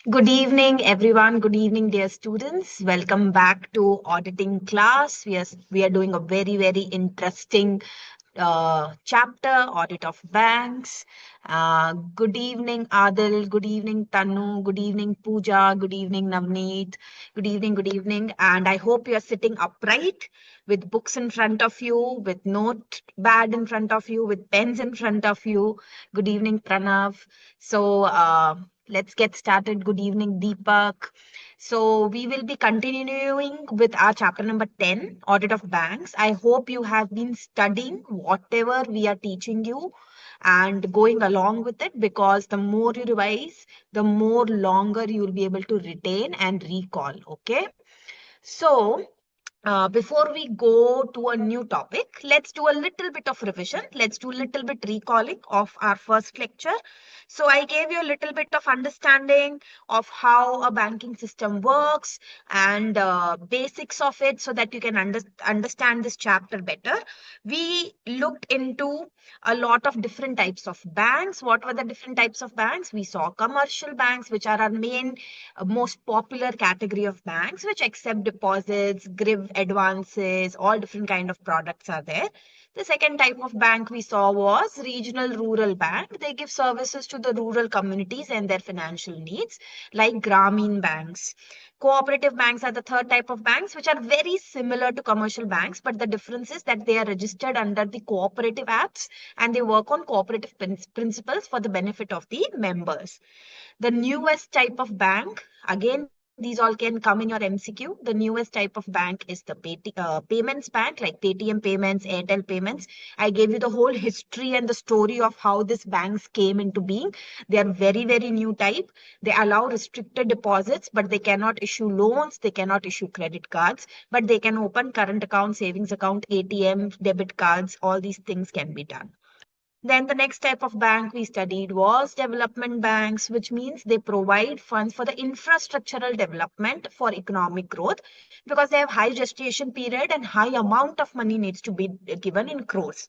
Good evening, everyone. Good evening, dear students. Welcome back to auditing class. We are doing a very interesting chapter, audit of banks. Good evening, Adil. Good evening, Tanu. Good evening, Pooja. Good evening, Navneet. Good evening, good evening. And I hope you are sitting upright with books in front of you, with notepad in front of you, with pens in front of you. Good evening, Pranav. So, let's get started. Good evening, Deepak. So we will be continuing with our chapter number 10, Audit of Banks. I hope you have been studying whatever we are teaching you and going along with it, because the more you revise, the more longer you will be able to retain and recall. Okay. So, before we go to a new topic, let's do a little bit of revision. Let's do a little bit recalling of our first lecture. So I gave you a little bit of understanding of how a banking system works and basics of it so that you can understand this chapter better. We looked into a lot of different types of banks. What were the different types of banks? We saw commercial banks, which are our main most popular category of banks, which accept deposits, give advances, all different kind of products are there. The second type of bank we saw was regional rural bank. They give services to the rural communities and their financial needs, like Grameen banks. Cooperative banks are the third type of banks, which are very similar to commercial banks, but the difference is that they are registered under the cooperative acts and they work on cooperative principles for the benefit of the members. The newest type of bank, again, these all can come in your MCQ. The newest type of bank is the payments bank, like Paytm payments, Airtel payments. I gave you the whole history and the story of how these banks came into being. They are very new type. They allow restricted deposits, but they cannot issue loans. They cannot issue credit cards, but they can open current account, savings account, ATM, debit cards. All these things can be done. Then the next type of bank we studied was development banks, which means they provide funds for the infrastructural development for economic growth, because they have high gestation period and high amount of money needs to be given in crores.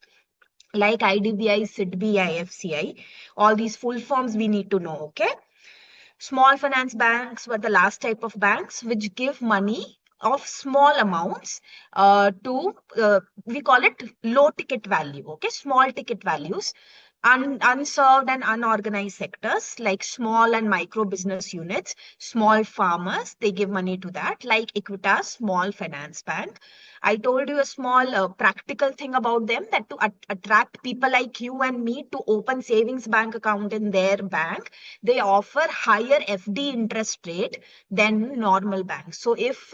Like IDBI, SIDBI, IFCI, all these full forms we need to know. Okay. Small finance banks were the last type of banks which give money of small amounts we call it low ticket value, okay, small ticket values. Unserved and unorganized sectors like small and micro business units, small farmers, they give money to that, like Equitas, small finance bank. I told you a small practical thing about them, that to attract people like you and me to open savings bank account in their bank, they offer higher FD interest rate than normal banks. So if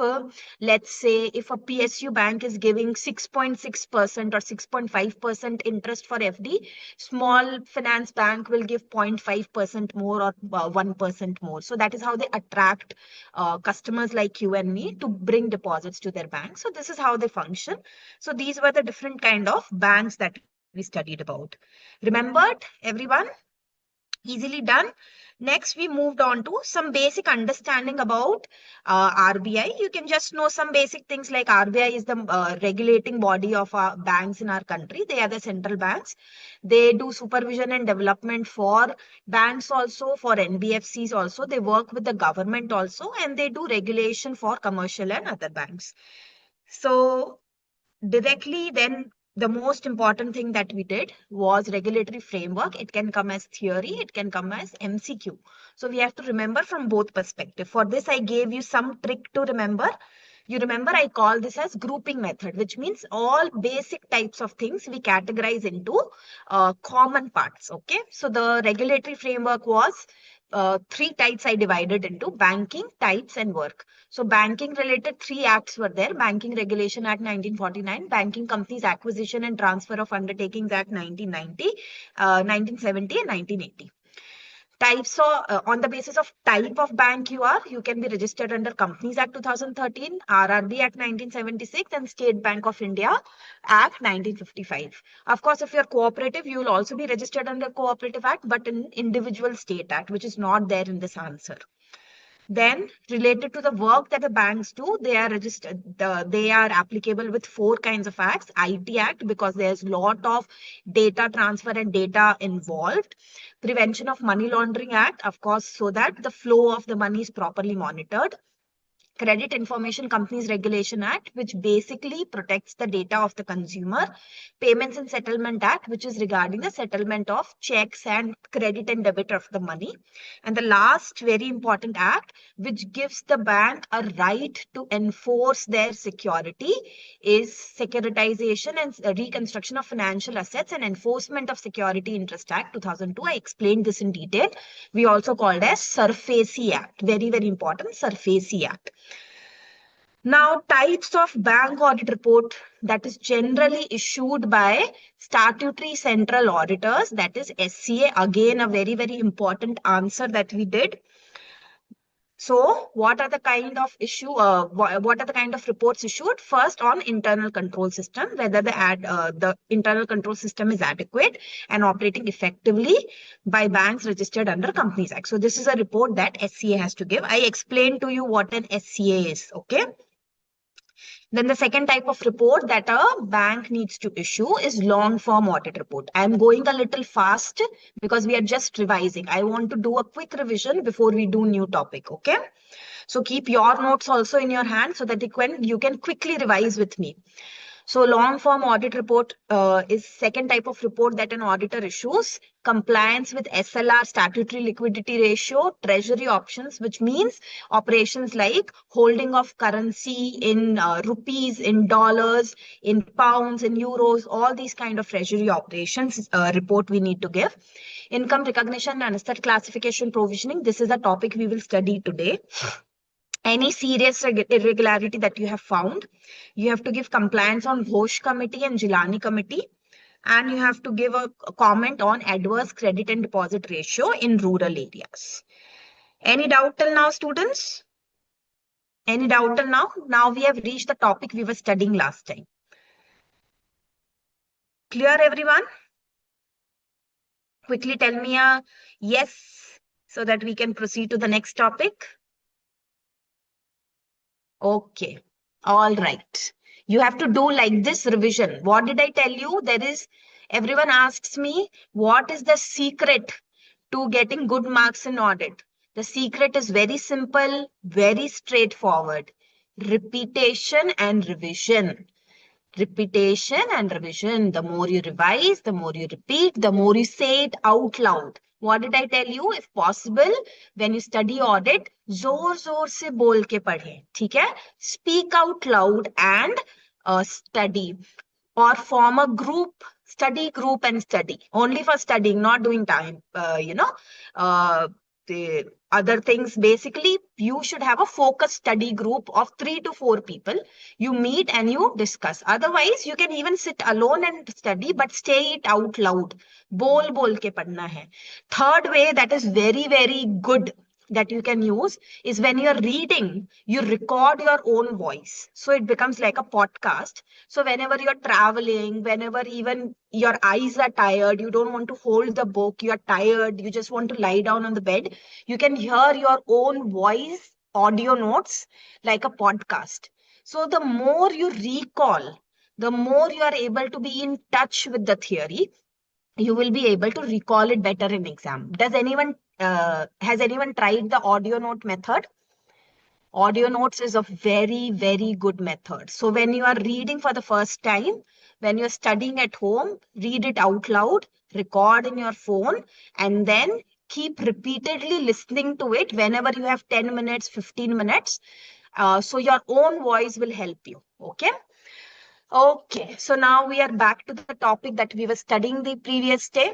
let's say if a PSU bank is giving 6.6% or 6.5% interest for FD, small finance bank will give 0.5% more or 1% more. So that is how they attract customers like you and me to bring deposits to their bank. So this is how they function. So these were the different kind of banks that we studied about. Remembered, everyone? Easily done. Next, we moved on to some basic understanding about RBI. You can just know some basic things like RBI is the regulating body of our banks in our country. They are the central banks. They do supervision and development for banks also, for NBFCs also. They work with the government also, and they do regulation for commercial and other banks. So directly then, the most important thing that we did was regulatory framework. It can come as theory, it can come as MCQ. So we have to remember from both perspective. For this I gave you some trick to remember. You remember I call this as grouping method, which means all basic types of things we categorize into common parts. Okay, so the regulatory framework was three types I divided into: banking, types, and work. So banking related three acts were there: Banking Regulation Act 1949, Banking Companies Acquisition and Transfer of Undertakings Act 1990, 1970, and 1980. Types of, on the basis of type of bank you are, you can be registered under Companies Act 2013, RRB Act 1976, and State Bank of India Act 1955. Of course, if you're cooperative, you will also be registered under Cooperative Act, but in Individual State Act, which is not there in this answer. Then related to the work that the banks do, they are registered, they are applicable with four kinds of acts. IT Act, because there's lot of data transfer and data involved. Prevention of Money Laundering Act, of course, so that the flow of the money is properly monitored. Credit Information Companies Regulation Act, which basically protects the data of the consumer. Payments and Settlement Act, which is regarding the settlement of checks and credit and debit of the money. And the last very important act, which gives the bank a right to enforce their security, is Securitization and Reconstruction of Financial Assets and Enforcement of Security Interest Act 2002. I explained this in detail. We also called as SURFACE Act. Very, very important, SURFACE Act. Now, types of bank audit report that is generally issued by statutory central auditors, that is SCA. Again, a very, very important answer that we did. So, what are the kind of what are the kind of reports issued? First, on internal control system, whether the internal control system is adequate and operating effectively by banks registered under Companies Act. So, this is a report that SCA has to give. I explained to you what an SCA is. Okay. Then the second type of report that a bank needs to issue is long form audit report. I'm going a little fast because we are just revising. I want to do a quick revision before we do new topic. Okay. So keep your notes also in your hand so that you can quickly revise with me. So long form audit report is second type of report that an auditor issues. Compliance with SLR, statutory liquidity ratio, treasury options, which means operations like holding of currency in rupees, in dollars, in pounds, in euros, all these kind of treasury operations report we need to give. Income recognition and asset classification provisioning. This is a topic we will study today. Any serious irregularity that you have found, you have to give compliance on Ghosh committee and Jilani committee, and you have to give a comment on adverse credit and deposit ratio in rural areas. Any doubt till now, students? Any doubt till now? Now we have reached the topic we were studying last time. Clear, everyone? Quickly tell me a yes so that we can proceed to the next topic. Okay. All right. You have to do like this revision. What did I tell you? Everyone asks me, what is the secret to getting good marks in audit? The secret is very simple, very straightforward. Repetition and revision. Repetition and revision. The more you revise, the more you repeat, the more you say it out loud. What did I tell you? If possible, when you study audit, जोर जोर से बोल के पढ़े, ठीक है? Speak out loud and study, or form a group, study group and study. Only for studying, not doing time, the other things. Basically, you should have a focused study group of 3 to 4 people. You meet and you discuss. Otherwise, you can even sit alone and study, but say it out loud. Bol bol ke padna hai. Third way that is very, very good that you can use is when you're reading, you record your own voice. So it becomes like a podcast. So whenever you're traveling, whenever even your eyes are tired, you don't want to hold the book, you're tired, you just want to lie down on the bed, you can hear your own voice, audio notes like a podcast. So the more you recall, the more you are able to be in touch with the theory, you will be able to recall it better in exam. Has anyone tried the audio note method? Audio notes is a very, very good method. So when you are reading for the first time, when you're studying at home, read it out loud, record in your phone, and then keep repeatedly listening to it whenever you have 10 minutes, 15 minutes. So your own voice will help you. Okay. Okay, so now we are back to the topic that we were studying the previous day.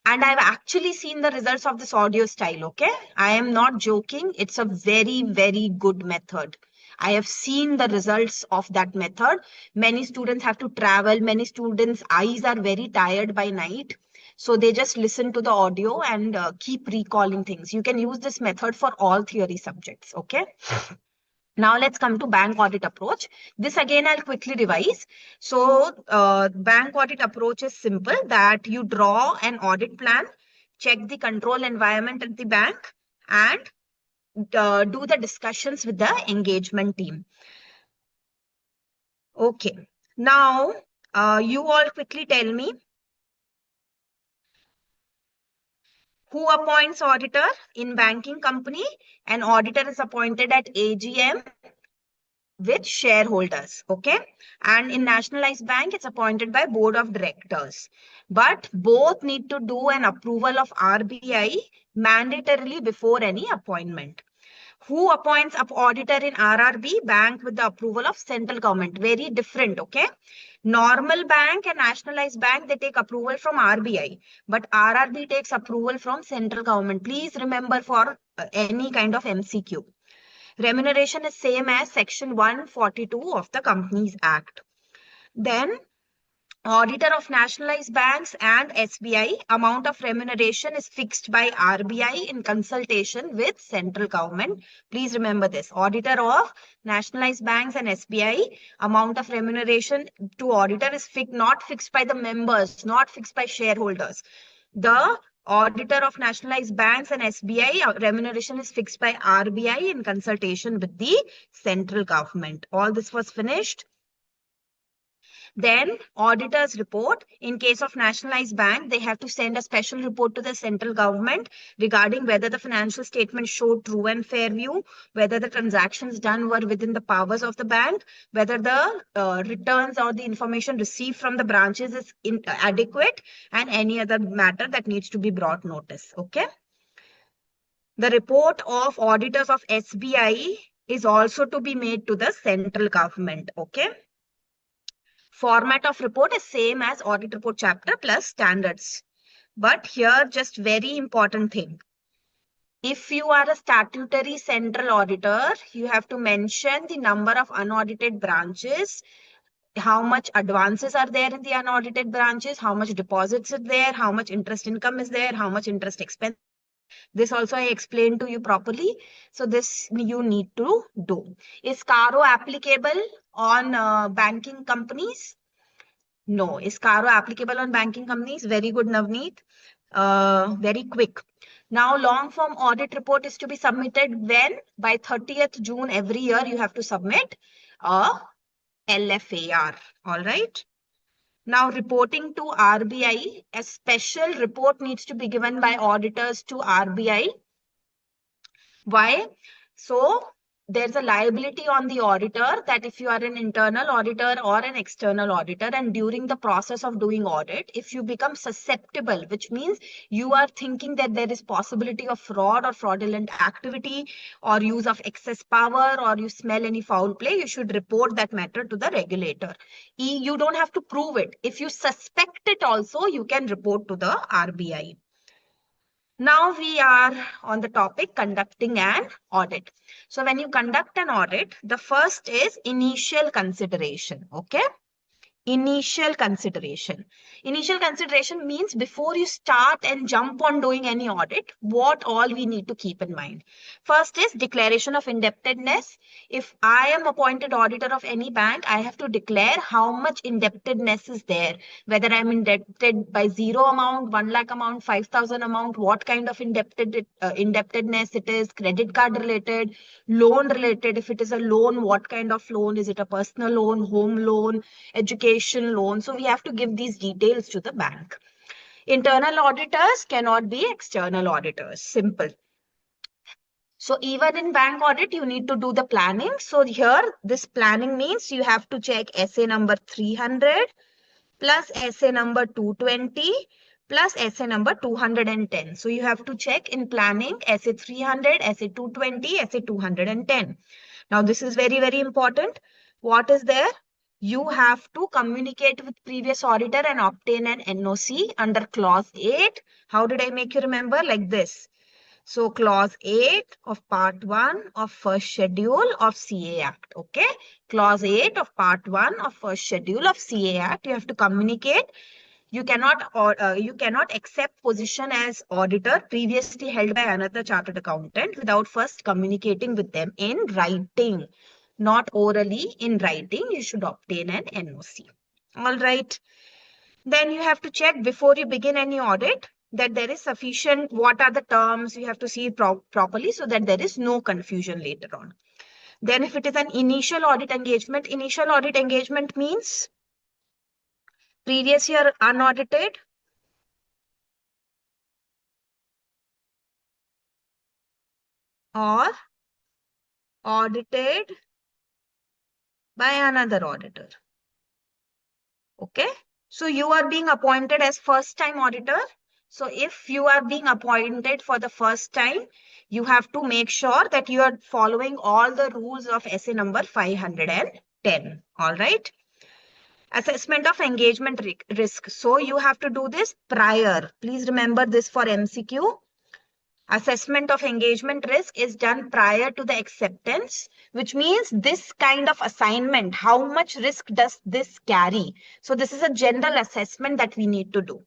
And I've actually seen the results of this audio style, okay? I am not joking. It's a very, very good method. I have seen the results of that method. Many students have to travel. Many students' eyes are very tired by night. So they just listen to the audio and keep recalling things. You can use this method for all theory subjects, okay? Now let's come to bank audit approach. This again, I'll quickly revise. So bank audit approach is simple, that you draw an audit plan, check the control environment at the bank, and do the discussions with the engagement team. Okay. Now, you all quickly tell me who appoints auditor in banking company. An auditor is appointed at AGM with shareholders, okay? And in nationalized bank, it's appointed by board of directors. But both need to do an approval of RBI mandatorily before any appointment. Who appoints up auditor in RRB? Bank with the approval of central government. Very different, okay? Normal bank and nationalized bank, they take approval from RBI, but RRB takes approval from central government. Please remember for any kind of MCQ. Remuneration is same as section 142 of the Companies Act. Then auditor of nationalized banks and SBI, amount of remuneration is fixed by RBI in consultation with central government. Please remember this. Auditor of nationalized banks and SBI, amount of remuneration to auditor is not fixed by the members, not fixed by shareholders. The auditor of nationalized banks and SBI remuneration is fixed by RBI in consultation with the central government. All this was finished. Then auditors report. In case of nationalized bank, they have to send a special report to the central government regarding whether the financial statements showed true and fair view, whether the transactions done were within the powers of the bank, whether the returns or the information received from the branches is adequate, and any other matter that needs to be brought notice. Okay. The report of auditors of SBI is also to be made to the central government. Okay. Format of report is same as audit report chapter plus standards. But here, just very important thing. If you are a statutory central auditor, you have to mention the number of unaudited branches, how much advances are there in the unaudited branches, how much deposits are there, how much interest income is there, how much interest expense. This also I explained to you properly. So this you need to do. Is CARO applicable on banking companies? No. Is CARO applicable on banking companies? Very good, Navneet. Very quick. Now, long form audit report is to be submitted when? By 30th June every year, you have to submit a LFAR. All right. Now, reporting to RBI, a special report needs to be given by auditors to RBI. Why? So there's a liability on the auditor that if you are an internal auditor or an external auditor and during the process of doing audit, if you become susceptible, which means you are thinking that there is possibility of fraud or fraudulent activity or use of excess power or you smell any foul play, you should report that matter to the regulator. You don't have to prove it. If you suspect it also, you can report to the RBI. Now we are on the topic conducting an audit. So when you conduct an audit, the first is initial consideration. Okay. Initial consideration. Initial consideration means before you start and jump on doing any audit, what all we need to keep in mind. First is declaration of indebtedness. If I am appointed auditor of any bank, I have to declare how much indebtedness is there, whether I'm indebted by 0 amount, 1 lakh amount, 5,000 amount, what kind of indebtedness it is, credit card related, loan related. If it is a loan, what kind of loan? Is it a personal loan, home loan, education loan? So we have to give these details to the bank. Internal auditors cannot be external auditors. Simple. So even in bank audit, you need to do the planning. So here, this planning means you have to check SA number 300 plus SA number 220 plus SA number 210. So you have to check in planning SA 300, SA 220, SA 210. Now this is very, very important. What is there? You have to communicate with previous auditor and obtain an NOC under clause 8. How did I make you remember? Like this. So clause 8 of part 1 of first schedule of CA Act. Okay. Clause 8 of part 1 of first schedule of CA Act. You have to communicate. You cannot accept position as auditor previously held by another chartered accountant without first communicating with them in writing. Not orally, in writing. You should obtain an NOC. All right. Then you have to check before you begin any audit. that there is sufficient, what are the terms, you have to see it properly so that there is no confusion later on. Then if it is an initial audit engagement means previous year unaudited or audited by another auditor. Okay. So you are being appointed as first time auditor. So if you are being appointed for the first time, you have to make sure that you are following all the rules of SA number 510. All right. Assessment of engagement risk. So you have to do this prior. Please remember this for MCQ. Assessment of engagement risk is done prior to the acceptance, which means this kind of assignment, how much risk does this carry? So this is a general assessment that we need to do.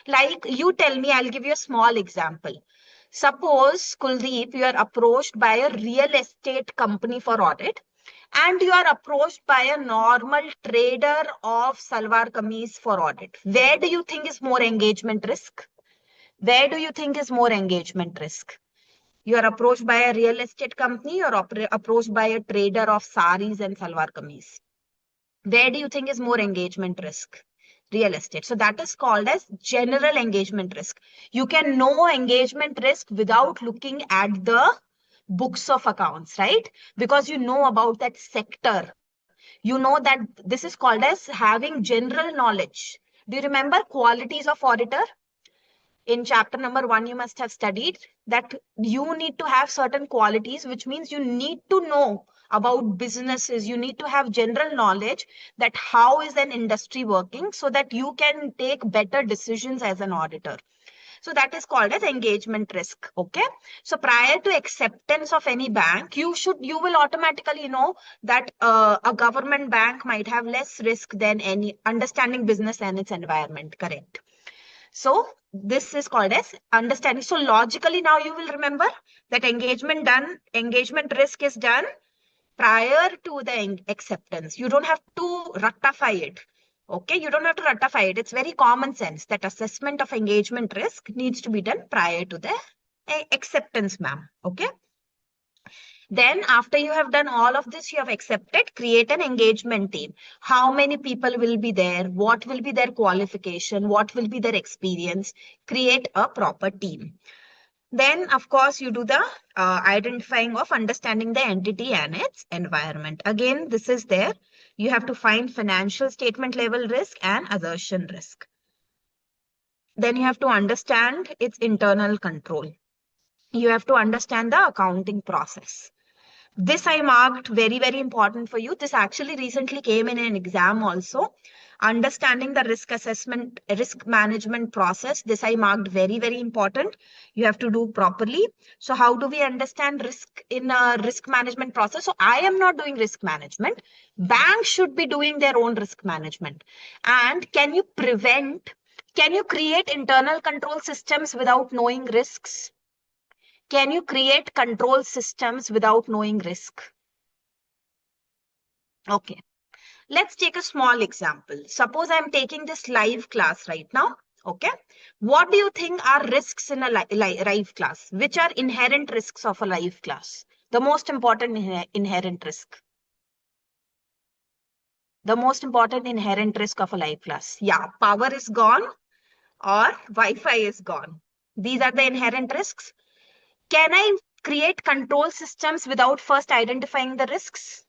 Like you tell me, I'll give you a small example. Suppose, Kuldeep, you are approached by a real estate company for audit, and you are approached by a normal trader of salwar kameez for audit. Where do you think is more engagement risk? Where do you think is more engagement risk? You are approached by a real estate company or approached by a trader of saris and salwar kameez. Where do you think is more engagement risk? Real estate. So that is called as general engagement risk. You can know engagement risk without looking at the books of accounts, right? Because you know about that sector. You know that this is called as having general knowledge. Do you remember qualities of auditor? In chapter number 1 you must have studied that you need to have certain qualities, which means you need to know about businesses, you need to have general knowledge that how is an industry working so that you can take better decisions as an auditor. So that is called as engagement risk. Okay. So prior to acceptance of any bank, you will automatically know that a government bank might have less risk than any understanding business and its environment. Correct. So this is called as understanding. So logically now you will remember that engagement risk is done prior to the acceptance. You don't have to ratify it. Okay, you don't have to ratify it. It's very common sense that assessment of engagement risk needs to be done prior to the acceptance, ma'am. Okay. Then after you have done all of this, you have accepted, create an engagement team. How many people will be there? What will be their qualification? What will be their experience? Create a proper team. Then, of course, you do the identifying of understanding the entity and its environment. Again, this is there. You have to find financial statement level risk and assertion risk. Then you have to understand its internal control. You have to understand the accounting process. This I marked very, very important for you. This actually recently came in an exam also. Understanding the risk assessment, risk management process. This I marked very, very important. You have to do properly. So how do we understand risk in a risk management process? So I am not doing risk management. Banks should be doing their own risk management. And can you create internal control systems without knowing risks? Can you create control systems without knowing risk? Okay, let's take a small example. Suppose I'm taking this live class right now. Okay, what do you think are risks in a live class? Which are inherent risks of a live class? The most important inherent risk. The most important inherent risk of a live class. Yeah, power is gone or Wi-Fi is gone. These are the inherent risks. Can I create control systems without first identifying the risks?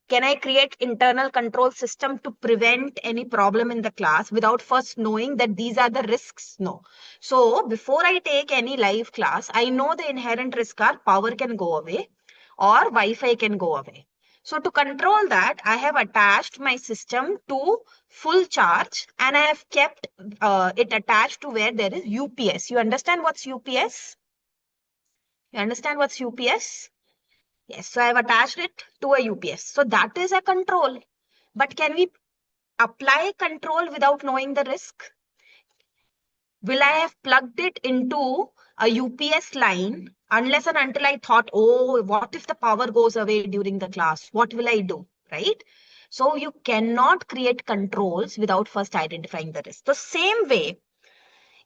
Can I create internal control system to prevent any problem in the class without first knowing that these are the risks? No. So before I take any live class, I know the inherent risk are power can go away or Wi-Fi can go away. So to control that, I have attached my system to full charge and I have kept it attached to where there is UPS. You understand what's UPS? You understand what's UPS? Yes, so I've attached it to a UPS. So that is a control. But can we apply control without knowing the risk? Will I have plugged it into a UPS line unless and until I thought, oh, what if the power goes away during the class? What will I do? Right? So you cannot create controls without first identifying the risk. The same way,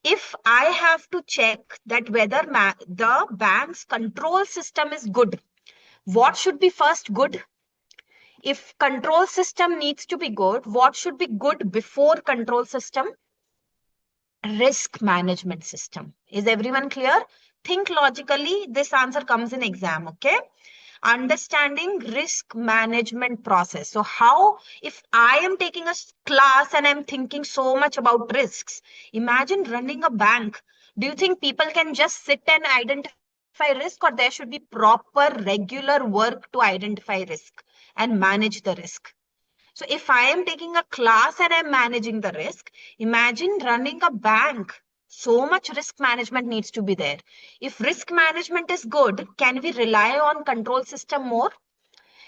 If I have to check that whether the bank's control system is good, what should be first good? If control system needs to be good, what should be good before control system? Risk management system. Is everyone clear? Think logically. This answer comes in exam, okay? Understanding risk management process. So how, if I am taking a class and I'm thinking so much about risks, imagine running a bank. Do you think people can just sit and identify risk, or there should be proper regular work to identify risk and manage the risk? So if I am taking a class and I'm managing the risk, imagine running a bank. So much risk management needs to be there. If risk management is good, can we rely on control system more?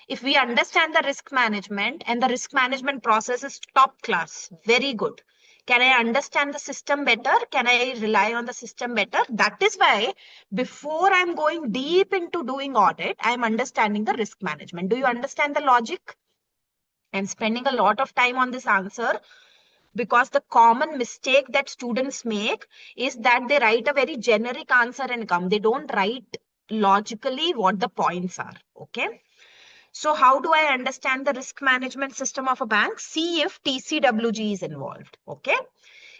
If we understand the risk management and the risk management process is top class, very good. Can I understand the system better? Can I rely on the system better? That is why before I'm going deep into doing audit, I'm understanding the risk management. Do you understand the logic? I'm spending a lot of time on this answer because the common mistake that students make is that they write a very generic answer and come. They don't write logically what the points are. Okay. So how do I understand the risk management system of a bank? See if TCWG is involved. Okay.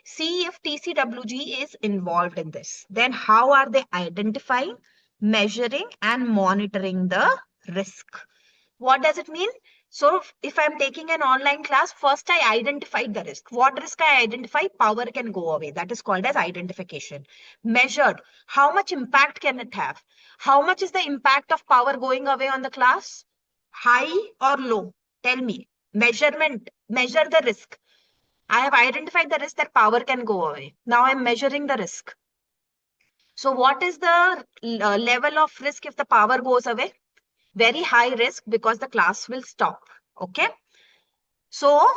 See if TCWG is involved in this. Then how are they identifying, measuring, and monitoring the risk? What does it mean? So if I'm taking an online class, first I identified the risk. What risk I identify? Power can go away. That is called as identification. Measured. How much impact can it have? How much is the impact of power going away on the class? High or low? Tell me. Measurement. Measure the risk. I have identified the risk that power can go away. Now I'm measuring the risk. So what is the level of risk if the power goes away? Very high risk because the class will stop. Okay. So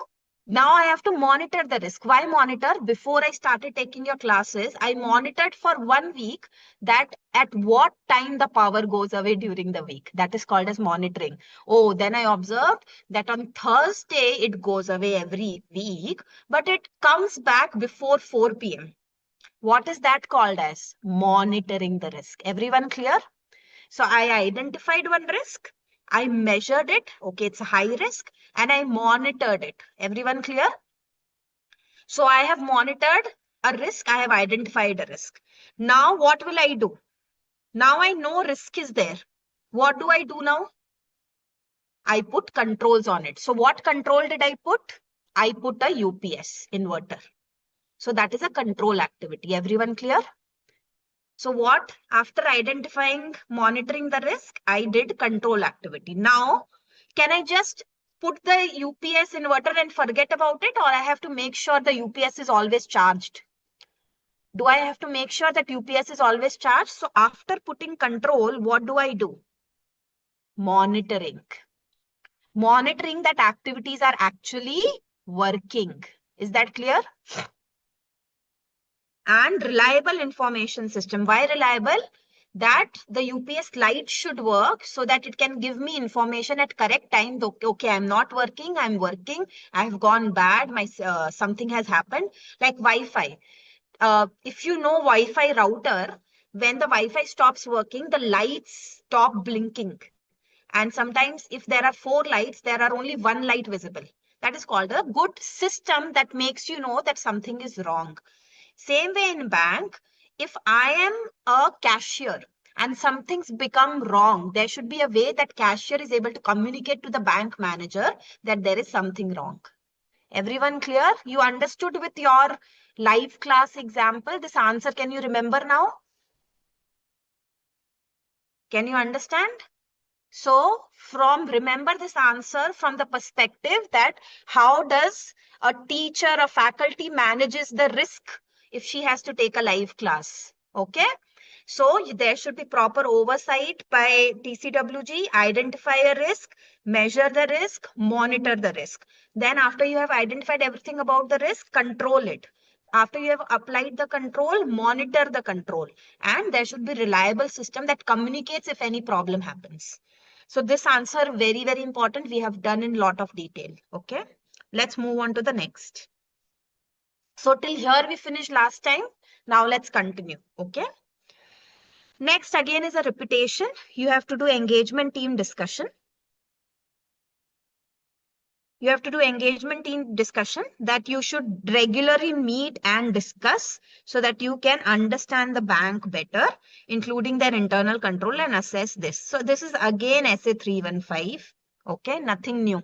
now I have to monitor the risk. Why monitor? Before I started taking your classes, I monitored for 1 week that at what time the power goes away during the week. That is called as monitoring. Oh, then I observed that on Thursday it goes away every week, but it comes back before 4 p.m. What is that called as? Monitoring the risk. Everyone clear? So I identified one risk. I measured it. Okay, it's a high risk. And I monitored it. Everyone clear? So I have monitored a risk. I have identified a risk. Now what will I do? Now I know risk is there. What do I do now? I put controls on it. So what control did I put? I put a UPS inverter. So that is a control activity. Everyone clear? So what, after identifying, monitoring the risk, I did control activity. Now, can I just put the UPS inverter and forget about it, or I have to make sure the UPS is always charged? Do I have to make sure that UPS is always charged? So after putting control, what do I do? Monitoring. Monitoring that activities are actually working. Is that clear? And reliable information system. Why reliable? That the UPS light should work so that it can give me information at correct time. Okay, I'm not working, I'm working, I've gone bad, my something has happened. Like Wi-Fi. If you know Wi-Fi router, when the Wi-Fi stops working, the lights stop blinking. And sometimes if there are 4 lights, there are only 1 light visible. That is called a good system that makes you know that something is wrong. Same way in bank, if I am a cashier and something's become wrong, there should be a way that cashier is able to communicate to the bank manager that there is something wrong. Everyone clear? You understood with your live class example, this answer, can you remember now? Can you understand? So remember this answer from the perspective that how does a teacher, a faculty manages the risk if she has to take a live class. Okay. So there should be proper oversight by TCWG, identify a risk, measure the risk, monitor the risk. Then after you have identified everything about the risk, control it. After you have applied the control, monitor the control. And there should be reliable system that communicates if any problem happens. So this answer, very, very important. We have done in lot of detail. Okay. Let's move on to the next. So till here we finished last time. Now let's continue. Okay. Next again is a repetition. You have to do engagement team discussion. You have to do engagement team discussion that you should regularly meet and discuss so that you can understand the bank better, including their internal control and assess this. So this is again SA 315. Okay, nothing new.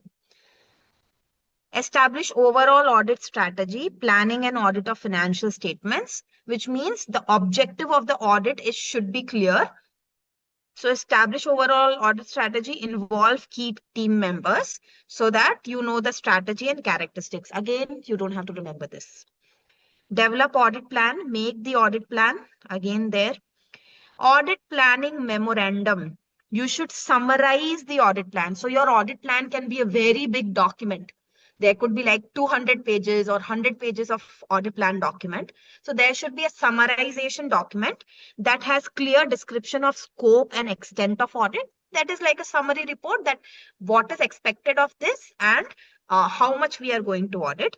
Establish overall audit strategy, planning and audit of financial statements, which means the objective of the audit is should be clear. So establish overall audit strategy, involve key team members so that you know the strategy and characteristics. Again, you don't have to remember this. Develop audit plan, make the audit plan. Again there. Audit planning memorandum. You should summarize the audit plan. So your audit plan can be a very big document. There could be like 200 pages or 100 pages of audit plan document. So there should be a summarization document that has clear description of scope and extent of audit. That is like a summary report that what is expected of this and how much we are going to audit.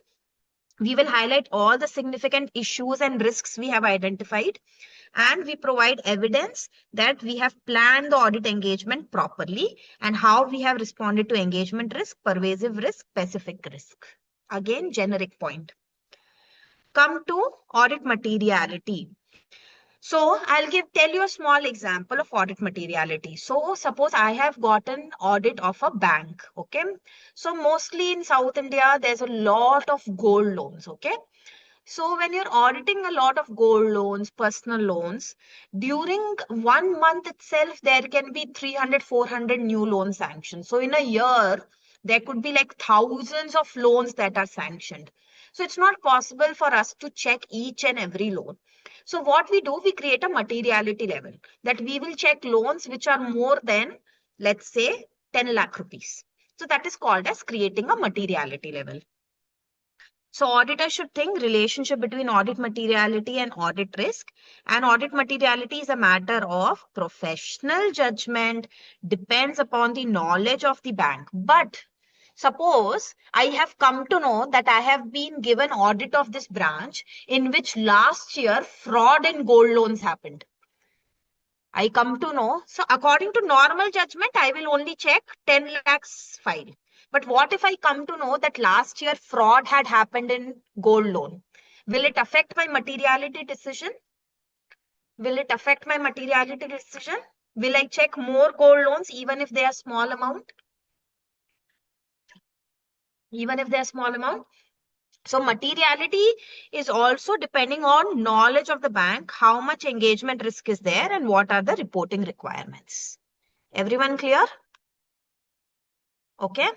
We will highlight all the significant issues and risks we have identified, and we provide evidence that we have planned the audit engagement properly and how we have responded to engagement risk, pervasive risk, specific risk. Again, generic point. Come to audit materiality. So I'll tell you a small example of audit materiality. So suppose I have gotten audit of a bank. Okay. So mostly in South India, there's a lot of gold loans. Okay. So when you're auditing a lot of gold loans, personal loans, during 1 month itself, there can be 300, 400 new loan sanctions. So in a year, there could be like thousands of loans that are sanctioned. So it's not possible for us to check each and every loan. So what we do, we create a materiality level that we will check loans which are more than, let's say, 10 lakh rupees. So that is called as creating a materiality level. So auditors should think relationship between audit materiality and audit risk. And audit materiality is a matter of professional judgment, depends upon the knowledge of the bank. But suppose I have come to know that I have been given audit of this branch in which last year fraud in gold loans happened. I come to know. So according to normal judgment, I will only check 10 lakhs file. But what if I come to know that last year fraud had happened in gold loan? Will it affect my materiality decision? Will it affect my materiality decision? Will I check more gold loans even if they are small amount? Even if they are small amount? So materiality is also depending on knowledge of the bank, how much engagement risk is there and what are the reporting requirements. Everyone clear? Okay.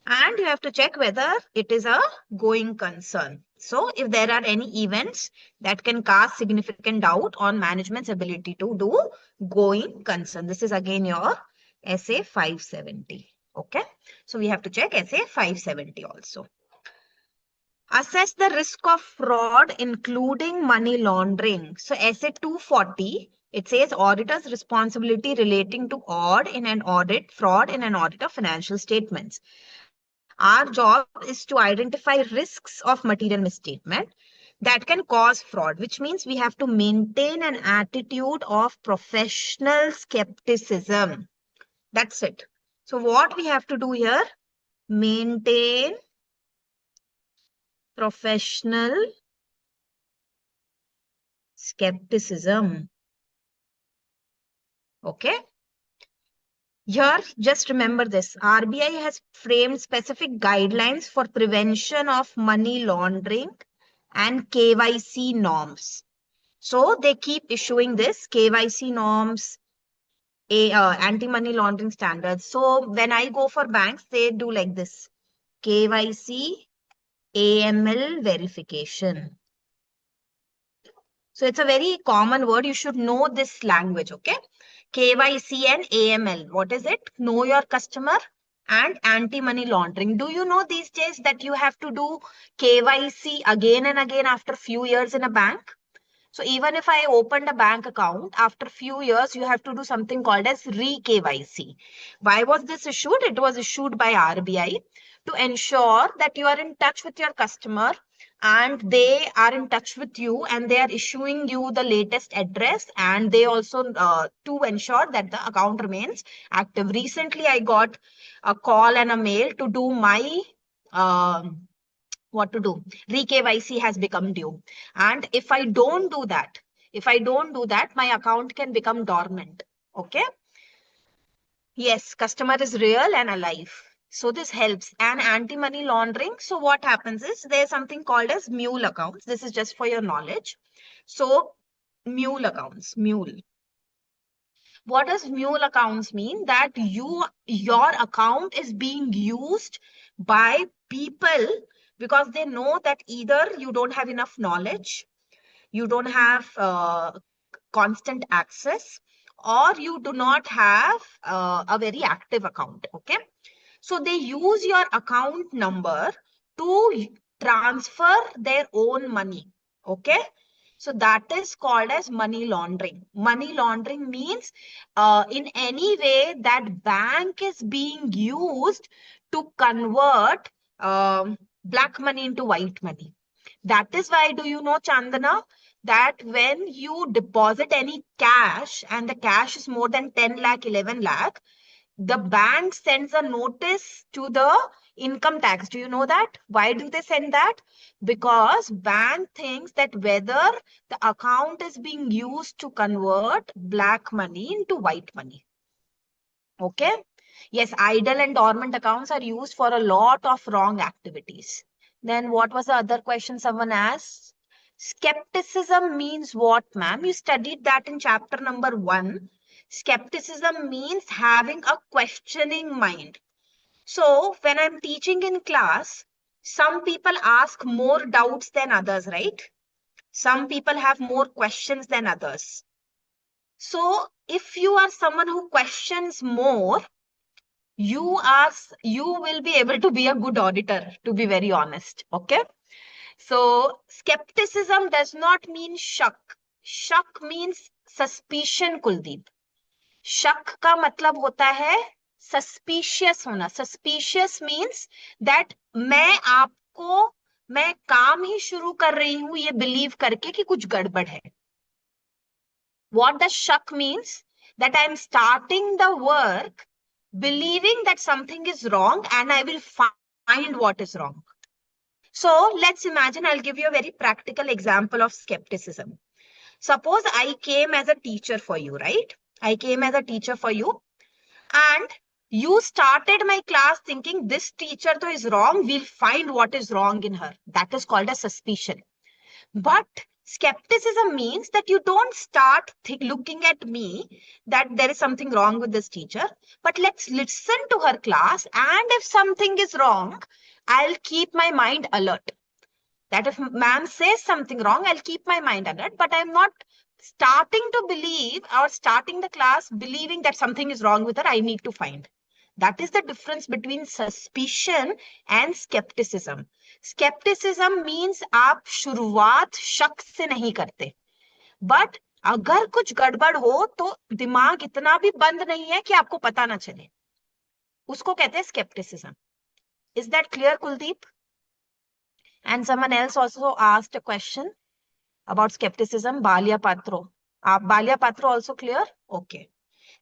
And you have to check whether it is a going concern. So if there are any events that can cast significant doubt on management's ability to do going concern. This is again your SA 570. Okay. So we have to check SA 570 also. Assess the risk of fraud, including money laundering. So SA 240, it says auditor's responsibility relating to fraud in an audit of financial statements. Our job is to identify risks of material misstatement that can cause fraud, which means we have to maintain an attitude of professional skepticism. That's it. So what we have to do here, maintain professional skepticism. Okay. Here, just remember this. RBI has framed specific guidelines for prevention of money laundering and KYC norms. So they keep issuing this KYC norms, anti-money laundering standards. So when I go for banks, they do like this. KYC, AML verification. So it's a very common word. You should know this language, okay? KYC and AML. What is it? Know your customer and anti-money laundering. Do you know these days that you have to do KYC again and again after few years in a bank? So even if I opened a bank account, after few years, you have to do something called as re-KYC. Why was this issued? It was issued by RBI to ensure that you are in touch with your customer and they are in touch with you and they are issuing you the latest address, and they also to ensure that the account remains active. Recently I got a call and a mail to do my what to do, re-KYC has become due, and if I don't do that, my account can become dormant. Okay. Yes, customer is real and alive. So this helps. And anti-money laundering. So what happens is there's something called as mule accounts. This is just for your knowledge. So mule accounts, mule. What does mule accounts mean? That your account is being used by people because they know that either you don't have enough knowledge, you don't have constant access, or you do not have a very active account. Okay. So they use your account number to transfer their own money. Okay. So that is called as money laundering. Money laundering means in any way that bank is being used to convert black money into white money. That is why, do you know, Chandana, that when you deposit any cash and the cash is more than 10 lakh, 11 lakh, the bank sends a notice to the income tax. Do you know that? Why do they send that? Because bank thinks that whether the account is being used to convert black money into white money. Okay. Yes, idle and dormant accounts are used for a lot of wrong activities. Then what was the other question someone asked? Skepticism means what, ma'am? You studied that in chapter number 1. Skepticism means having a questioning mind. So when I'm teaching in class, some people ask more doubts than others, right? Some people have more questions than others. So if you are someone who questions more, you will be able to be a good auditor, to be very honest. Okay. So skepticism does not mean शक. शक means suspicion, Kuldeep. शक का मतलब होता है suspicious होना. Suspicious means that मैं काम ही शुरू कर रही हूं ये बिलीव करके कि कुछ गड़बड़ है. What does shak means? That I am starting the work believing that something is wrong and I will find what is wrong. So let's imagine, I'll give you a very practical example of skepticism. Suppose I came as a teacher for you, right? I came as a teacher for you, and you started my class thinking this teacher though is wrong, we'll find what is wrong in her. That is called a suspicion. But skepticism means that you don't start looking at me that there is something wrong with this teacher, but let's listen to her class. And if something is wrong, I'll keep my mind alert. That if ma'am says something wrong, I'll keep my mind alert, but I'm not starting to believe or starting the class believing that something is wrong with her. I need to find. That is the difference between suspicion and skepticism. Skepticism means आप शुरुआत शक से नहीं करते, but अगर कुछ गड़बड़ हो तो दिमाग इतना भी बंद नहीं है कि आपको पता ना चले, उसको कहते हैं skepticism. Is that clear, Kuldeep? And someone else also asked a question about skepticism. Balia Patro. Balia Patro also clear? Okay.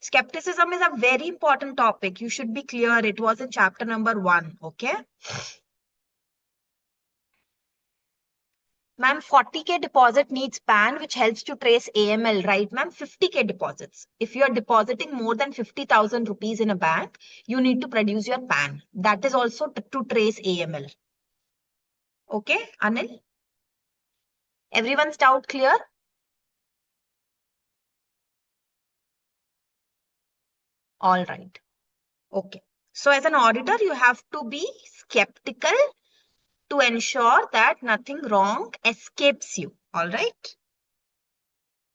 Skepticism is a very important topic. You should be clear. It was in chapter number 1. Okay. Ma'am, 40K deposit needs PAN, which helps to trace AML, right, ma'am? 50K deposits. If you are depositing more than 50,000 rupees in a bank, you need to produce your PAN. That is also to trace AML. Okay, Anil? Everyone's doubt clear? All right. Okay. So as an auditor, you have to be skeptical to ensure that nothing wrong escapes you. All right.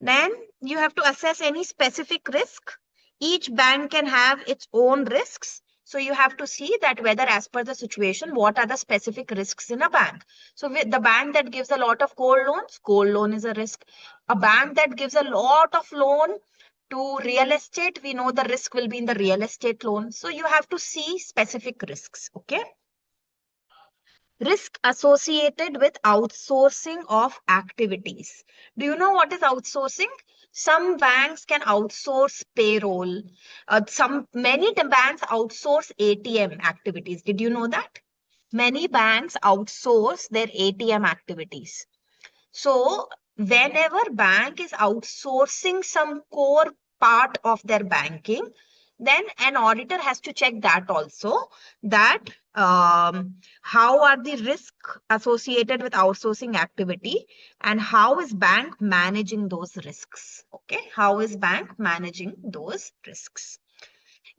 Then you have to assess any specific risk. Each bank can have its own risks. So you have to see that whether as per the situation, what are the specific risks in a bank. So with the bank that gives a lot of gold loan is a risk. A bank that gives a lot of loan to real estate, we know the risk will be in the real estate loan. So you have to see specific risks. Okay. Risk associated with outsourcing of activities. Do you know what is outsourcing? Some banks can outsource payroll. Many banks outsource ATM activities. Did you know that? Many banks outsource their ATM activities. So whenever bank is outsourcing some core part of their banking, then an auditor has to check that also, that how are the risk associated with outsourcing activity and how is bank managing those risks. Okay, how is bank managing those risks?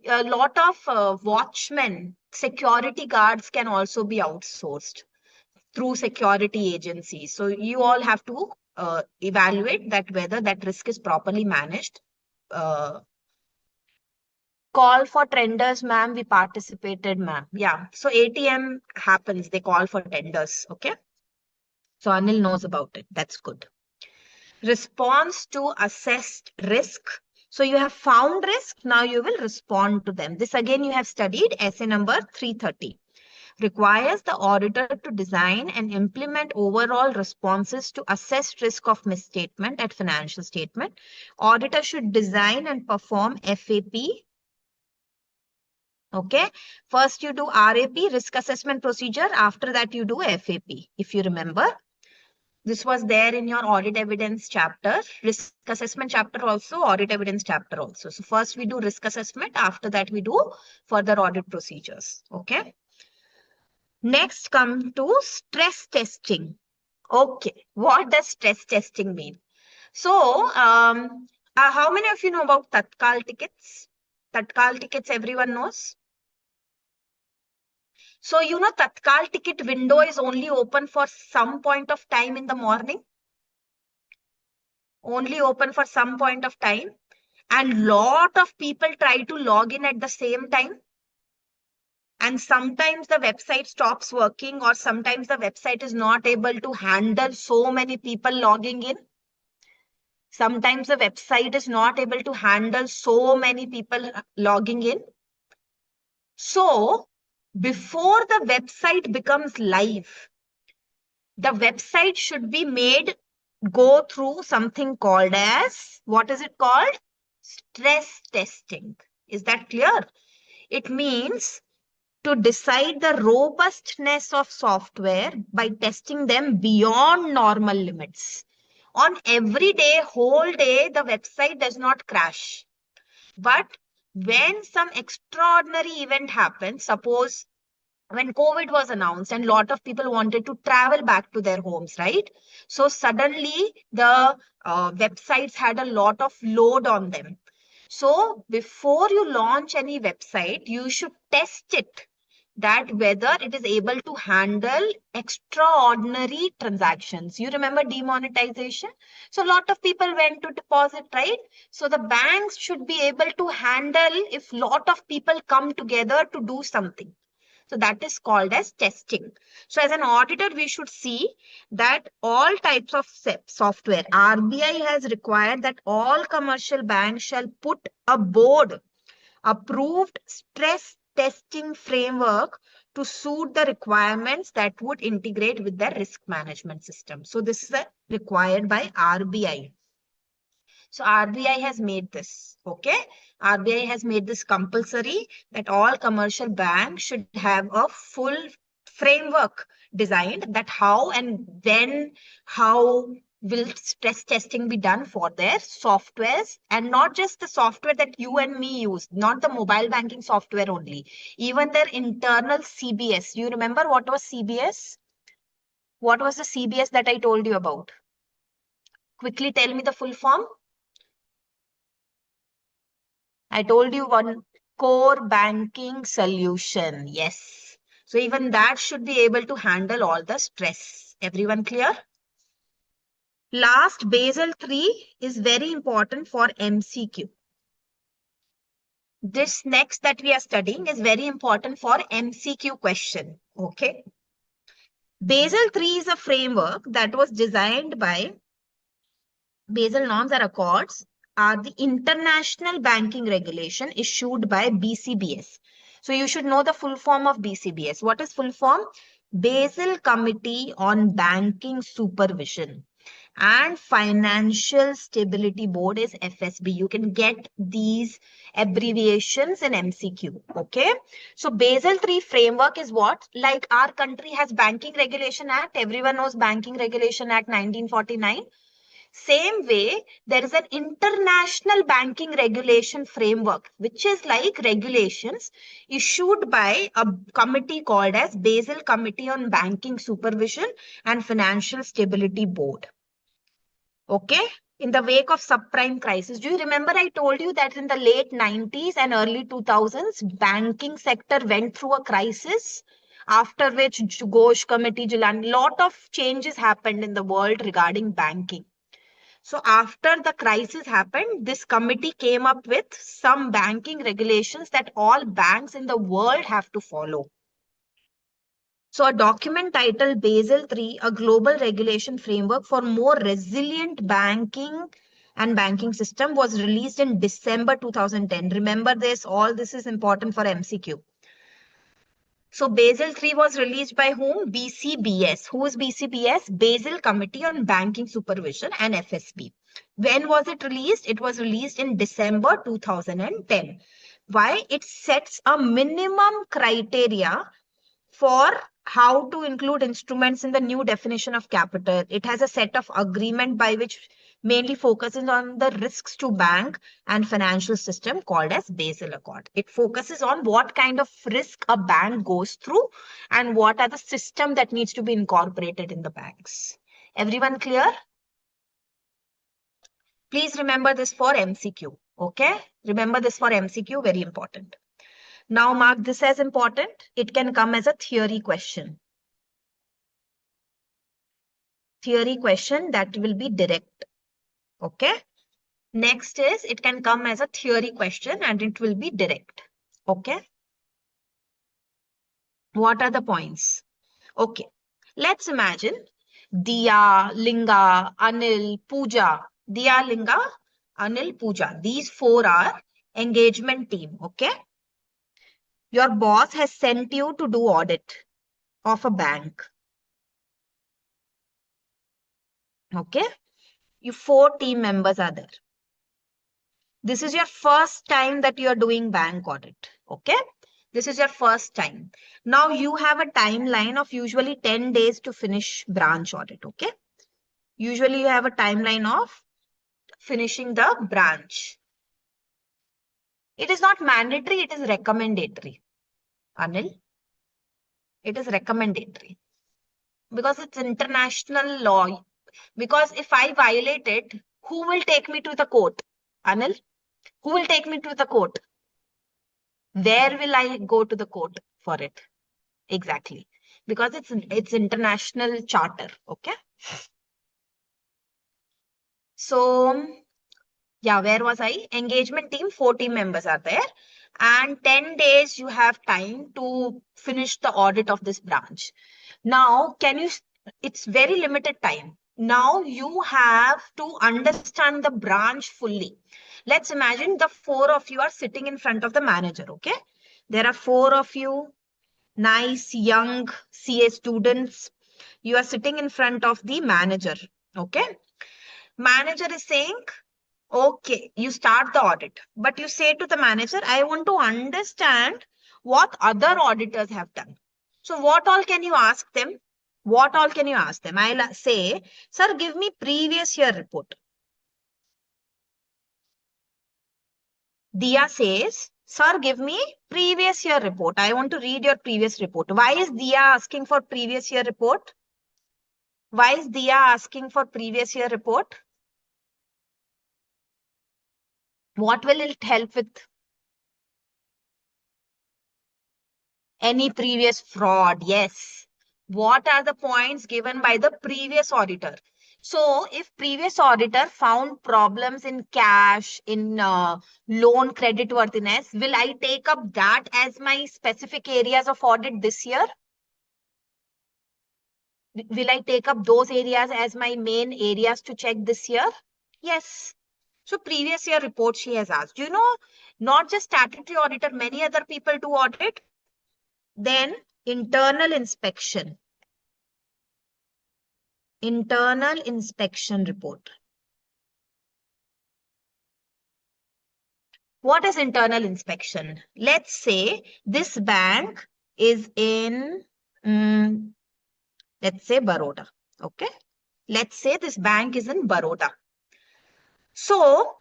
A lot of watchmen, security guards can also be outsourced through security agencies. So you all have to evaluate that whether that risk is properly managed. Uh, Call for tenders, ma'am. We participated, ma'am. Yeah. So ATM happens. They call for tenders. Okay. So Anil knows about it. That's good. Response to assessed risk. So you have found risk. Now you will respond to them. This again you have studied essay number 330. Requires the auditor to design and implement overall responses to assess risk of misstatement at financial statement. Auditor should design and perform FAP. Okay. First you do RAP, risk assessment procedure. After that you do FAP. If you remember, this was there in your audit evidence chapter, risk assessment chapter also, audit evidence chapter also. So first we do risk assessment. After that we do further audit procedures. Okay. Next, come to stress testing. Okay, what does stress testing mean? So, how many of you know about Tatkal tickets? Tatkal tickets, everyone knows. So, you know, Tatkal ticket window is only open for some point of time in the morning, only open for some point of time, and lot of people try to log in at the same time. And sometimes the website stops working, or sometimes the website is not able to handle so many people logging in. Sometimes the website is not able to handle so many people logging in. So before the website becomes live, the website should be made go through something called as, what is it called? Stress testing. Is that clear? It means to decide the robustness of software by testing them beyond normal limits. On every day, whole day, the website does not crash. But when some extraordinary event happens, suppose when COVID was announced and a lot of people wanted to travel back to their homes, right? So suddenly the websites had a lot of load on them. So before you launch any website, you should test it, that whether it is able to handle extraordinary transactions. You remember demonetization? So a lot of people went to deposit, right? So the banks should be able to handle if lot of people come together to do something. So that is called as testing. So as an auditor, we should see that all types of software, RBI has required that all commercial banks shall put a board approved stress testing framework to suit the requirements that would integrate with their risk management system. So this is required by RBI. So RBI has made this, okay? RBI has made this compulsory that all commercial banks should have a full framework designed, that how and when, how will stress testing be done for their softwares, and not just the software that you and me use, not the mobile banking software only, even their internal CBS. You remember what was CBS? What was the CBS that I told you about? Quickly tell me the full form. I told you one, core banking solution. Yes. So even that should be able to handle all the stress. Everyone clear? Last, Basel III is very important for MCQ. This next that we are studying is very important for MCQ question. Okay. Basel III is a framework that was designed by Basel norms or accords are the international banking regulation issued by BCBS. So you should know the full form of BCBS. What is full form? Basel Committee on Banking Supervision and Financial Stability Board is FSB. You can get these abbreviations in MCQ. Okay. So Basel III framework is what? Like our country has Banking Regulation Act. Everyone knows Banking Regulation Act 1949. Same way, there is an international banking regulation framework, which is like regulations issued by a committee called as Basel Committee on Banking Supervision and Financial Stability Board. Okay. In the wake of subprime crisis, do you remember I told you that in the late 90s and early 2000s, banking sector went through a crisis, after which Ghosh Committee, Jilani, lot of changes happened in the world regarding banking. So after the crisis happened, this committee came up with some banking regulations that all banks in the world have to follow. So a document titled Basel III, a global regulation framework for more resilient banking and banking system was released in December 2010. Remember this, all this is important for MCQ. So Basel III was released by whom? BCBS. Who is BCBS? Basel Committee on Banking Supervision and FSB. When was it released? It was released in December 2010. Why? It sets a minimum criteria for how to include instruments in the new definition of capital. It has a set of agreement by which mainly focuses on the risks to bank and financial system called as Basel Accord. It focuses on what kind of risk a bank goes through and what are the system that needs to be incorporated in the banks. Everyone clear? Please remember this for MCQ. Okay? Remember this for MCQ, very important. Now mark this as important. It can come as a theory question. Theory question that will be direct. Okay. Next is it can come as a theory question and it will be direct. Okay. What are the points? Okay. Let's imagine Diya, Linga, Anil, Pooja. Diya, Linga, Anil, Pooja. These four are engagement team. Okay. Your boss has sent you to do audit of a bank. Okay. You four team members are there. This is your first time that you are doing bank audit. Okay. This is your first time. Now you have a timeline of usually 10 days to finish branch audit. Okay. Usually you have a timeline of finishing the branch. It is not mandatory. It is recommendatory. Anil, it is recommendatory because it's international law. Because if I violate it, who will take me to the court? Anil, who will take me to the court? Where will I go to the court for it? Exactly. Because it's international charter. Okay. So yeah, where was I? Engagement team, 4 team members are there. And 10 days you have time to finish the audit of this branch. Now, it's very limited time. Now you have to understand the branch fully. Let's imagine the 4 of you are sitting in front of the manager. Okay. There are 4 of you, nice young CA students. You are sitting in front of the manager. Okay. Manager is saying, okay, you start the audit, but you say to the manager, I want to understand what other auditors have done. So what all can you ask them? What all can you ask them? I'll say, sir, give me previous year report. Diya says, sir, give me previous year report. I want to read your previous report. Why is Diya asking for previous year report? Why is Diya asking for previous year report? What will it help with? Any previous fraud? Yes. What are the points given by the previous auditor? So if previous auditor found problems in cash, in loan credit worthiness, will I take up that as my specific areas of audit this year? Will I take up those areas as my main areas to check this year? Yes. So previous year report she has asked. You know, not just statutory auditor, many other people do audit. Then Internal inspection. Internal inspection report. What is internal inspection? Let's say this bank is in, mm, let's say Baroda. Okay. Let's say this bank is in Baroda. So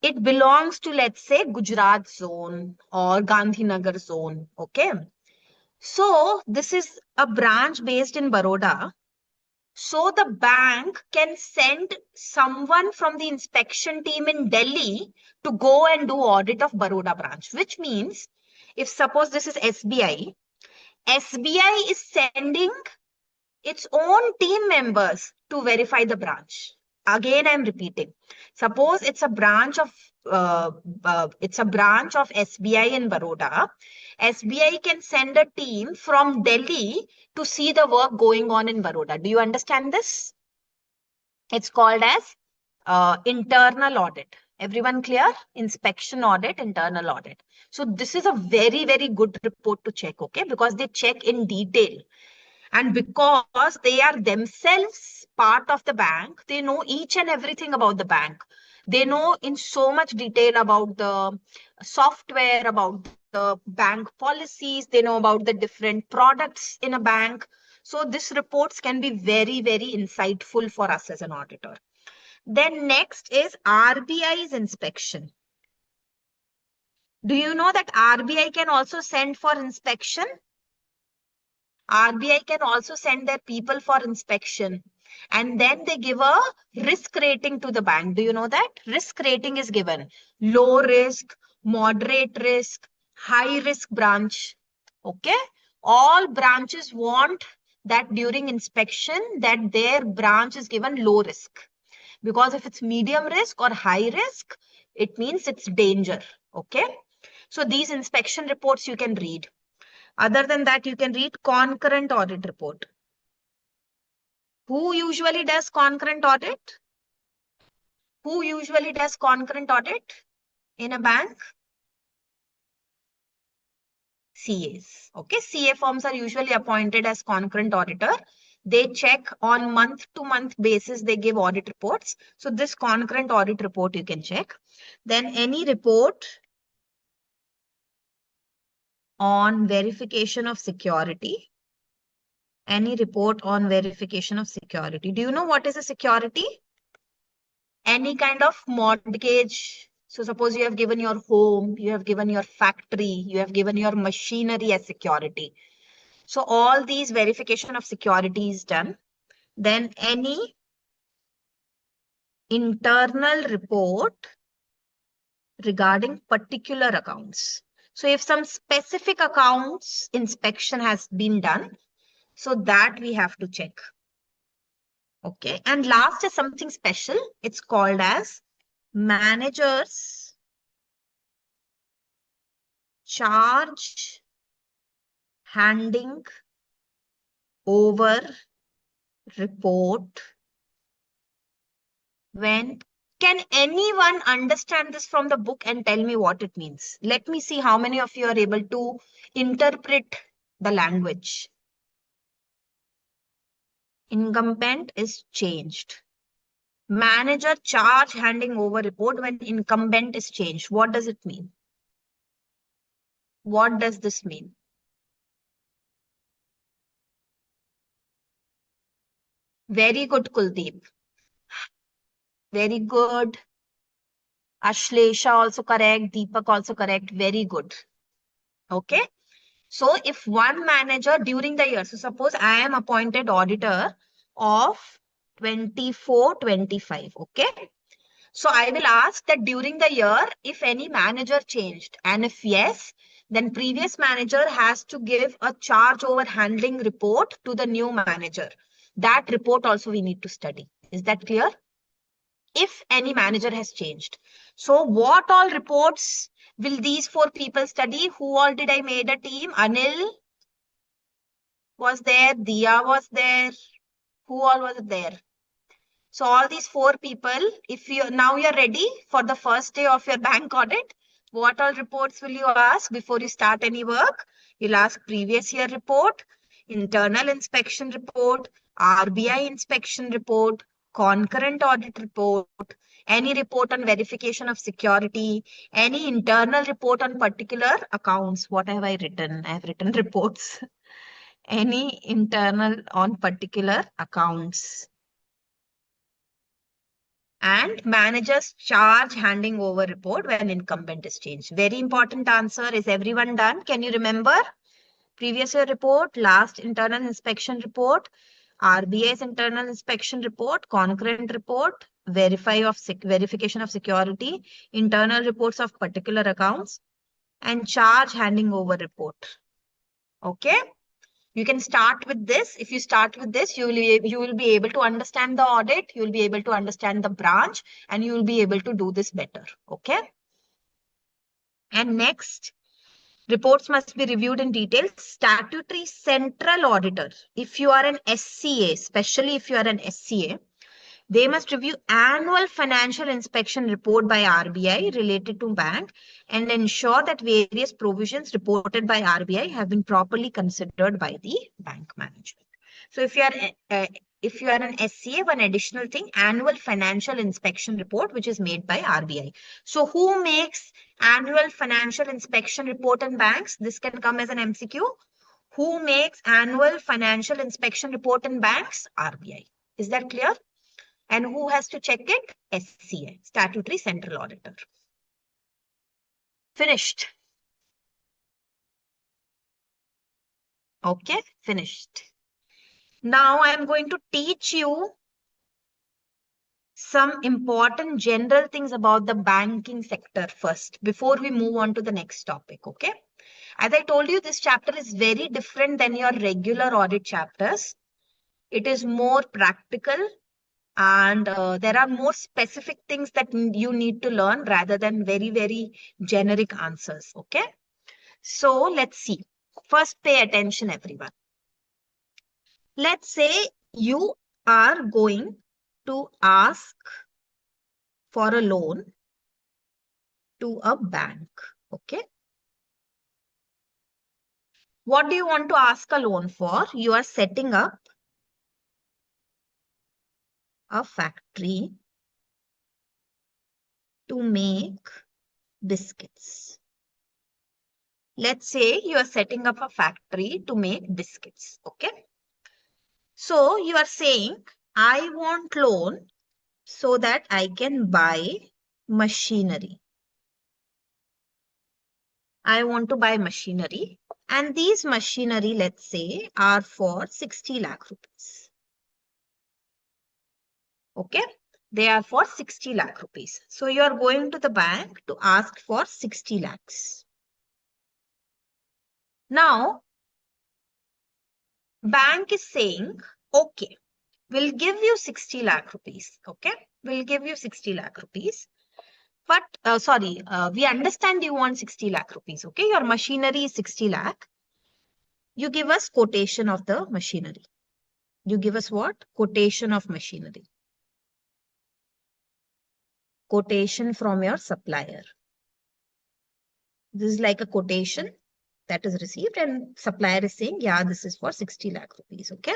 it belongs to, let's say, Gujarat zone or Gandhinagar zone. Okay. So this is a branch based in Baroda. So the bank can send someone from the inspection team in Delhi to go and do audit of Baroda branch, which means if suppose this is SBI, SBI is sending its own team members to verify the branch. Again, I'm repeating. Suppose uh, it's a branch of SBI in Baroda. SBI can send a team from Delhi to see the work going on in Baroda. Do you understand this? It's called as internal audit. Everyone clear? Inspection audit, internal audit. So this is a very, very good report to check, okay? Because they check in detail. And because they are themselves part of the bank, they know each and everything about the bank. They know in so much detail about the software, about the bank policies. They know about the different products in a bank. So these reports can be very, very insightful for us as an auditor. Then next is RBI's inspection. Do you know that RBI can also send for inspection? RBI can also send their people for inspection, and then they give a risk rating to the bank. Do you know that? Risk rating is given low risk, moderate risk, high risk branch. Okay. All branches want that during inspection that their branch is given low risk, because if it's medium risk or high risk, it means it's danger. Okay. So these inspection reports you can read. Other than that, you can read concurrent audit report. Who usually does concurrent audit? Who usually does concurrent audit in a bank? CAs. Okay, CA firms are usually appointed as concurrent auditor. They check on month to month basis, they give audit reports. So this concurrent audit report you can check. Then any report on verification of security. Any report on verification of security. Do you know what is a security? Any kind of mortgage. So suppose you have given your home, you have given your factory, you have given your machinery as security. So all these verification of security is done. Then any internal report regarding particular accounts. So if some specific accounts inspection has been done, so that we have to check. Okay. And last is something special. It's called as managers charge handing over report. When can anyone understand this from the book and tell me what it means? Let me see how many of you are able to interpret the language. Incumbent is changed. Manager charge handing over report when incumbent is changed. What does it mean? What does this mean? Very good, Kuldeep. Very good. Ashlesha also correct. Deepak also correct. Very good. Okay. So if one manager during the year, so suppose I am appointed auditor of 24-25. Okay. So I will ask that during the year, if any manager changed, and if yes, then previous manager has to give a charge over handling report to the new manager. That report also we need to study. Is that clear? If any manager has changed. So what all reports will these four people study? Who all did I made a team? Anil was there, Dia was there. Who all was there? So all these four people, if you now you're ready for the first day of your bank audit, What all reports will you ask before you start any work? You'll ask previous year report, internal inspection report, RBI inspection report, concurrent audit report, any report on verification of security, any internal report on particular accounts. What have I written? I have written reports. Any internal on particular accounts. And manager's charge handing over report when incumbent is changed. Very important answer. Is everyone done? Can you remember? Previous year report, last internal inspection report, RBI's internal inspection report, concurrent report, verification of security, internal reports of particular accounts, and charge handing over report. Okay? You can start with this. If you start with this, you will be able to understand the audit, you will be able to understand the branch, and you will be able to do this better. Okay? And next, reports must be reviewed in detail. Statutory central auditor. If you are an SCA, especially if you are an SCA, they must review annual financial inspection report by RBI related to bank and ensure that various provisions reported by RBI have been properly considered by the bank management. So if you are an SCA, one additional thing, annual financial inspection report, which is made by RBI. So who makes annual financial inspection report in banks? This can come as an MCQ. Who makes annual financial inspection report in banks? RBI. Is that clear? And who has to check it? SCA, Statutory Central Auditor. Finished. Okay, finished. Now I am going to teach you some important general things about the banking sector first, before we move on to the next topic, okay? As I told you, this chapter is very different than your regular audit chapters. It is more practical, and there are more specific things that you need to learn rather than very generic answers. Okay, so let's see. First, pay attention, everyone. Let's say you are going to ask for a loan to a bank. Okay, what do you want to ask a loan for? You are setting up a factory to make biscuits. Let's say you are setting up a factory to make biscuits. Okay. So you are saying, I want loan so that I can buy machinery. I want to buy machinery. And these machinery, let's say, are for 60 lakh rupees. Okay. They are for 60 lakh rupees. So you are going to the bank to ask for 60 lakhs. Now, bank is saying, okay, we'll give you 60 lakh rupees. Okay, we'll give you 60 lakh rupees. But we understand you want 60 lakh rupees. Okay, your machinery is 60 lakh. You give us quotation of the machinery. You give us what? Quotation of machinery. Quotation from your supplier. This is like a quotation that is received, and supplier is saying, yeah, this is for 60 lakh rupees. Okay.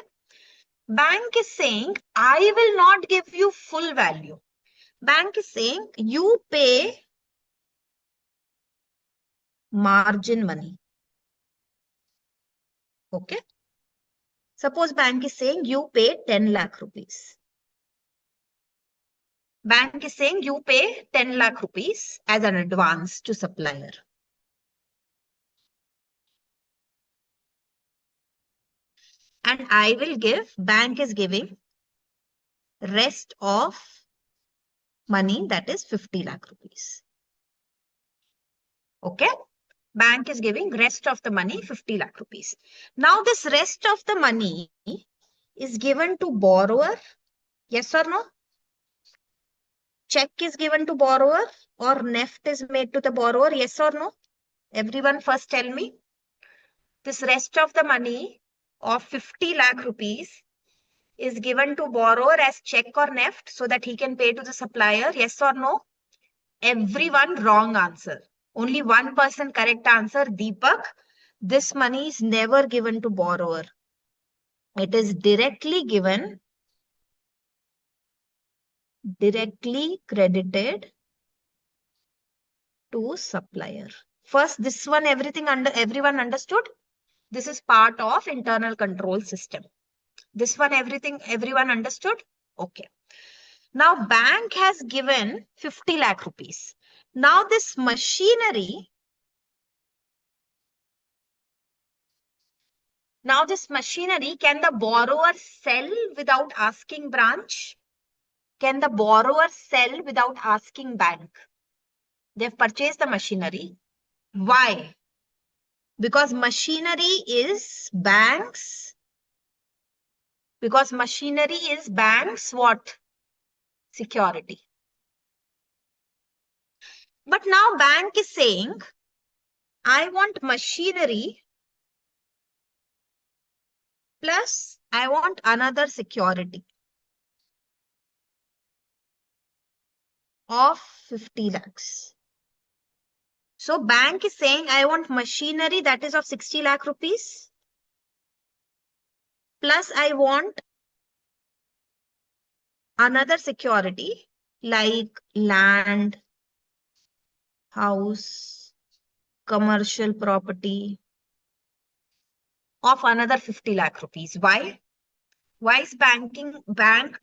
Bank is saying, I will not give you full value. Bank is saying, you pay margin money. Okay. Suppose bank is saying you pay 10 lakh rupees. Bank is saying you pay 10 lakh rupees as an advance to supplier. And I will give, bank is giving rest of money, that is 50 lakh rupees. Okay. Bank is giving rest of the money, 50 lakh rupees. Now this rest of the money is given to borrower. Yes or no? Check is given to borrower or NEFT is made to the borrower. Yes or no? Everyone first tell me. This rest of the money of 50 lakh rupees is given to borrower as check or NEFT so that he can pay to the supplier. Yes or no? Everyone wrong answer. Only one person correct answer, Deepak. This money is never given to borrower. It is directly credited to supplier. First, this one, everyone understood. This is part of internal control system. This one, everyone understood. Okay. Now, bank has given 50 lakh rupees. Now, this machinery, can the borrower sell without asking branch? Can the borrower sell without asking bank? They've purchased the machinery. Why? Because machinery is banks. Because machinery is banks what? Security. But now bank is saying, I want machinery plus I want another security of 50 lakhs. So bank is saying, I want machinery that is of 60 lakh rupees plus I want another security like land, house, commercial property of another 50 lakh rupees. Why? Why is bank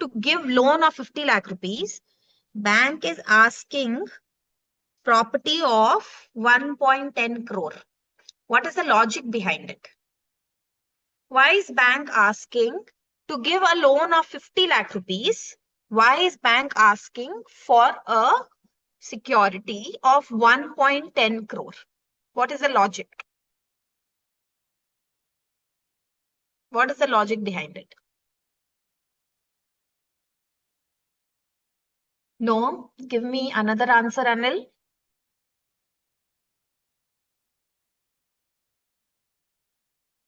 to give loan of 50 lakh rupees? Bank is asking property of 1.10 crore. What is the logic behind it? Why is bank asking to give a loan of 50 lakh rupees? Why is bank asking for a security of 1.10 crore? What is the logic? What is the logic behind it? No, give me another answer, Anil.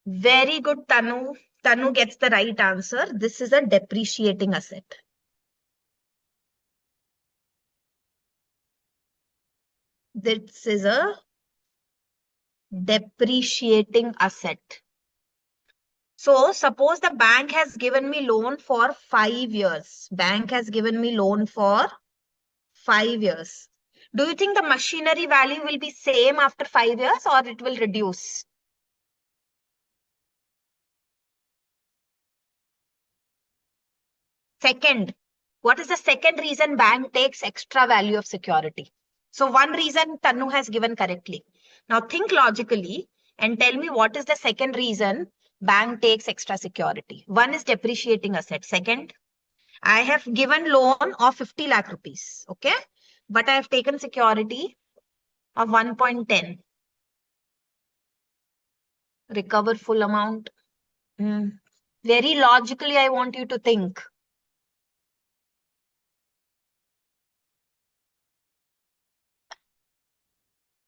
Very good, Tanu. Tanu gets the right answer. This is a depreciating asset. This is a depreciating asset. So suppose the bank has given me loan for 5 years. Bank has given me loan for 5 years. Do you think the machinery value will be same after 5 years or it will reduce? Second, what is the second reason bank takes extra value of security? So one reason Tanu has given correctly. Now think logically and tell me what is the second reason bank takes extra security. One is depreciating asset. Second, I have given loan of 50 lakh rupees. Okay. But I have taken security of 1.10. Recover full amount. Very logically, I want you to think.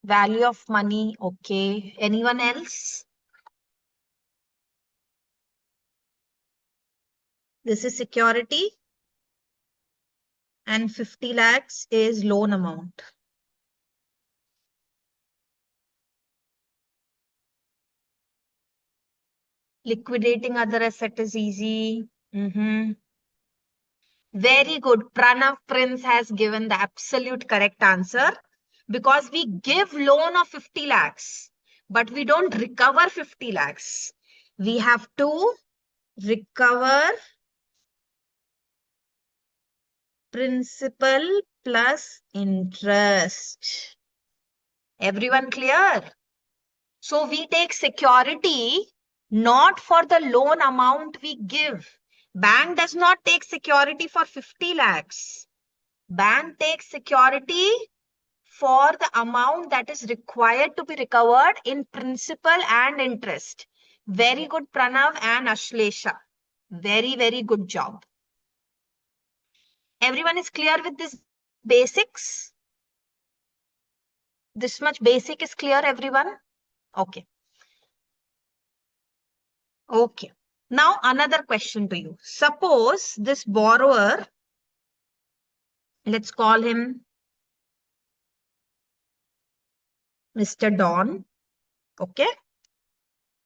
Value of money. Okay. Anyone else? This is security and 50 lakhs is loan amount. Liquidating other asset is easy. Very good. Pranav Prince has given the absolute correct answer because we give loan of 50 lakhs, but we don't recover 50 lakhs. We have to recover principal plus interest. Everyone clear? So we take security not for the loan amount we give. Bank does not take security for 50 lakhs. Bank takes security for the amount that is required to be recovered in principal and interest. Very good, Pranav and Ashlesha. Very, very good job. Everyone is clear with this basics? This much basic is clear, everyone? Okay. Okay. Now another question to you. Suppose this borrower, let's call him Mr. Don. Okay.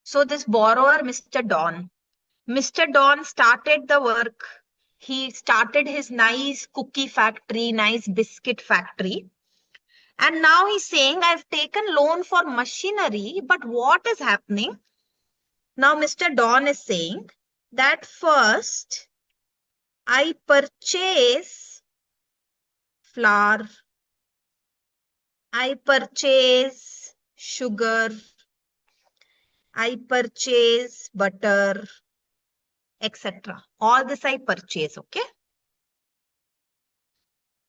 So this borrower, Mr. Don. Mr. Don started the work. He started his nice cookie factory, nice biscuit factory. And now he's saying, I've taken loan for machinery, but what is happening? Now, Mr. Don is saying that first I purchase flour, I purchase sugar, I purchase butter, etc. All this I purchase, okay?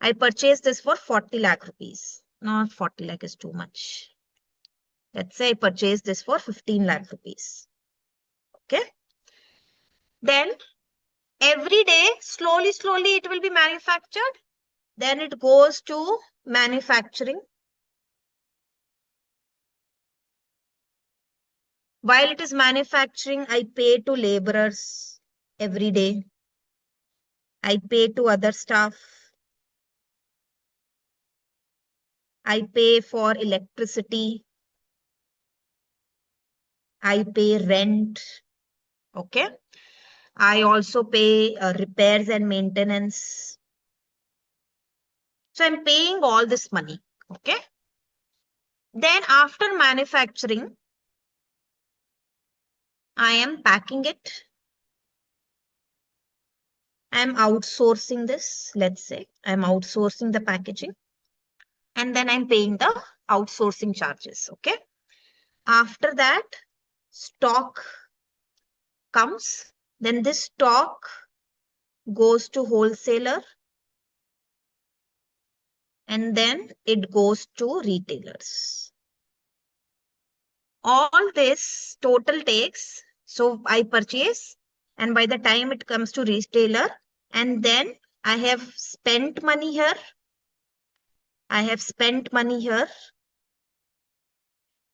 I purchased this for 40 lakh rupees. Not 40 lakh is too much. Let's say I purchased this for 15 lakh rupees. Okay. Then every day, slowly, it will be manufactured. Then it goes to manufacturing. While it is manufacturing, I pay to laborers every day. I pay to other staff. I pay for electricity. I pay rent. Okay. I also pay repairs and maintenance. So I'm paying all this money. Okay. Then after manufacturing, I am packing it. I'm outsourcing this. Let's say I'm outsourcing the packaging. And then I'm paying the outsourcing charges. Okay. After that, stock comes. Then this stock goes to wholesaler. And then it goes to retailers. All this total takes, so I purchase, and by the time it comes to retailer, and then I have spent money here. I have spent money here.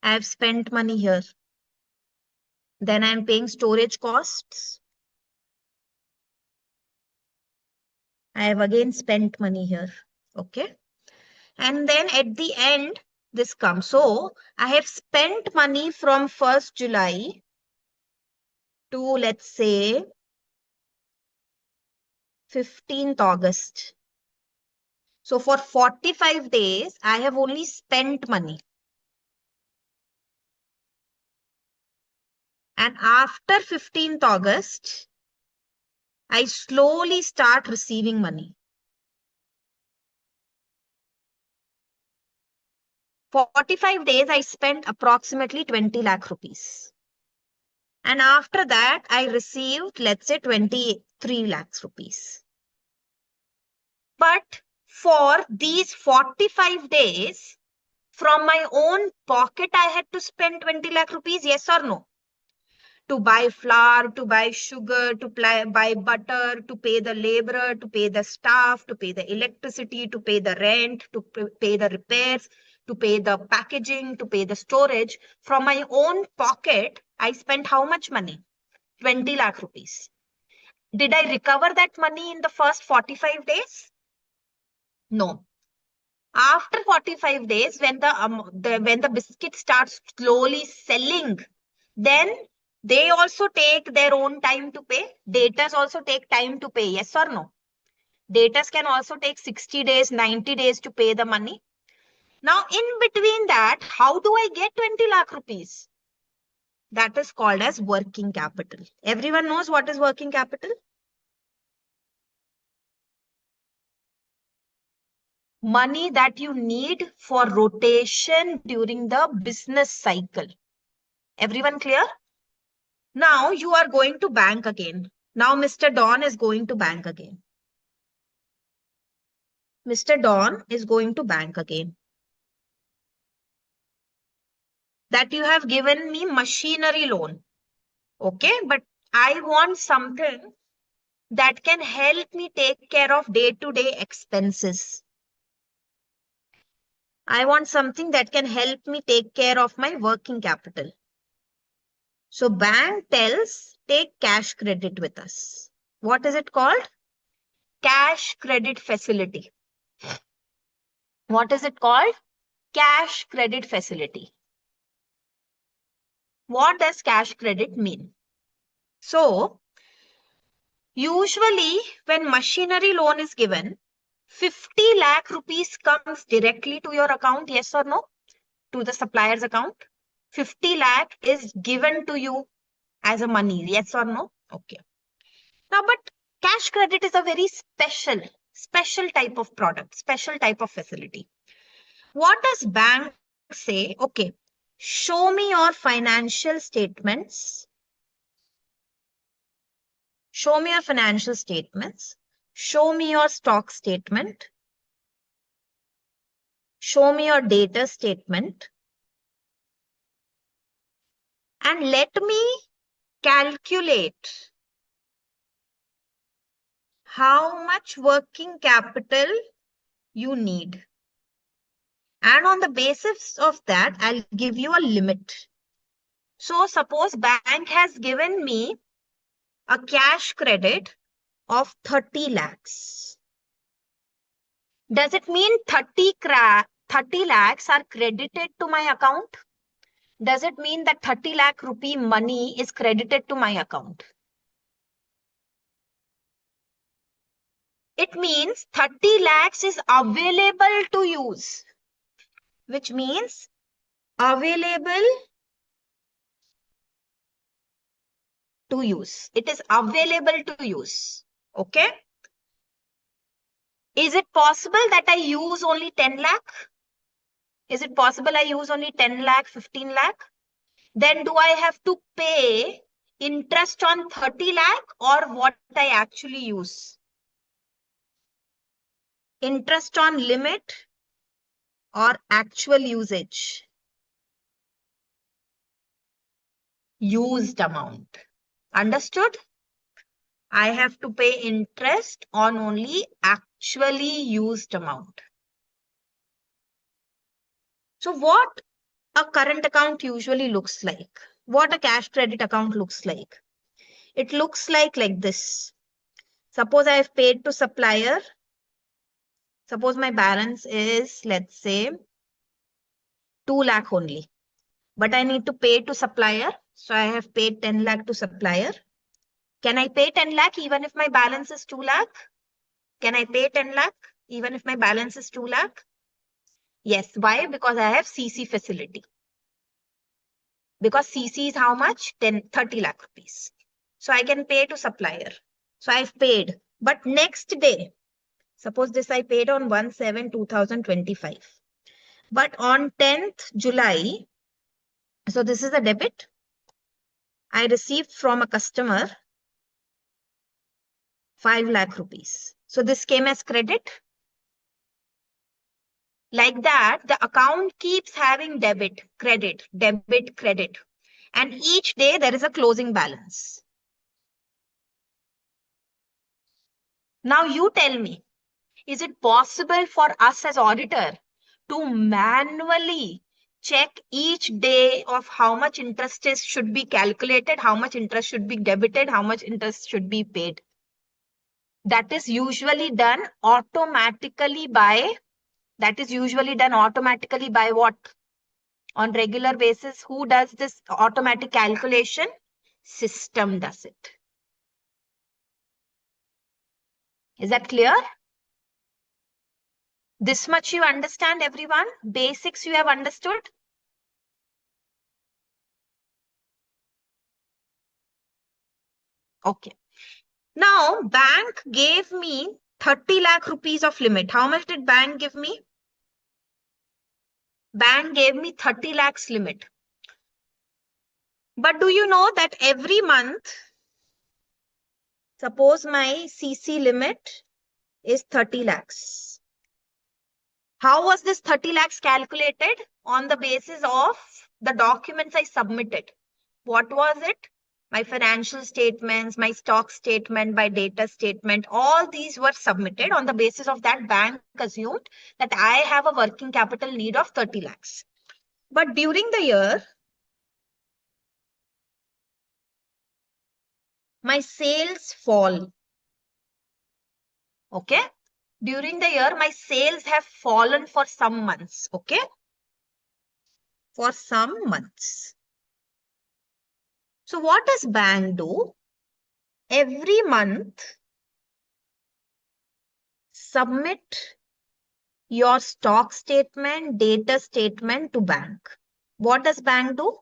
I have spent money here. Then I'm paying storage costs. I have again spent money here. Okay. And then at the end, this comes. So I have spent money from 1st July to, let's say, 15th August. So for 45 days, I have only spent money. And after 15th August, I slowly start receiving money. For 45 days, I spent approximately 20 lakh rupees. And after that, I received, let's say, 23 lakhs rupees. But for these 45 days, from my own pocket, I had to spend 20 lakh rupees, yes or no? To buy flour, to buy sugar, to buy butter, to pay the laborer, to pay the staff, to pay the electricity, to pay the rent, to pay the repairs, to pay the packaging, to pay the storage. From my own pocket, I spent how much money? 20 lakh rupees. Did I recover that money in the first 45 days? No. After 45 days, when the biscuit starts slowly selling, then they also take their own time to pay. Datas also take time to pay, yes or no? Datas can also take 60 days, 90 days to pay the money. Now, in between that, how do I get 20 lakh rupees? That is called as working capital. Everyone knows what is working capital? Money that you need for rotation during the business cycle. Everyone clear? Now you are going to bank again. Now Mr. Don is going to bank again. Mr. Don is going to bank again. That you have given me machinery loan. Okay, but I want something that can help me take care of day-to-day expenses. I want something that can help me take care of my working capital. So bank tells, take cash credit with us. What is it called? Cash credit facility. What is it called? cash credit facility. What does cash credit mean? So, usually when machinery loan is given, 50 lakh rupees comes directly to your account, yes or no? To the supplier's account. 50 lakh is given to you as a money, yes or no? Okay. Now, but cash credit is a very special type of product, special type of facility. What does bank say? Okay, show me your financial statements. Show me your financial statements. Show me your stock statement. Show me your data statement. And let me calculate how much working capital you need. And on the basis of that, I'll give you a limit. So suppose bank has given me a cash credit of 30 lakhs. Does it mean 30 lakhs are credited to my account? Does it mean that 30 lakh rupee money is credited to my account? It means 30 lakhs is available to use, which means available to use. It is available to use. Okay. Is it possible that I use only 10 lakh? Is it possible I use only 10 lakh, 15 lakh? Then do I have to pay interest on 30 lakh or what I actually use? Interest on limit or actual usage? Used amount. Understood? I have to pay interest on only actually used amount. So what a current account usually looks like, what a cash credit account looks like. It looks like this. Suppose I have paid to supplier. Suppose my balance is, let's say, 2 lakh only. But I need to pay to supplier. So I have paid 10 lakh to supplier. Can I pay 10 lakh even if my balance is 2 lakh? Can I pay 10 lakh even if my balance is 2 lakh? Yes. Why? Because I have CC facility. Because CC is how much? 30 lakh rupees. So I can pay to supplier. So I've paid. But next day, suppose this I paid on 1/7/2025. But on 10th July, so this is a debit, I received from a customer 5 lakh rupees. So this came as credit. Like that, the account keeps having debit, credit, debit, credit. And each day there is a closing balance. Now you tell me, is it possible for us as auditor to manually check each day of how much interest should be calculated, how much interest should be debited, how much interest should be paid? That is usually done automatically by what? On regular basis, who does this automatic calculation? System does it. Is that clear? This much you understand, everyone? Basics you have understood? Okay. Now, bank gave me 30 lakh rupees of limit. How much did bank give me? Bank gave me 30 lakhs limit. But do you know that every month, suppose my CC limit is 30 lakhs. How was this 30 lakhs calculated? On the basis of the documents I submitted. What was it? My financial statements, my stock statement, my data statement, all these were submitted. On the basis of that, bank assumed that I have a working capital need of 30 lakhs. But during the year, my sales fall. Okay. During the year, my sales have fallen for some months. Okay. for some months. So what does bank do? Every month, submit your stock statement, data statement to bank. What does bank do?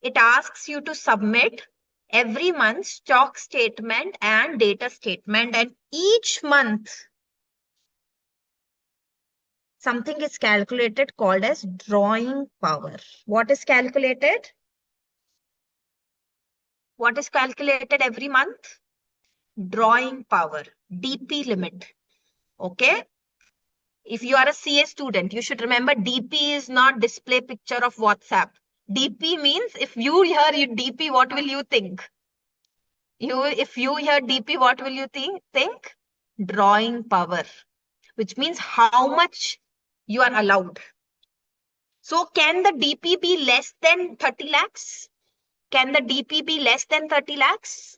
It asks you to submit every month stock statement and data statement, and each month something is calculated called as drawing power. What is calculated? What is calculated every month? Drawing power, DP limit. Okay. If you are a CA student, you should remember DP is not display picture of WhatsApp. DP means if you hear DP, what will you think? If you hear DP, what will you think? Drawing power, which means how much you are allowed. So can the DP be less than 30 lakhs? Can the DP be less than 30 lakhs?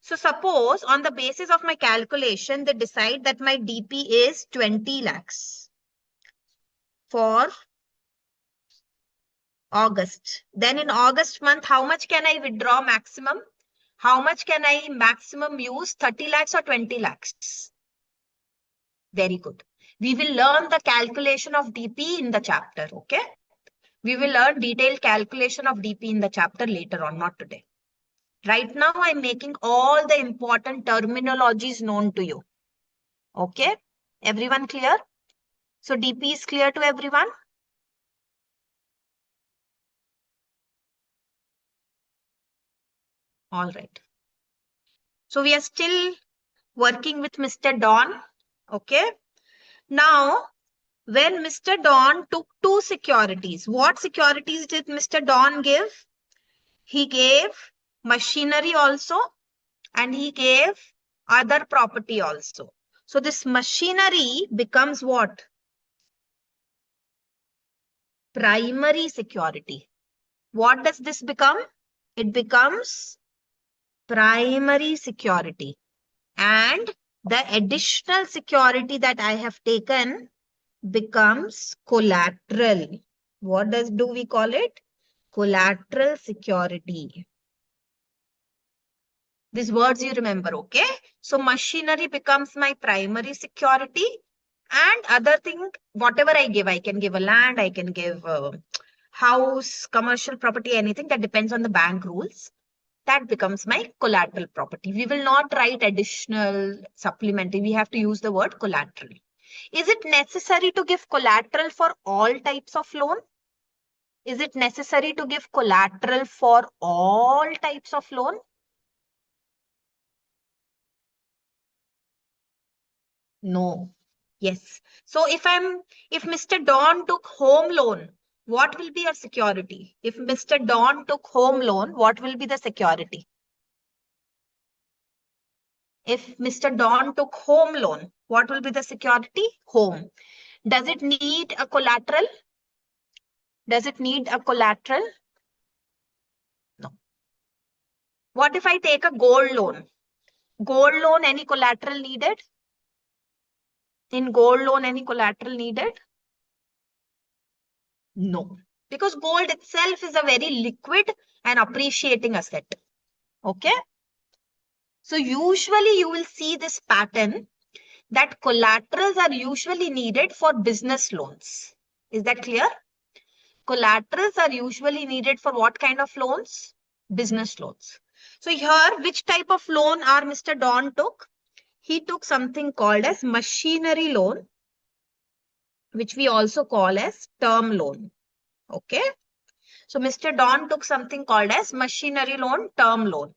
So suppose on the basis of my calculation, they decide that my DP is 20 lakhs for August. Then in August month, how much can I withdraw maximum? How much can I maximum use? 30 lakhs or 20 lakhs? Very good. We will learn the calculation of DP in the chapter, okay? We will learn detailed calculation of DP in the chapter later on, not today. Right now, I'm making all the important terminologies known to you. Okay? Everyone clear? So DP is clear to everyone? All right. So we are still working with Mr. Don. Okay? Now, when Mr. Don took two securities, what securities did Mr. Don give? He gave machinery also, and he gave other property also. So this machinery becomes what? Primary security. What does this become? It becomes primary security. And the additional security that I have taken becomes collateral. What do we call it? Collateral security. These words you remember, okay? So machinery becomes my primary security, and other thing, whatever I give, I can give a land, I can give a house, commercial property, anything that depends on the bank rules. That becomes my collateral property. We will not write additional supplementary. We have to use the word collateral. Is it necessary to give collateral for all types of loan? Is it necessary to give collateral for all types of loan? No. Yes. So if Mr. Don took home loan, what will be your security? If Mr. Don took home loan, what will be the security? If Mr. Don took home loan, what will be the security? Home. Does it need a collateral? Does it need a collateral? No. What if I take a gold loan? Gold loan, any collateral needed? In gold loan, any collateral needed? No. Because gold itself is a very liquid and appreciating asset. Okay. So usually you will see this pattern that collaterals are usually needed for business loans. Is that clear? Collaterals are usually needed for what kind of loans? Business loans. So here, which type of loan our Mr. Don took? He took something called as machinery loan, which we also call as term loan. Okay. So Mr. Don took something called as machinery loan, term loan.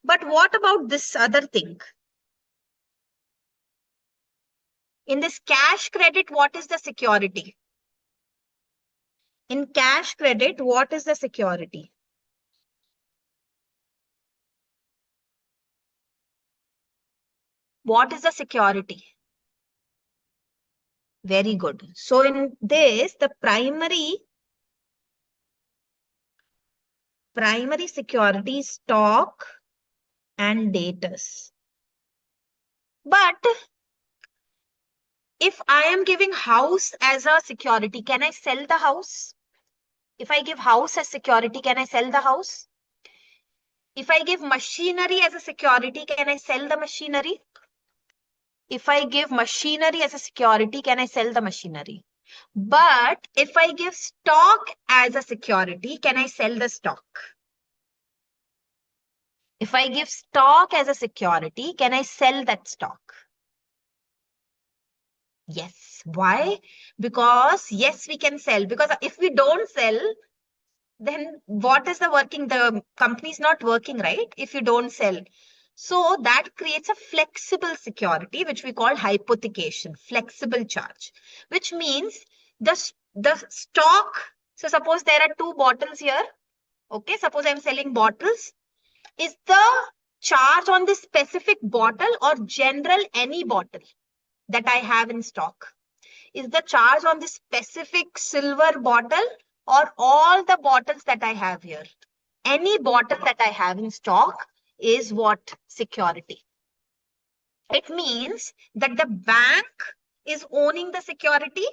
But what about this other thing? In this cash credit, what is the security? In cash credit, what is the security? What is the security? Very good. So in this, the primary security is stock and debtors. But if I am giving house as a security, can I sell the house? If I give house as security, can I sell the house? If I give machinery as a security, can I sell the machinery? If I give machinery as a security, can I sell the machinery? But if I give stock as a security, can I sell the stock? If I give stock as a security, can I sell that stock? Yes. Why? Because yes, we can sell. Because if we don't sell, then what is the working? The company is not working, right? If you don't sell. So that creates a flexible security, which we call hypothecation, flexible charge, which means the stock. So suppose there are two bottles here. Okay, suppose I'm selling bottles. Is the charge on this specific bottle or general any bottle that I have in stock? Is the charge on this specific silver bottle or all the bottles that I have here? Any bottle that I have in stock is what? Security. It means that the bank is owning the security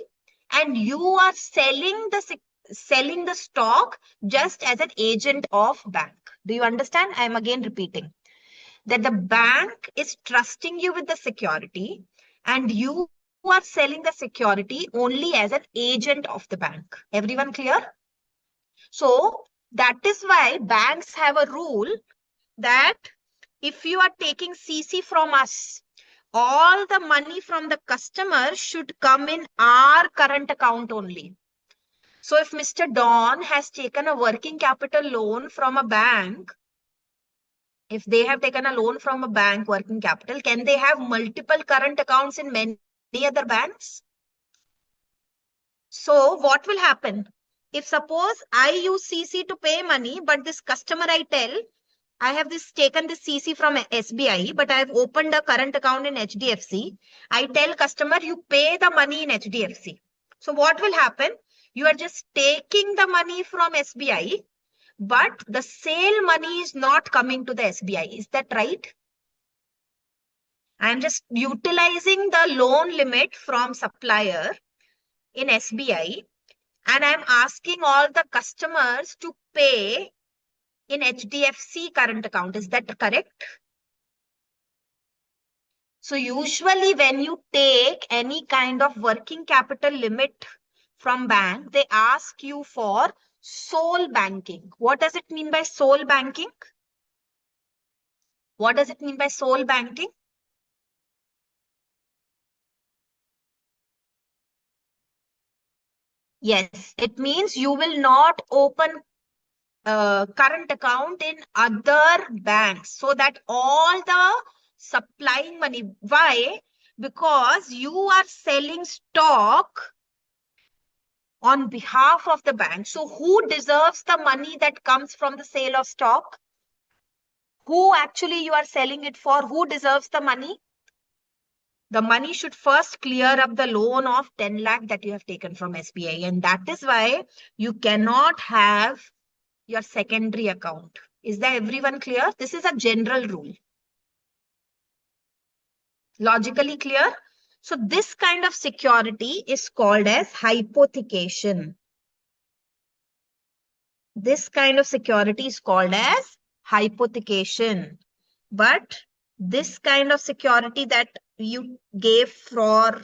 and you are selling the stock just as an agent of bank. Do you understand? I am again repeating that the bank is trusting you with the security and you are selling the security only as an agent of the bank. Everyone clear? So that is why banks have a rule that if you are taking CC from us, all the money from the customer should come in our current account only. So if Mr. Don has taken a working capital loan from a bank, if they have taken a loan from a bank working capital, can they have multiple current accounts in many other banks? So what will happen? If suppose I use CC to pay money, but this customer I tell, I have taken this CC from SBI, but I have opened a current account in HDFC. I tell customer, you pay the money in HDFC. So what will happen? You are just taking the money from SBI, but the sale money is not coming to the SBI. Is that right? I am just utilizing the loan limit from supplier in SBI and I'm asking all the customers to pay in HDFC current account. Is that correct? So usually when you take any kind of working capital limit from bank, they ask you for sole banking. What does it mean by sole banking? What does it mean by sole banking? Yes, it means you will not open current account in other banks so that all the supplying money. Why? Because you are selling stock on behalf of the bank. So who deserves the money that comes from the sale of stock? Who actually you are selling it for? Who deserves the money? The money should first clear up the loan of 10 lakh that you have taken from SBI. And that is why you cannot have your secondary account. Is that everyone clear? This is a general rule. Logically clear? So this kind of security is called as hypothecation. This kind of security is called as hypothecation. But this kind of security that you gave for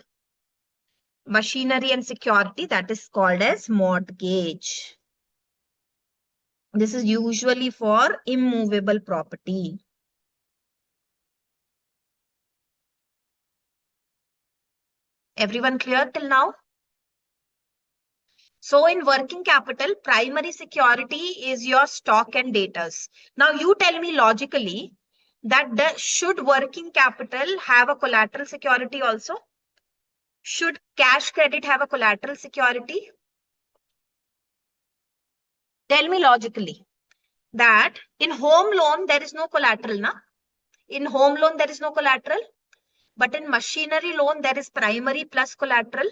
machinery and security, that is called as mortgage. This is usually for immovable property. Everyone clear till now? So in working capital, primary security is your stock and datas. Now you tell me logically that should working capital have a collateral security also? Should cash credit have a collateral security? Tell me logically that in home loan there is no collateral, na? In home loan there is no collateral, but in machinery loan there is primary plus collateral.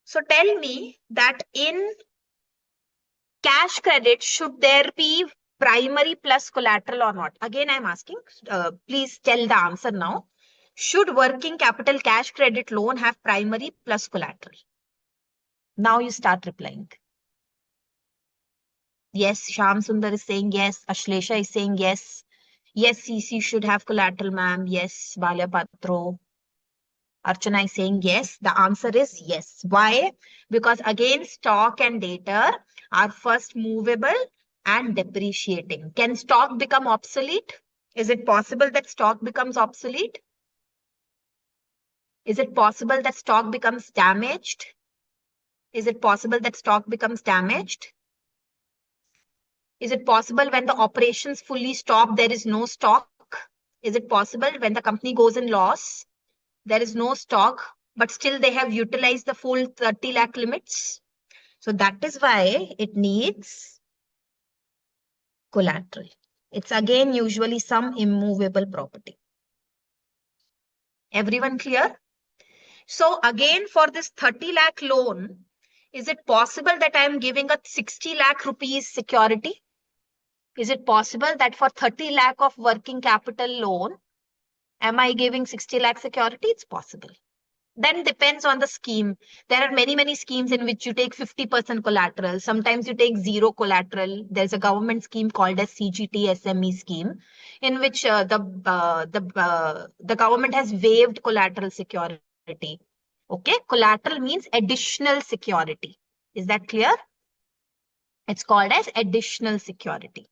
So tell me that in cash credit, should there be primary plus collateral or not? Again, I'm asking, please tell the answer now. Should working capital cash credit loan have primary plus collateral? Now you start replying. Yes, Sham Sundar is saying yes. Ashlesha is saying yes. Yes, CC should have collateral, ma'am. Yes, Balya Patro. Archana is saying yes. The answer is yes. Why? Because again, stock and data are first movable and depreciating. Can stock become obsolete? Is it possible that stock becomes obsolete? Is it possible that stock becomes damaged? Is it possible that stock becomes damaged? Is it possible when the operations fully stop, there is no stock? Is it possible when the company goes in loss, there is no stock, but still they have utilized the full 30 lakh limits? So that is why it needs collateral. It's again usually some immovable property. Everyone clear? So again, for this 30 lakh loan, is it possible that I am giving a 60 lakh rupees security? Is it possible that for 30 lakh of working capital loan, am I giving 60 lakh security? It's possible. Then depends on the scheme. There are many, many schemes in which you take 50% collateral. Sometimes you take zero collateral. There's a government scheme called as CGT SME scheme, in which the government has waived collateral security. Okay, collateral means additional security. Is that clear? It's called as additional security.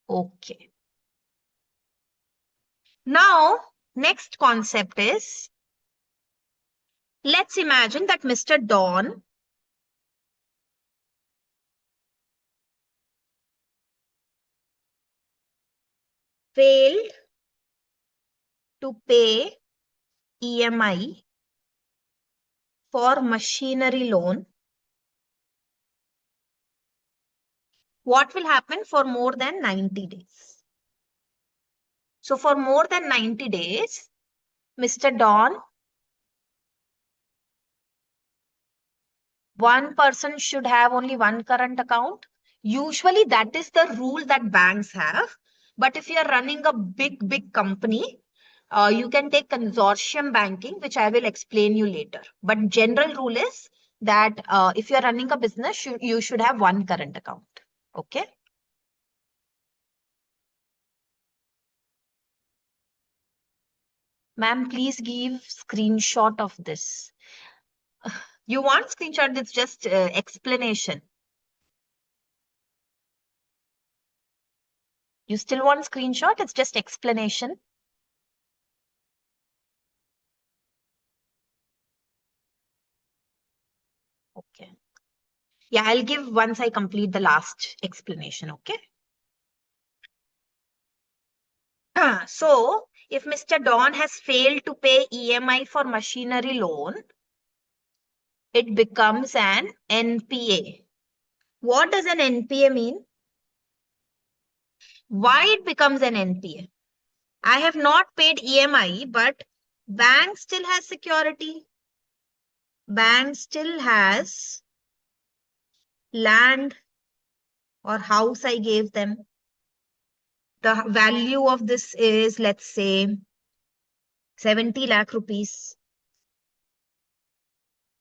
Okay. Now, next concept is, let's imagine that Mr. Don failed to pay EMI for machinery loan. What will happen for more than 90 days? So for more than 90 days, Mr. Don, one person should have only one current account. Usually that is the rule that banks have. But if you are running a big, big company, you can take consortium banking, which I will explain you later. But general rule is that if you are running a business, you should have one current account. Okay. Ma'am, please give screenshot of this. You want screenshot? It's just explanation. You still want screenshot? It's just explanation. Okay. Yeah, I'll give once I complete the last explanation. Okay. So, if Mr. Don has failed to pay EMI for machinery loan, it becomes an NPA. What does an NPA mean? Why it becomes an NPA? I have not paid EMI, but bank still has security. Bank still has land or house I gave them. The value of this is, let's say, 70 lakh rupees.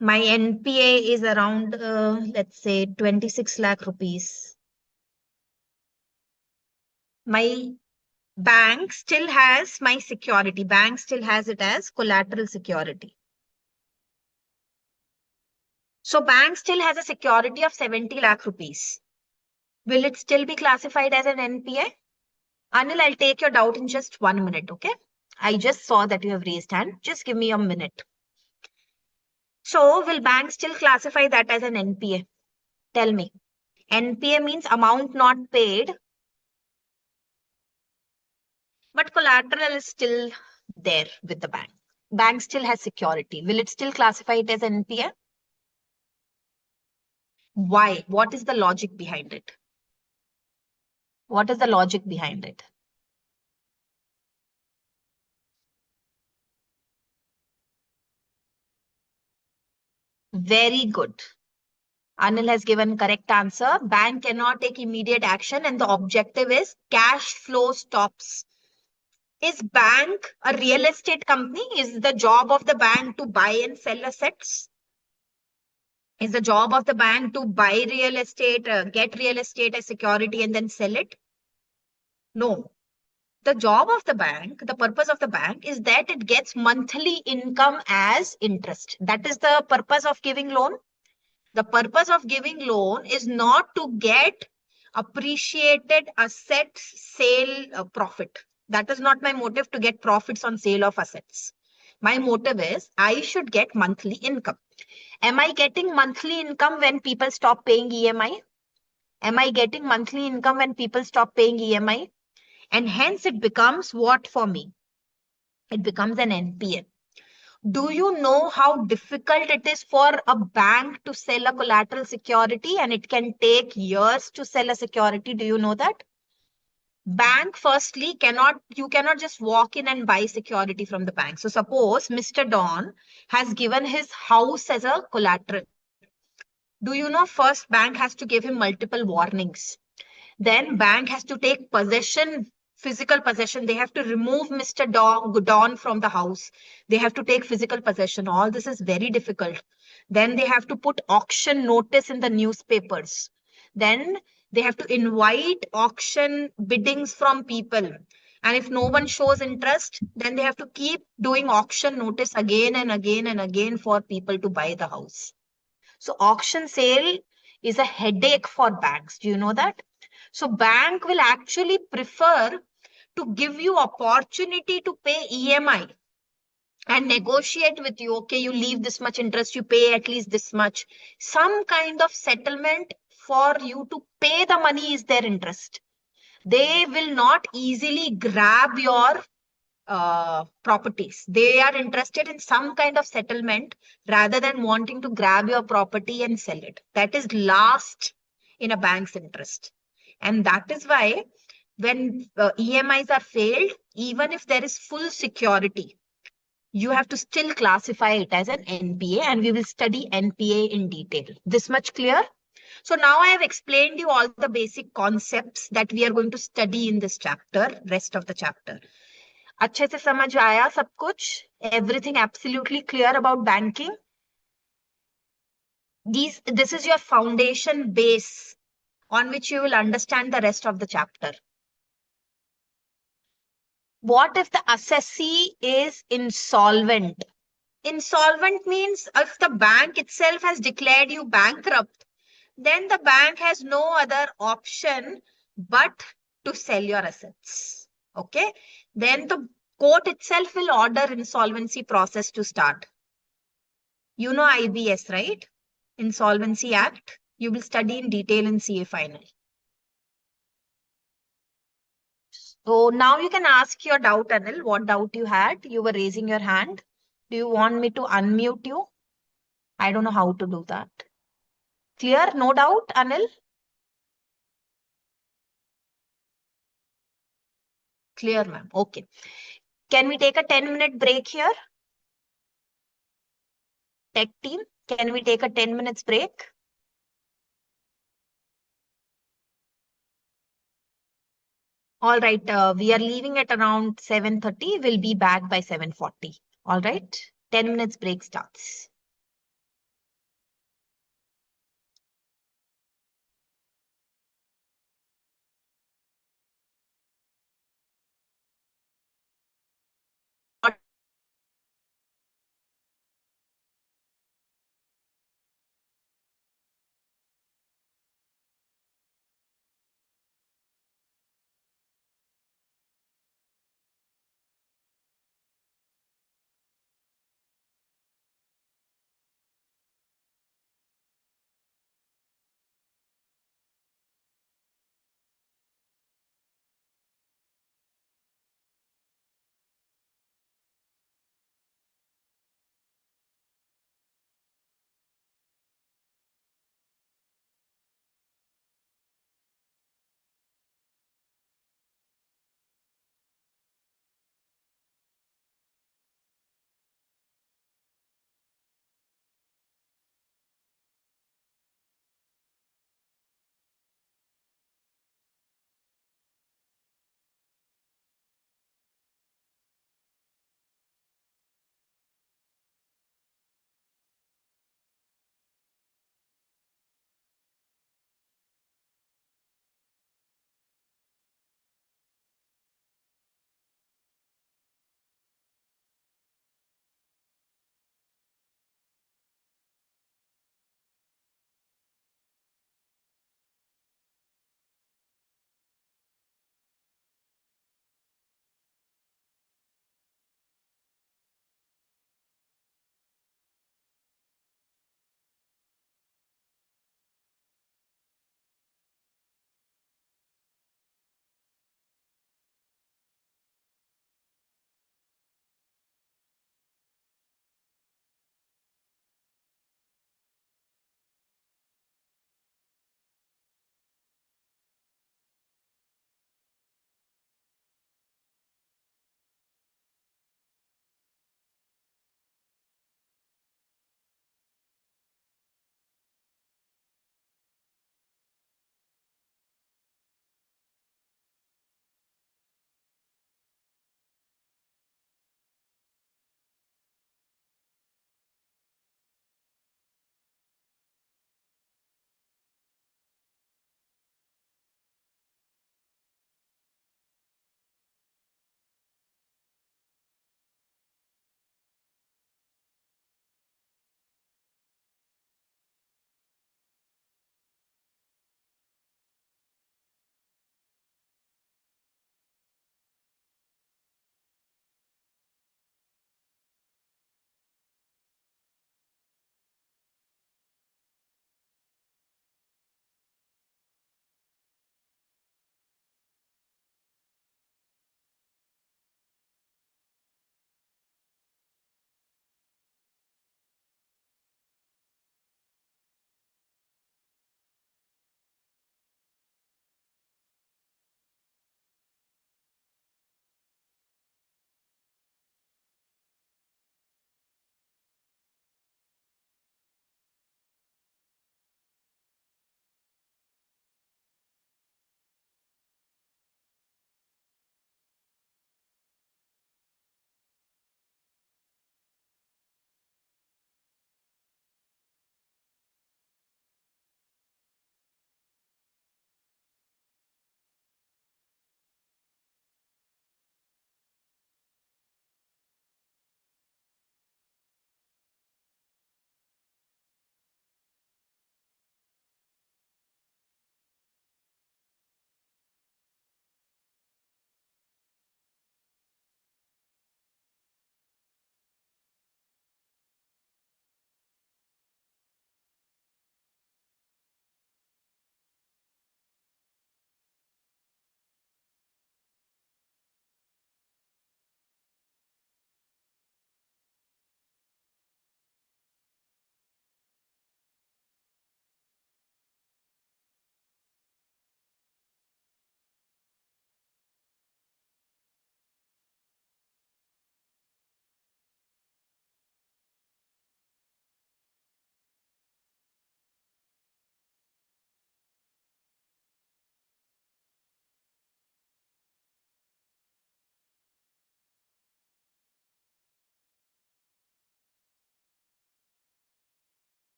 My NPA is around, let's say, 26 lakh rupees. My bank still has my security. Bank still has it as collateral security. So bank still has a security of 70 lakh rupees. Will it still be classified as an NPA? Anil, I'll take your doubt in just 1 minute, okay? I just saw that you have raised hand. Just give me a minute. So will bank still classify that as an NPA? Tell me. NPA means amount not paid, but collateral is still there with the bank. Bank still has security. Will it still classify it as NPA? Why? What is the logic behind it? What is the logic behind it? Very good. Anil has given correct answer. Bank cannot take immediate action and the objective is cash flow stops. Is bank a real estate company? Is the job of the bank to buy and sell assets? Is the job of the bank to buy real estate, get real estate as security and then sell it? No. The job of the bank, the purpose of the bank is that it gets monthly income as interest. That is the purpose of giving loan. The purpose of giving loan is not to get appreciated assets sale profit. That is not my motive to get profits on sale of assets. My motive is I should get monthly income. Am I getting monthly income when people stop paying EMI? Am I getting monthly income when people stop paying EMI? And hence it becomes what for me? It becomes an NPA. Do you know how difficult it is for a bank to sell a collateral security, and it can take years to sell a security? Do you know that? Bank firstly you cannot just walk in and buy security from the bank. So suppose Mr. Don has given his house as a collateral. Do you know first bank has to give him multiple warnings? Then bank has to take possession, physical possession. They have to remove Mr. Don from the house. They have to take physical possession. All this is very difficult. Then they have to put auction notice in the newspapers. Then they have to invite auction biddings from people. And if no one shows interest, then they have to keep doing auction notice again and again and again for people to buy the house. So auction sale is a headache for banks. Do you know that? So bank will actually prefer to give you opportunity to pay EMI and negotiate with you. Okay, you leave this much interest, you pay at least this much. Some kind of settlement for you to pay the money is their interest. They will not easily grab your properties. They are interested in some kind of settlement rather than wanting to grab your property and sell it. That is last in a bank's interest. And that is why when EMIs are failed, even if there is full security, you have to still classify it as an NPA, and we will study NPA in detail. This much clear? So now I have explained you all the basic concepts that we are going to study in this chapter, rest of the chapter. अच्छे से समझ आया सब कुछ? Everything absolutely clear about banking? This is your foundation base on which you will understand the rest of the chapter. What if the assessee is insolvent? Insolvent means if the bank itself has declared you bankrupt, then the bank has no other option but to sell your assets. Okay? Then the court itself will order insolvency process to start. You know IBS, right? Insolvency Act. You will study in detail in CA final. So now you can ask your doubt, Anil. What doubt you had? You were raising your hand. Do you want me to unmute you? I don't know how to do that. Clear? No doubt, Anil? Clear, ma'am. Okay. Can we take a 10-minute break here? Tech team, can we take a 10 minutes break? All right. We are leaving at around 7:30. We'll be back by 7:40. All right. 10 minutes break starts.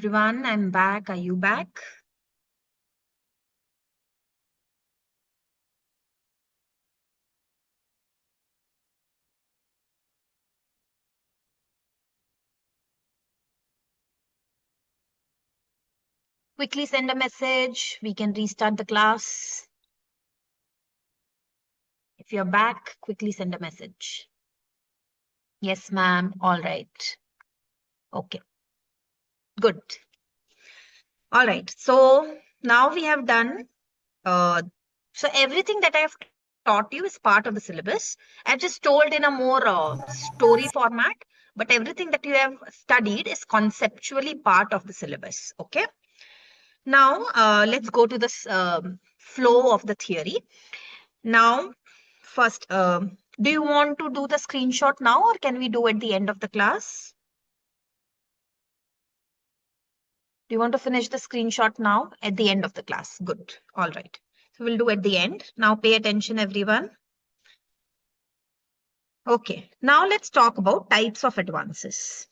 everyone. I'm back. Are you back? Quickly send a message. We can restart the class. If you're back, quickly send a message. Yes, ma'am. All right. Okay, good. All right. So now we have done, so everything that I've taught you is part of the syllabus. I've just told in a more story format, but everything that you have studied is conceptually part of the syllabus. Okay. Now, let's go to this flow of the theory. Now, first, do you want to do the screenshot now or can we do at the end of the class? Do you want to finish the screenshot now at the end of the class? Good. All right. So we'll do at the end. Now pay attention, everyone. Okay. Now let's talk about types of advances.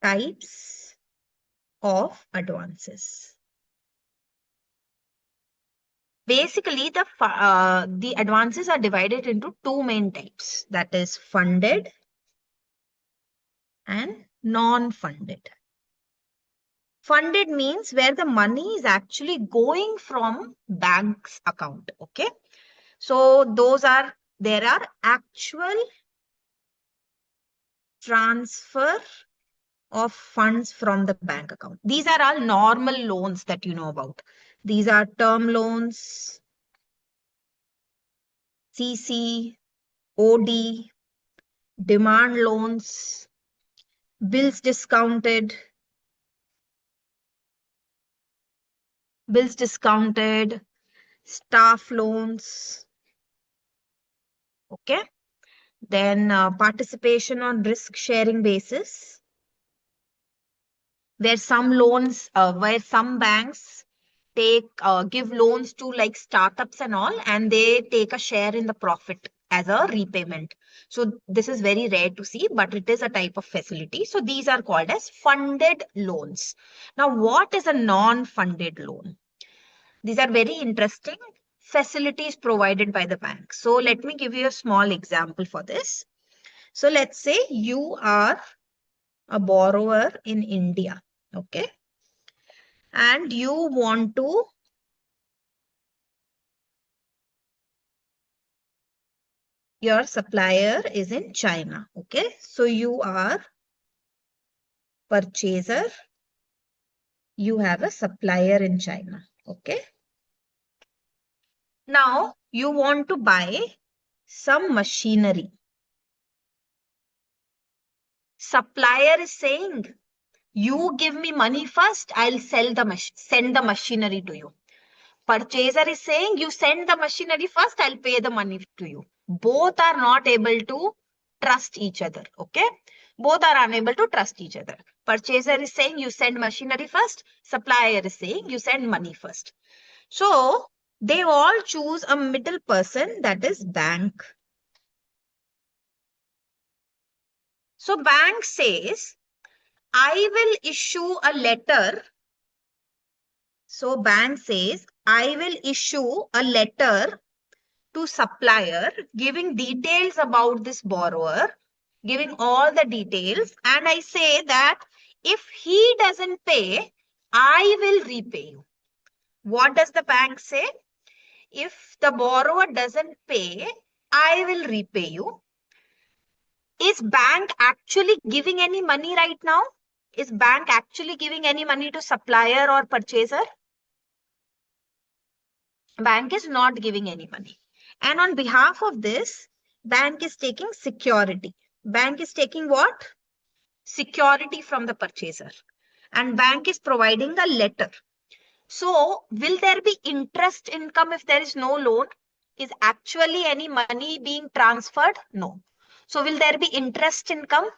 Types of advances. Basically, the advances are divided into two main types. That is funded and non-funded. Funded means where the money is actually going from bank's account. Okay. So there are actual transfer of funds from the bank account. These are all normal loans that you know about. These are term loans, CC, OD, demand loans, bills discounted, staff loans. Okay. Then participation on risk sharing basis, where some banks give loans to like startups and all, and they take a share in the profit as a repayment. So this is very rare to see, but it is a type of facility. So these are called as funded loans. Now, what is a non-funded loan? These are very interesting facilities provided by the bank. So let me give you a small example for this. So let's say you are a borrower in India, okay? And your supplier is in China, okay? So you are purchaser, you have a supplier in China, okay? Now you want to buy some machinery. Supplier is saying, you give me money first, I'll send the machinery to you. Purchaser is saying, you send the machinery first, I'll pay the money to you. Both are not able to trust each other. Okay. Both are unable to trust each other. Purchaser is saying, you send machinery first. Supplier is saying, you send money first. So they all choose a middle person, that is bank. So bank says, I will issue a letter. So bank says, I will issue a letter to supplier giving details about this borrower, giving all the details, and I say that if he doesn't pay, I will repay you. What does the bank say? If the borrower doesn't pay, I will repay you. Is bank actually giving any money right now? Is bank actually giving any money to supplier or purchaser? Bank is not giving any money. And on behalf of this, bank is taking security. Bank is taking what? Security from the purchaser. And bank is providing a letter. So will there be interest income if there is no loan? Is actually any money being transferred? No. So will there be interest income?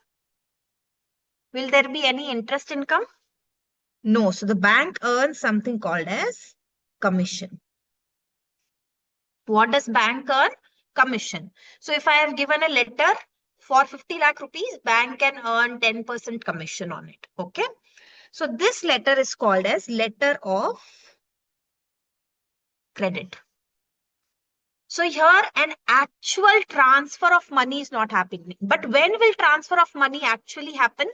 Will there be any interest income? No. So the bank earns something called as commission. What does bank earn? commission. So if I have given a letter for 50 lakh rupees, bank can earn 10% commission on it. Okay. So this letter is called as letter of credit. So here an actual transfer of money is not happening. But when will transfer of money actually happen?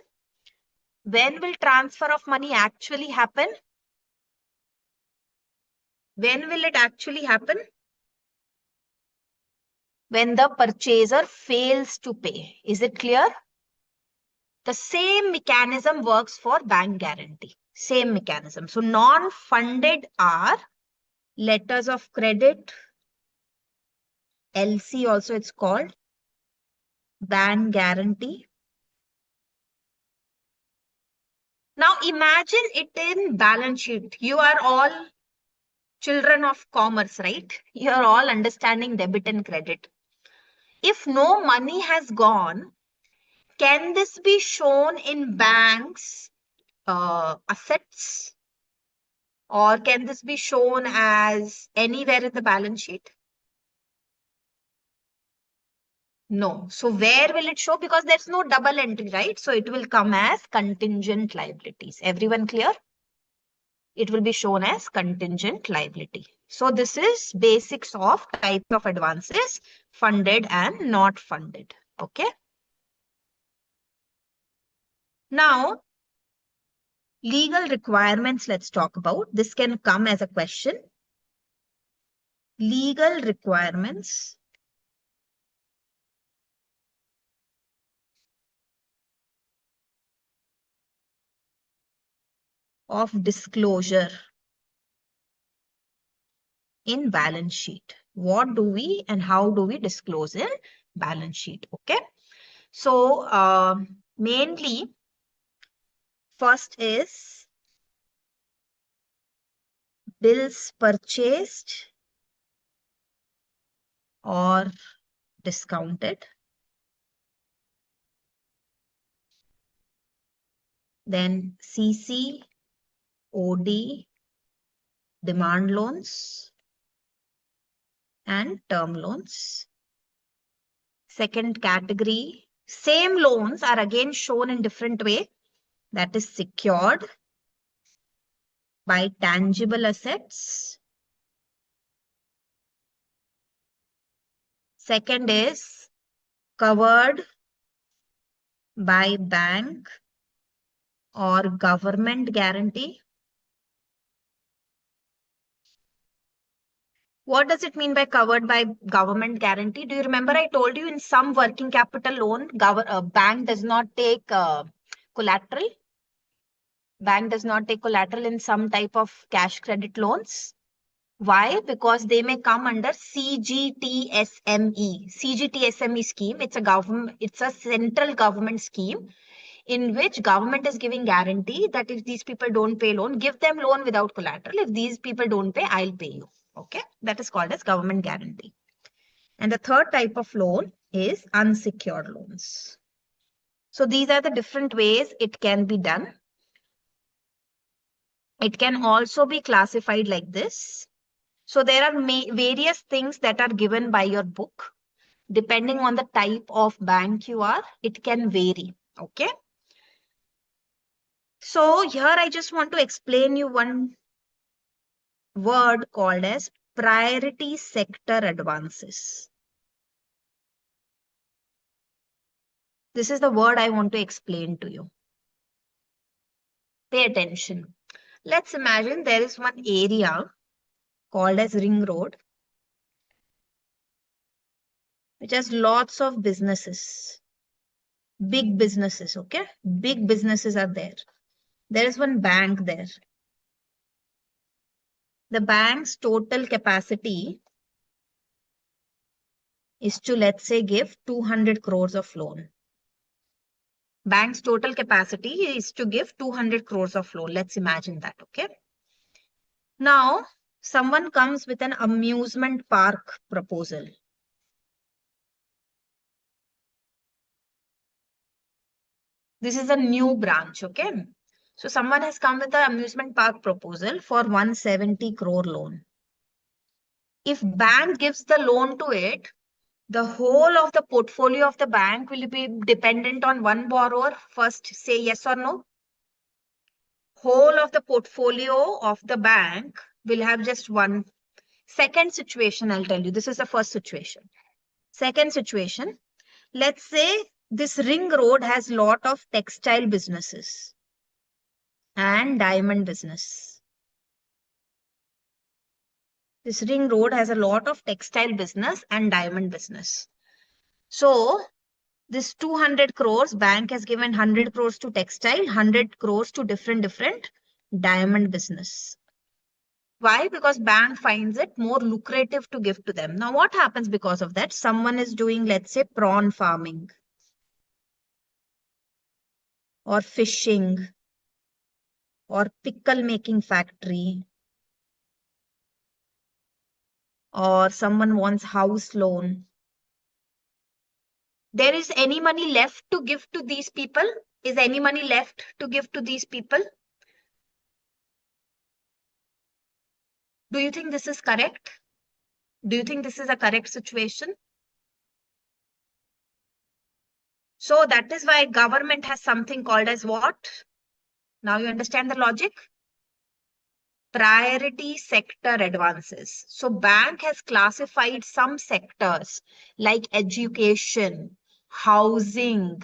When will transfer of money actually happen? When will it actually happen? When the purchaser fails to pay. Is it clear? The same mechanism works for bank guarantee. Same mechanism. So non-funded are letters of credit, LC also it's called, bank guarantee. Now imagine it in balance sheet. You are all children of commerce, right? You are all understanding debit and credit. If no money has gone, can this be shown in banks assets, or can this be shown as anywhere in the balance sheet? No. So where will it show? Because there's no double entry, right? So it will come as contingent liabilities. Everyone clear? It will be shown as contingent liability. So this is basics of types of advances, funded and not funded. Okay. Now, legal requirements, let's talk about. This can come as a question. Legal requirements of disclosure in balance sheet. What do we and how do we disclose in balance sheet? Okay. So mainly first is bills purchased or discounted. Then CC, OD, demand loans and term loans. Second category, same loans are again shown in different way. That is secured by tangible assets. Second is covered by bank or government guarantee. What does it mean by covered by government guarantee? Do you remember I told you in some working capital loan, bank does not take collateral. Bank does not take collateral in some type of cash credit loans. Why? Because they may come under CGTSME. CGTSME scheme. It's a central government scheme in which government is giving guarantee that if these people don't pay loan, give them loan without collateral. If these people don't pay, I'll pay you. Okay. That is called as government guarantee. And the third type of loan is unsecured loans. So these are the different ways it can be done. It can also be classified like this. So there are various things that are given by your book. Depending on the type of bank you are, it can vary. Okay. So here I just want to explain you one word called as priority sector advances. This is the word I want to explain to you. Pay attention. Let's imagine there is one area called as Ring Road, which has lots of businesses, big businesses, okay? Big businesses are there. There is one bank there. The bank's total capacity is to, let's say, give 200 crores of loan. Bank's total capacity is to give 200 crores of loan. Let's imagine that, okay? Now, someone comes with an amusement park proposal. This is a new branch, okay? So someone has come with an amusement park proposal for 170 crore loan. If bank gives the loan to it, The whole of the portfolio of the bank will be dependent on one borrower? First, say yes or no. Whole of the portfolio of the bank will have just one. Second situation, I'll tell you. This is the first situation. Second situation, let's say this ring road has lot of textile businesses and diamond business. This ring road has a lot of textile business and diamond business. So this 200 crores, bank has given 100 crores to textile, 100 crores to different diamond business. Why? Because bank finds it more lucrative to give to them. Now what happens because of that? Someone is doing, let's say, prawn farming or fishing or pickle making factory, or someone wants house loan. There is any money left to give to these people? Is any money left to give to these people? Do you think this is correct? Do you think this is a correct situation? So that is why government has something called as what? Now you understand the logic? Priority sector advances. So bank has classified some sectors like education, housing,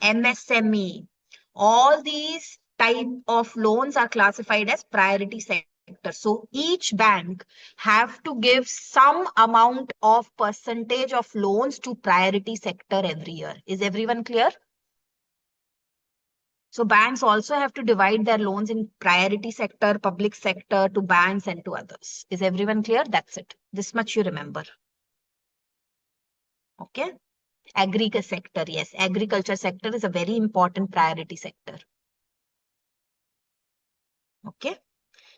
MSME. All these type of loans are classified as priority sector. So each bank have to give some amount of percentage of loans to priority sector every year. Is everyone clear? So banks also have to divide their loans in priority sector, public sector, to banks and to others. Is everyone clear? That's it. This much you remember. Okay. Agriculture sector. Yes, agriculture sector is a very important priority sector. Okay.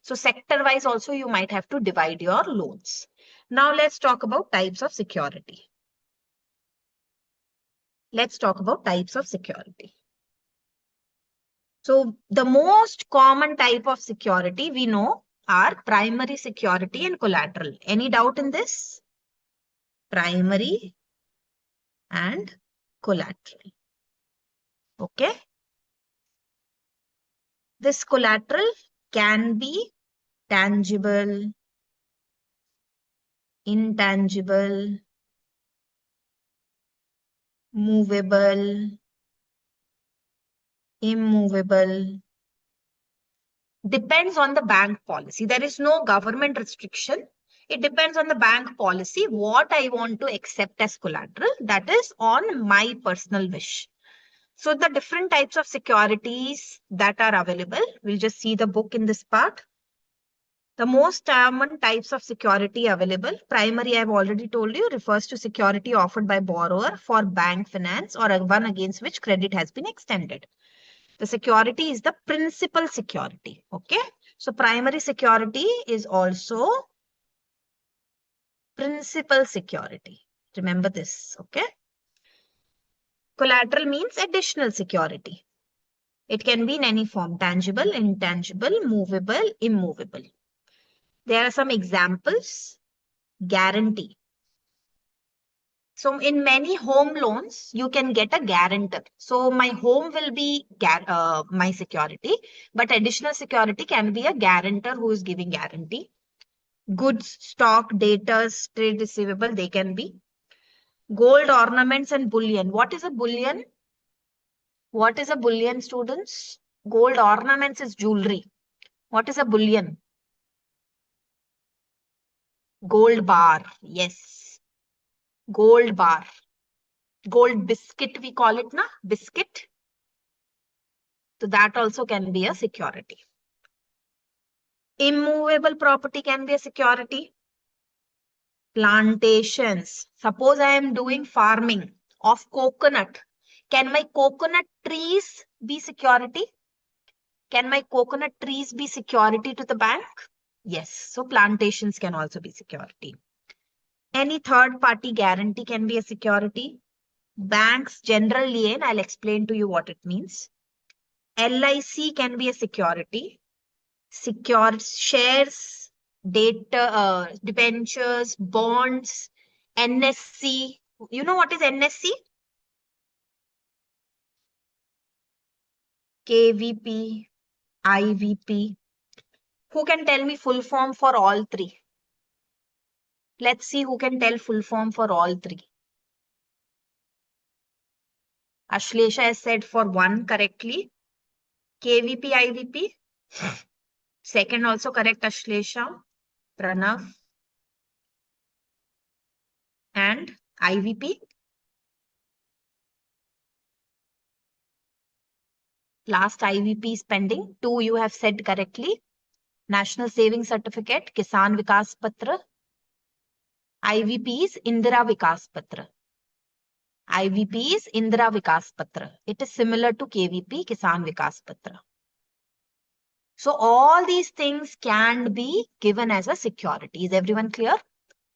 So sector wise also you might have to divide your loans. Now let's talk about types of security. Let's talk about types of security. So the most common type of security we know are primary security and collateral. Any doubt in this? Primary and collateral. Okay. This collateral can be tangible, intangible, movable, immovable. Depends on the bank policy. There is no government restriction. It depends on the bank policy what I want to accept as collateral. That is on my personal wish. So the different types of securities that are available, we'll just see the book in this part. The most common types of security available, primary I've already told you, refers to security offered by borrower for bank finance or one against which credit has been extended. The security is the principal security. Okay. So primary security is also principal security. Remember this. Okay. Collateral means additional security. It can be in any form, tangible, intangible, movable, immovable. There are some examples. Guarantee. So in many home loans, you can get a guarantor. So my home will be my security, but additional security can be a guarantor who is giving guarantee. Goods, stock, debtors, trade receivable, they can be. Gold ornaments and bullion. What is a bullion? What is a bullion, students? Gold ornaments is jewelry. What is a bullion? Gold bar. Yes. Gold bar. Gold biscuit, we call it, na? Biscuit. So that also can be a security. Immovable property can be a security. Plantations. Suppose I am doing farming of coconut. Can my coconut trees be security? Can my coconut trees be security to the bank? Yes. So plantations can also be security. Any third party guarantee can be a security. Banks general lien, I'll explain to you what it means. LIC can be a security. Secure shares, debentures, bonds, NSC, You know what is NSC? KVP, IVP. Who can tell me full form for all three? Let's see who can tell full form for all three. Ashlesha has said for one correctly. KVP, IVP. Second also correct, Ashlesha. Pranav. And IVP. Last IVP is pending. Two you have said correctly. National Saving Certificate, Kisan Vikas Patra. IVP is Indira Vikas Patra. IVP is Indira Vikas Patra. It is similar to KVP, Kisan Vikas Patra. So all these things can be given as a security. Is everyone clear?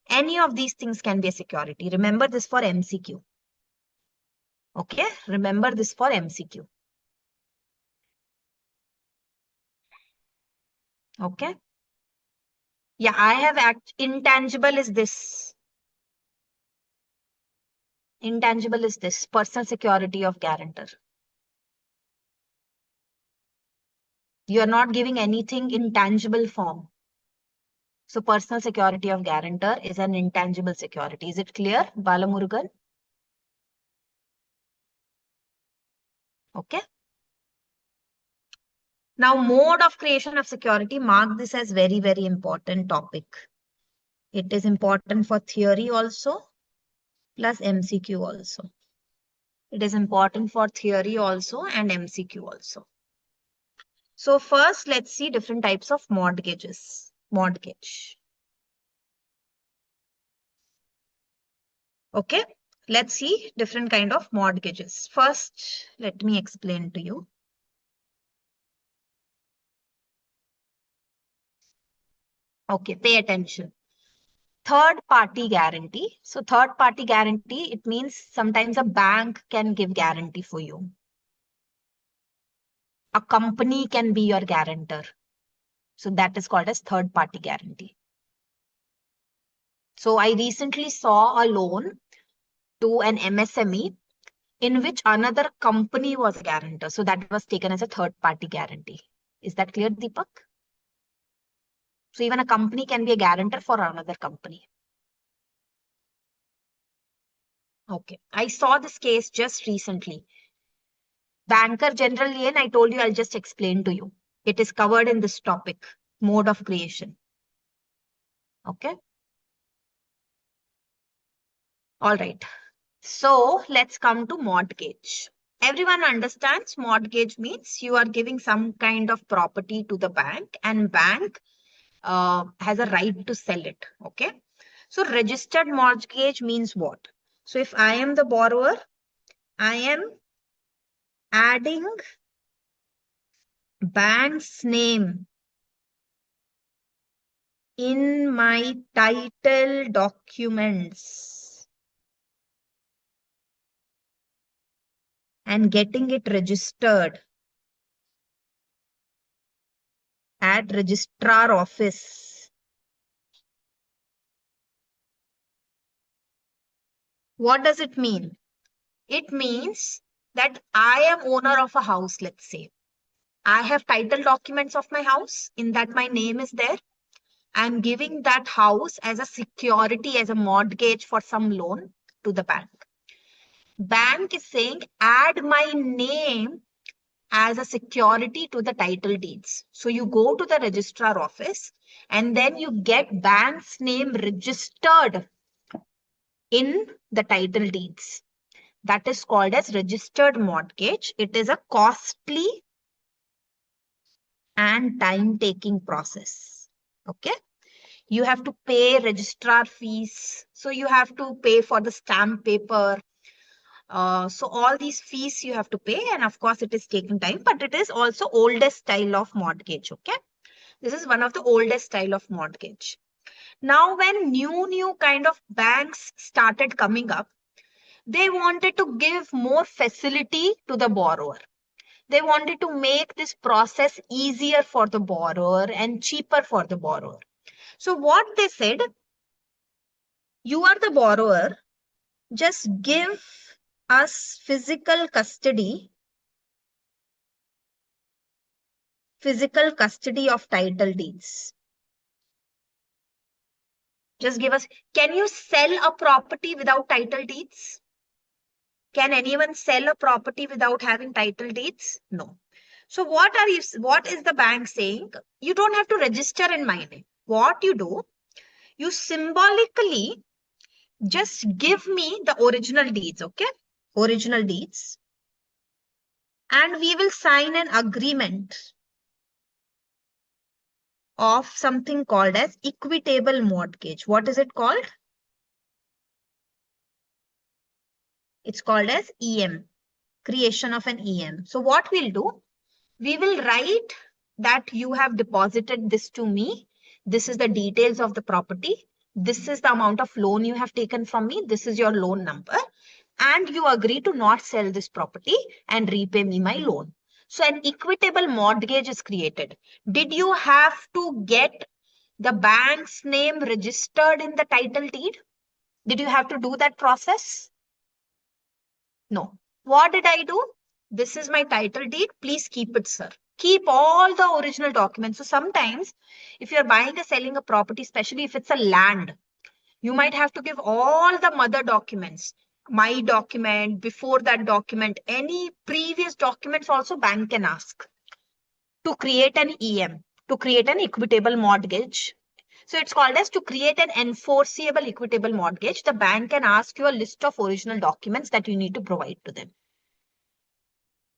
Any of these things can be a security. Remember this for MCQ. Okay, remember this for MCQ. Okay. Yeah, I have intangible is this. Intangible is this, personal security of guarantor. You are not giving anything in tangible form. So personal security of guarantor is an intangible security. Is it clear, Balamurugan? Okay. Now, mode of creation of security, mark this as very, very important topic. It is important for theory also, plus MCQ also. It is important for theory also and MCQ also. So first, let's see different types of mortgages. Mortgage. Okay, let's see different kind of mortgages. First, let me explain to you. Okay, pay attention. Third party guarantee. So third party guarantee, it means sometimes a bank can give guarantee for you. A company can be your guarantor. So that is called as third party guarantee. So I recently saw a loan to an MSME in which another company was a guarantor. So that was taken as a third party guarantee. Is that clear, Deepak? So even a company can be a guarantor for another company. Okay. I saw this case just recently. Banker General Lien, I told you, I'll just explain to you. It is covered in this topic, mode of creation. Okay. All right. So let's come to mortgage. Everyone understands mortgage means you are giving some kind of property to the bank and bank has a right to sell it. Okay. So registered mortgage means what? So if I am the borrower, I am adding bank's name in my title documents and getting it registered at registrar office. What does it mean? It means that I am owner of a house, let's say. I have title documents of my house in that my name is there. I'm giving that house as a security, as a mortgage for some loan to the bank. Bank is saying add my name as a security to the title deeds. So you go to the registrar office and then you get bank's name registered in the title deeds. That is called as registered mortgage. It is a costly and time-taking process. Okay. You have to pay registrar fees. So you have to pay for the stamp paper. So all these fees you have to pay, and of course it is taking time, but it is also oldest style of mortgage. Okay. This is one of the oldest style of mortgage. Now, when new kind of banks started coming up, they wanted to give more facility to the borrower. They wanted to make this process easier for the borrower and cheaper for the borrower. So what they said, you are the borrower. just give us physical custody of title deeds. Just give us, can you sell a property without title deeds? Can anyone sell a property without having title deeds? No. So what is the bank saying? You don't have to register in my name. What you do, you symbolically just give me the original deeds, okay? Original deeds. And we will sign an agreement of something called as equitable mortgage. What is it called? It's called as EM, creation of an EM. So what we'll do, we will write that you have deposited this to me. This is the details of the property. This is the amount of loan you have taken from me. This is your loan number. And you agree to not sell this property and repay me my loan. So an equitable mortgage is created. Did you have to get the bank's name registered in the title deed? Did you have to do that process? No. What did I do? This is my title deed. Please keep it, sir. Keep all the original documents. So sometimes if you're buying or selling a property, especially if it's a land, you might have to give all the mother documents. My document, before that document, any previous documents also bank can ask to create an EM, to create an equitable mortgage. So it's called as to create an enforceable equitable mortgage. The bank can ask you a list of original documents that you need to provide to them.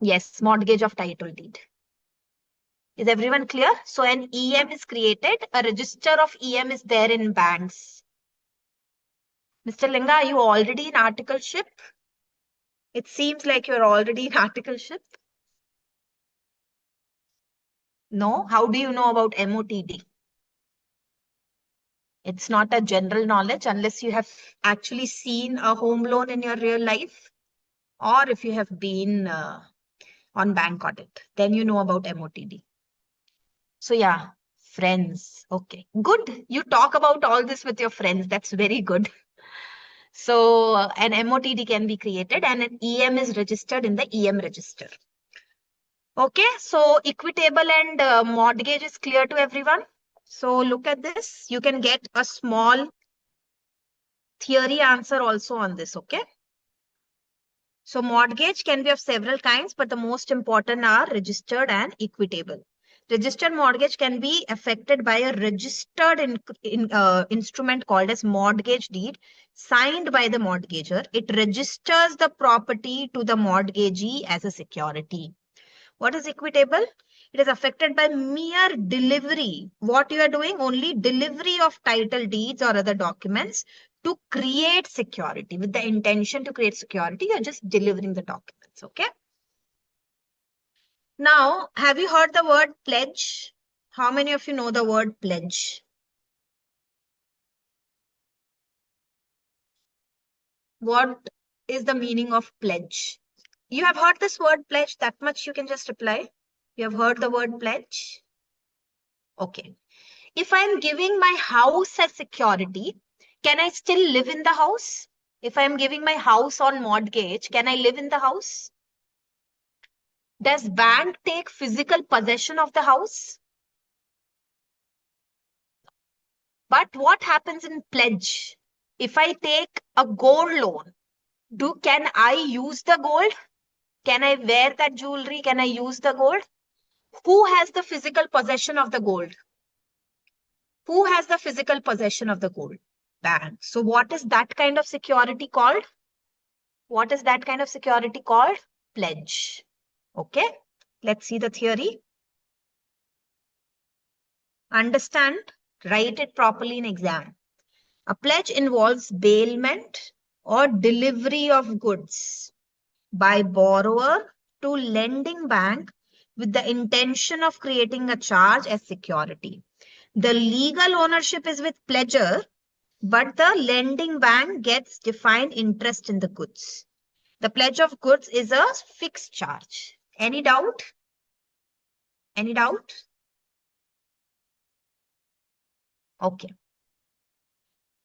Yes, mortgage of title deed. Is everyone clear? So an EM is created. A register of EM is there in banks. Mr. Linga, are you already in articleship? It seems like you're already in articleship. No? How do you know about MOTD? It's not a general knowledge unless you have actually seen a home loan in your real life, or if you have been on bank audit, then you know about MOTD. So yeah, friends. Okay, good. You talk about all this with your friends. That's very good. So an MOTD can be created and an EM is registered in the EM register. Okay, so equitable and mortgage is clear to everyone. So look at this. You can get a small theory answer also on this. Okay. So mortgage can be of several kinds, but the most important are registered and equitable. Registered mortgage can be affected by a registered instrument called as mortgage deed signed by the mortgager. It registers the property to the mortgagee as a security. What is equitable? It is affected by mere delivery. What you are doing? Only delivery of title deeds or other documents to create security. With the intention to create security, you're just delivering the documents. Okay. Now, have you heard the word pledge? How many of you know the word pledge? What is the meaning of pledge? You have heard this word pledge, that much you can just reply. You have heard the word pledge? Okay. If I'm giving my house as security, can I still live in the house? If I'm giving my house on mortgage, can I live in the house? Does bank take physical possession of the house? But what happens in pledge? If I take a gold loan, can I use the gold? Can I wear that jewelry? Can I use the gold? Who has the physical possession of the gold? Who has the physical possession of the gold? Bank. So what is that kind of security called? What is that kind of security called? Pledge. Okay. Let's see the theory. Understand, write it properly in exam. A pledge involves bailment or delivery of goods by borrower to lending bank with the intention of creating a charge as security. The legal ownership is with pledger, but the lending bank gets defined interest in the goods. The pledge of goods is a fixed charge. Any doubt? Any doubt? Okay.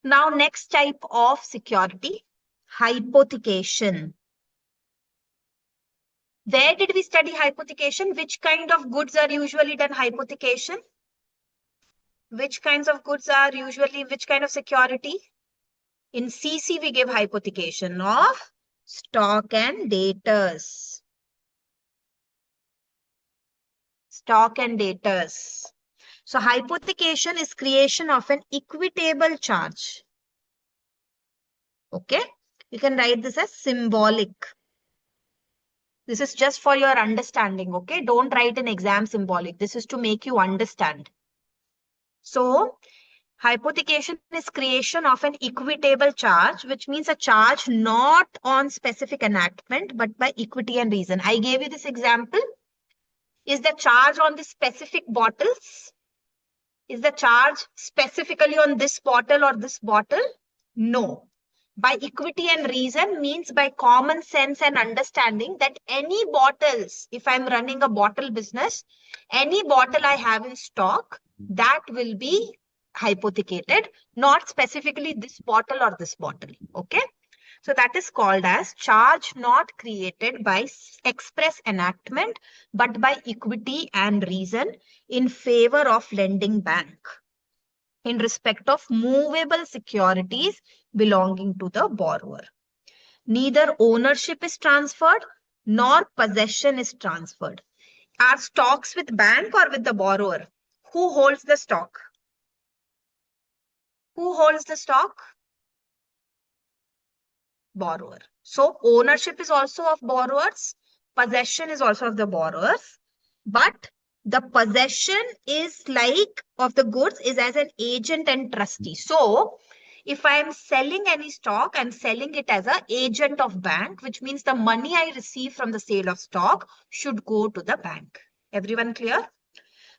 Now, next type of security, Hypothecation. Where did we study hypothecation? Which kind of goods are usually done hypothecation? Which kinds of goods are usually, which kind of security? In CC, we give hypothecation of stock and debtors. Stock and debtors. So hypothecation is creation of an equitable charge. Okay. You can write this as symbolic. This is just for your understanding. Okay. Don't write an exam symbolic. This is to make you understand. So hypothecation is creation of an equitable charge, which means a charge not on specific enactment, but by equity and reason. I gave you this example. Is the charge on the specific bottles? Is the charge specifically on this bottle or this bottle? No. By equity and reason means by common sense and understanding that any bottles, if I'm running a bottle business, any bottle I have in stock, that will be hypothecated, not specifically this bottle or this bottle. Okay. So that is called as charge not created by express enactment, but by equity and reason in favor of lending bank in respect of movable securities belonging to the borrower. Neither ownership is transferred nor possession is transferred. Are stocks with bank or with the borrower? Who holds the stock? Who holds the stock? Borrower. So ownership is also of borrowers, possession is also of the borrowers, but the possession is like of the goods is as an agent and trustee. So if I am selling any stock, I'm selling it as an agent of bank, which means the money I receive from the sale of stock should go to the bank. Everyone clear?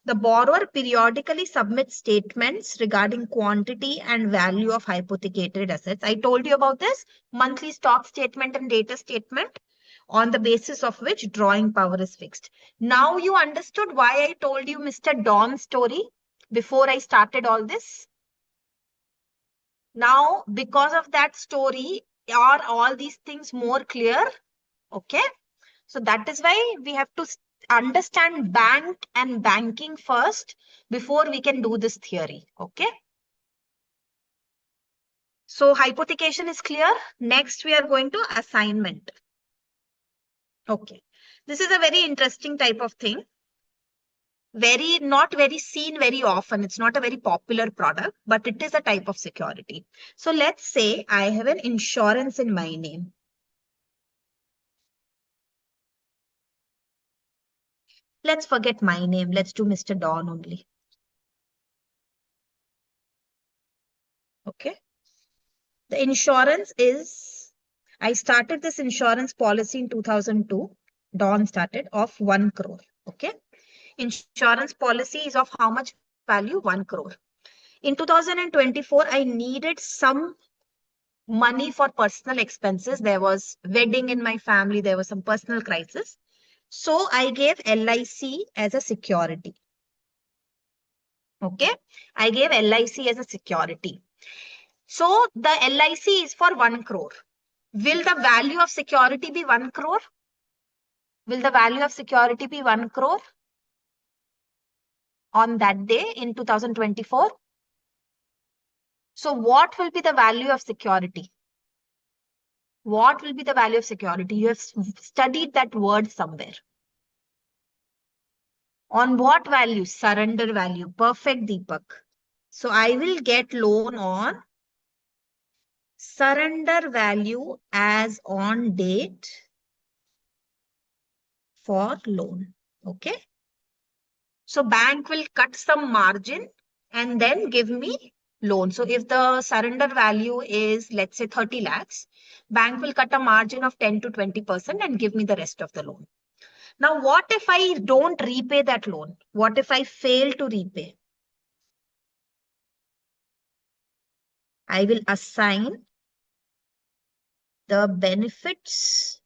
The borrower periodically submits statements regarding quantity and value of hypothecated assets. I told you about this monthly stock statement and data statement on the basis of which drawing power is fixed. Now you understood why I told you Mr. Don's story before I started all this. Now, because of that story, are all these things more clear? Okay. So that is why we have to understand bank and banking first before we can do this theory. Okay. So hypothecation is clear. Next, we are going to assignment. Okay. This is a very interesting type of thing. Not very seen very often. It's not a very popular product, but it is a type of security. So let's say I have an insurance in my name. Let's forget my name. Let's do Mr. Don only. Okay. The insurance is, I started this insurance policy in 2002. Don started of 1 crore. Okay. Insurance policy is of how much value? 1 crore. In 2024, I needed some money for personal expenses. There was wedding in my family. There was some personal crisis. So I gave LIC as a security. Okay. I gave LIC as a security. So the LIC is for 1 crore. Will the value of security be 1 crore? Will the value of security be 1 crore on that day in 2024? So what will be the value of security? What will be the value of security? You have studied that word somewhere. On what value? Surrender value. Perfect, Deepak. So I will get loan on surrender value as on date for loan. Okay. So bank will cut some margin and then give me loan. So if the surrender value is, let's say 30 lakhs, bank will cut a margin of 10 to 20% and give me the rest of the loan. Now, what if I don't repay that loan? What if I fail to repay? I will assign the benefits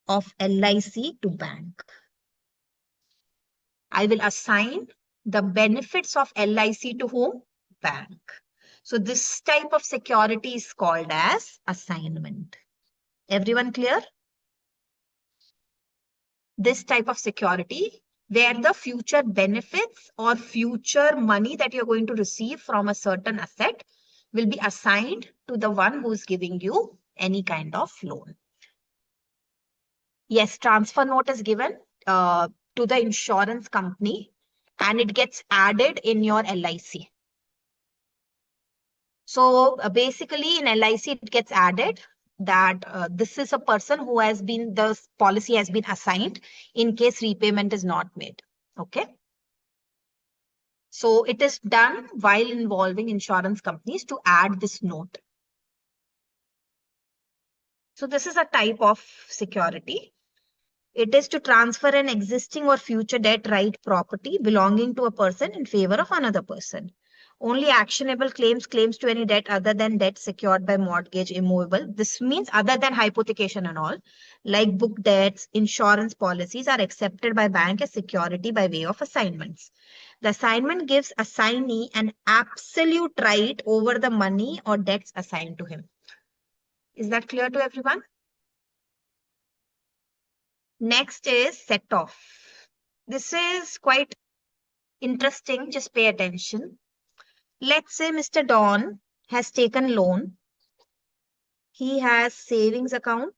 of LIC to bank. I will assign the benefits of LIC to whom? Bank. So this type of security is called as assignment. Everyone clear? This type of security where the future benefits or future money that you're going to receive from a certain asset will be assigned to the one who's giving you any kind of loan. Yes, transfer note is given to the insurance company and it gets added in your LIC. So basically in LIC, it gets added that this is a person who has been, the policy has been assigned in case repayment is not made. Okay. So it is done while involving insurance companies to add this note. So this is a type of security. It is to transfer an existing or future debt, right, property belonging to a person in favor of another person. Only actionable claims to any debt other than debt secured by mortgage, immovable. This means other than hypothecation and all, like book debts, insurance policies are accepted by bank as security by way of assignments. The assignment gives assignee an absolute right over the money or debts assigned to him. Is that clear to everyone? Next is set off. This is quite interesting. Just pay attention. Let's say Mr. Don has taken loan. He has savings account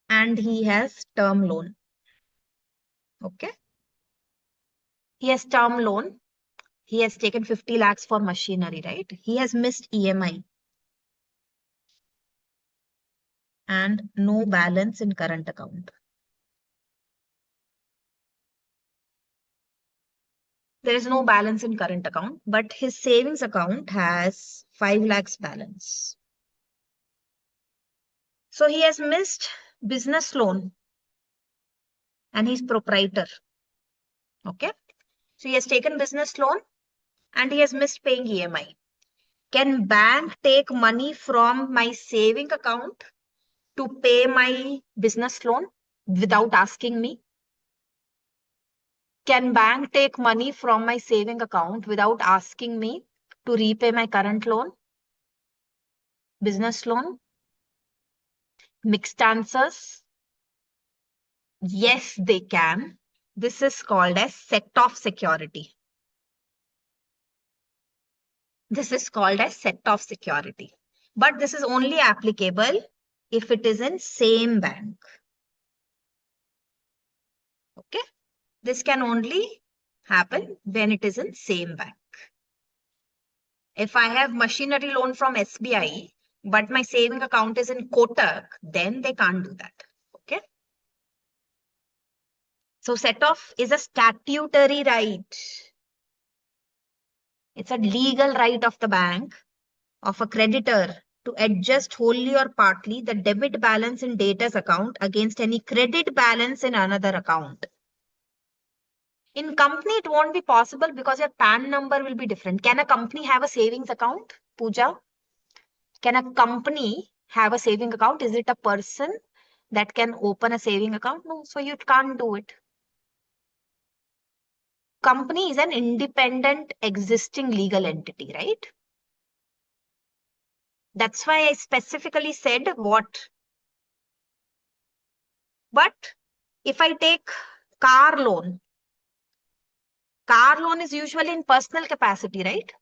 and he has term loan. Okay. He has term loan. He has taken 50 lakhs for machinery, right? He has missed EMI and no balance in current account. There is no balance in current account, but his savings account has 5 lakhs balance. So he has missed business loan and he's proprietor. Okay. So he has taken business loan and he has missed paying EMI. Can bank take money from my saving account to pay my business loan without asking me? Can bank take money from my saving account without asking me to repay my current loan, business loan? Mixed answers. Yes, they can. This is called as set-off security. This is called as set-off security. But this is only applicable if it is in same bank. Okay. This can only happen when it is in same bank. If I have machinery loan from SBI, but my saving account is in Kotak, then they can't do that. Okay. So set-off is a statutory right. It's a legal right of the bank, of a creditor, to adjust wholly or partly the debit balance in debtor's account against any credit balance in another account. In company, it won't be possible because your PAN number will be different. Can a company have a savings account, Pooja? Can a company have a saving account? Is it a person that can open a saving account? No, so you can't do it. Company is an independent existing legal entity, right? That's why I specifically said what. But if I take car loan is usually in personal capacity, right?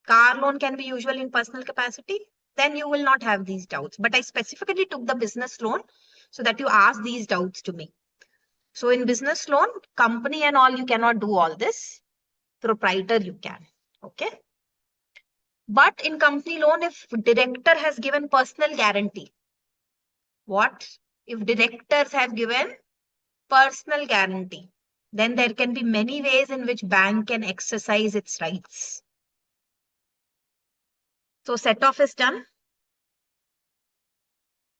Car loan can be usually in personal capacity. Then you will not have these doubts. But I specifically took the business loan so that you ask these doubts to me. So in business loan, company and all, you cannot do all this. Proprietor, you can. Okay. But in company loan, if director has given personal guarantee, what? If directors have given personal guarantee, then there can be many ways in which bank can exercise its rights. So set off is done.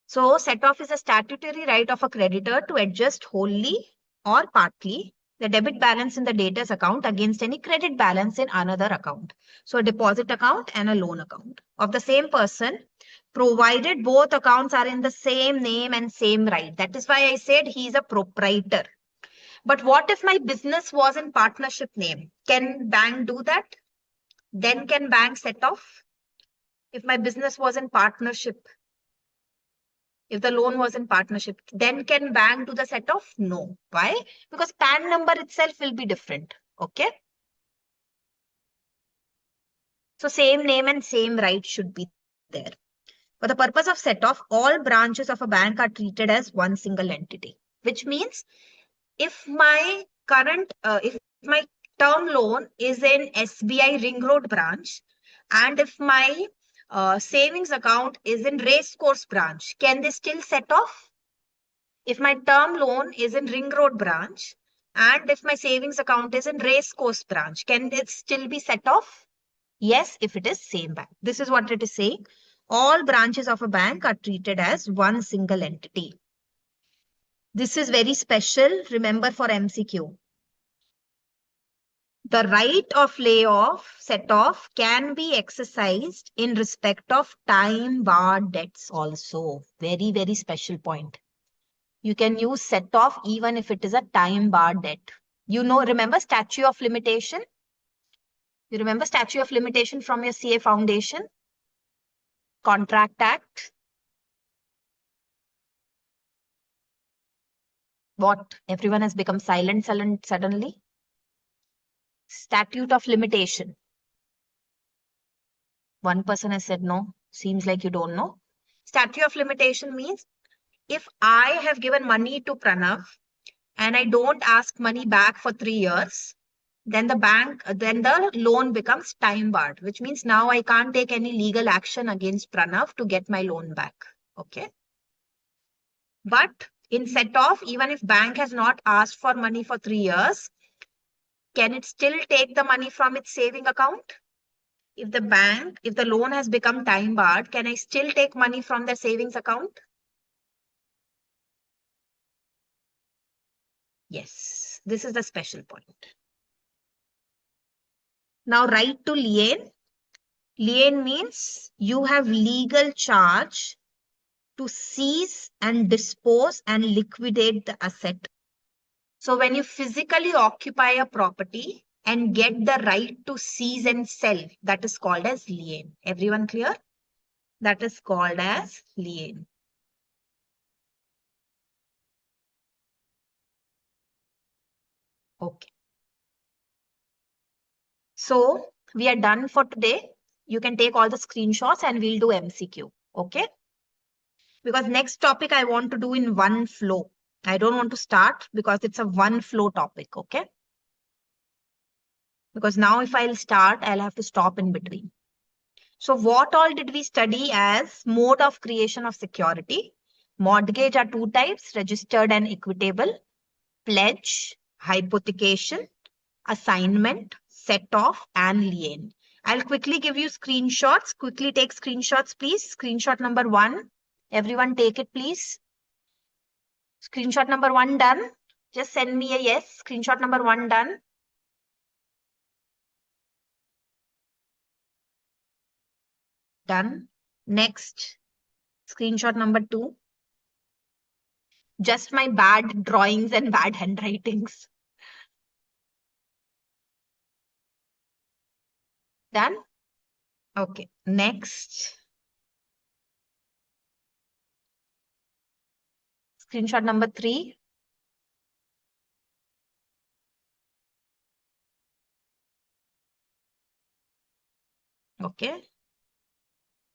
So set off is a statutory right of a creditor to adjust wholly or partly the debit balance in the debtor's account against any credit balance in another account. So a deposit account and a loan account of the same person, provided both accounts are in the same name and same right. That is why I said he is a proprietor. But what if my business was in partnership name? Can bank do that? Then can bank set off? If my business was in partnership, if the loan was in partnership, then can bank do the set off? No. Why? Because PAN number itself will be different. Okay. So same name and same right should be there. For the purpose of set off, all branches of a bank are treated as one single entity, which means if my if my term loan is in SBI Ring Road branch, and if my savings account is in Racecourse branch, can they still set off? If my term loan is in Ring Road branch, and if my savings account is in Racecourse branch, can it still be set off? Yes, if it is same bank. This is what it is saying. All branches of a bank are treated as one single entity. This is very special. Remember for MCQ. The right of layoff, set off can be exercised in respect of time barred debts also. Very, very special point. You can use set off even if it is a time barred debt. You know, remember statute of limitation? You remember statute of limitation from your CA foundation? Contract Act? What? Everyone has become silent suddenly? Statute of limitation. One person has said no. Seems like you don't know. Statute of limitation means if I have given money to Pranav and I don't ask money back for 3 years, then the loan becomes time barred, which means now I can't take any legal action against Pranav to get my loan back. Okay. But in set off, even if bank has not asked for money for 3 years, can it still take the money from its saving account? If the loan has become time barred, can I still take money from the savings account? Yes, this is the special point. Now, right to lien. Lien means you have legal charge to seize and dispose and liquidate the asset. So when you physically occupy a property and get the right to seize and sell, that is called as lien. Everyone clear? That is called as lien. Okay. So we are done for today. You can take all the screenshots and we'll do MCQ. Okay. Because next topic I want to do in one flow. I don't want to start because it's a one flow topic. Okay. Because now if I'll start, I'll have to stop in between. So what all did we study as mode of creation of security? Mortgage are two types, registered and equitable, pledge, hypothecation, assignment, set off, and lien. I'll quickly give you screenshots. Quickly take screenshots, please. Screenshot number 1. Everyone take it, please. Screenshot number 1 done. Just send me a yes. Screenshot number 1 done. Done. Next. Screenshot number 2. Just my bad drawings and bad handwritings. Done? Okay. Next. Screenshot number 3. Okay.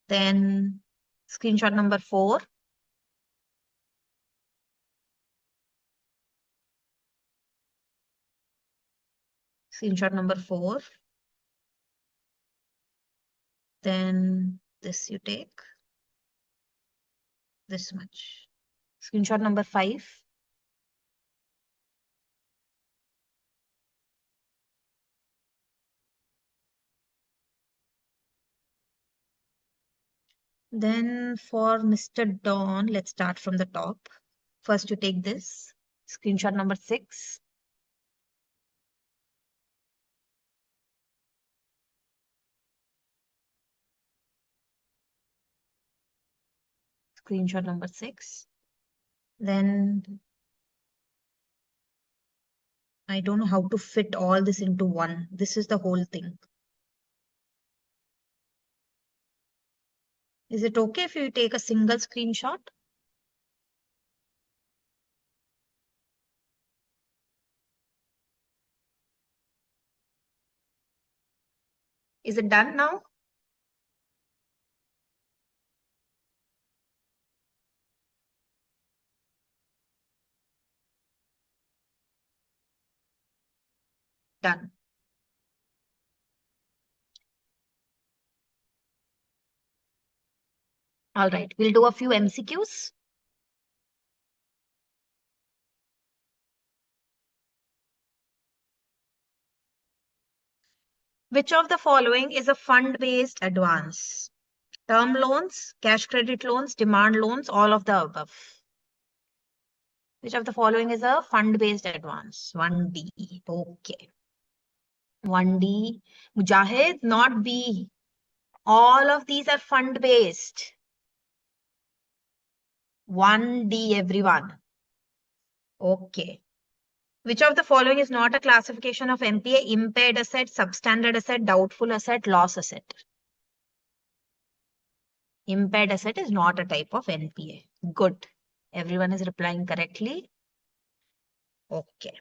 Then screenshot number 4. Screenshot number 4. Then this you take. This much. Screenshot number 5. Then for Mr. Don, let's start from the top. First you take this. Screenshot number 6. Screenshot number 6. Then I don't know how to fit all this into one. This is the whole thing. Is it okay if you take a single screenshot? Is it done now? Done. All right, we'll do a few MCQs. Which of the following is a fund-based advance? Term loans, cash credit loans, demand loans, all of the above. Which of the following is a fund-based advance? 1D. Okay. 1D. Mujahid, not B. All of these are fund-based. 1D, everyone. Okay. Which of the following is not a classification of NPA? Impaired asset, substandard asset, doubtful asset, loss asset. Impaired asset is not a type of NPA. Good. Everyone is replying correctly. Okay.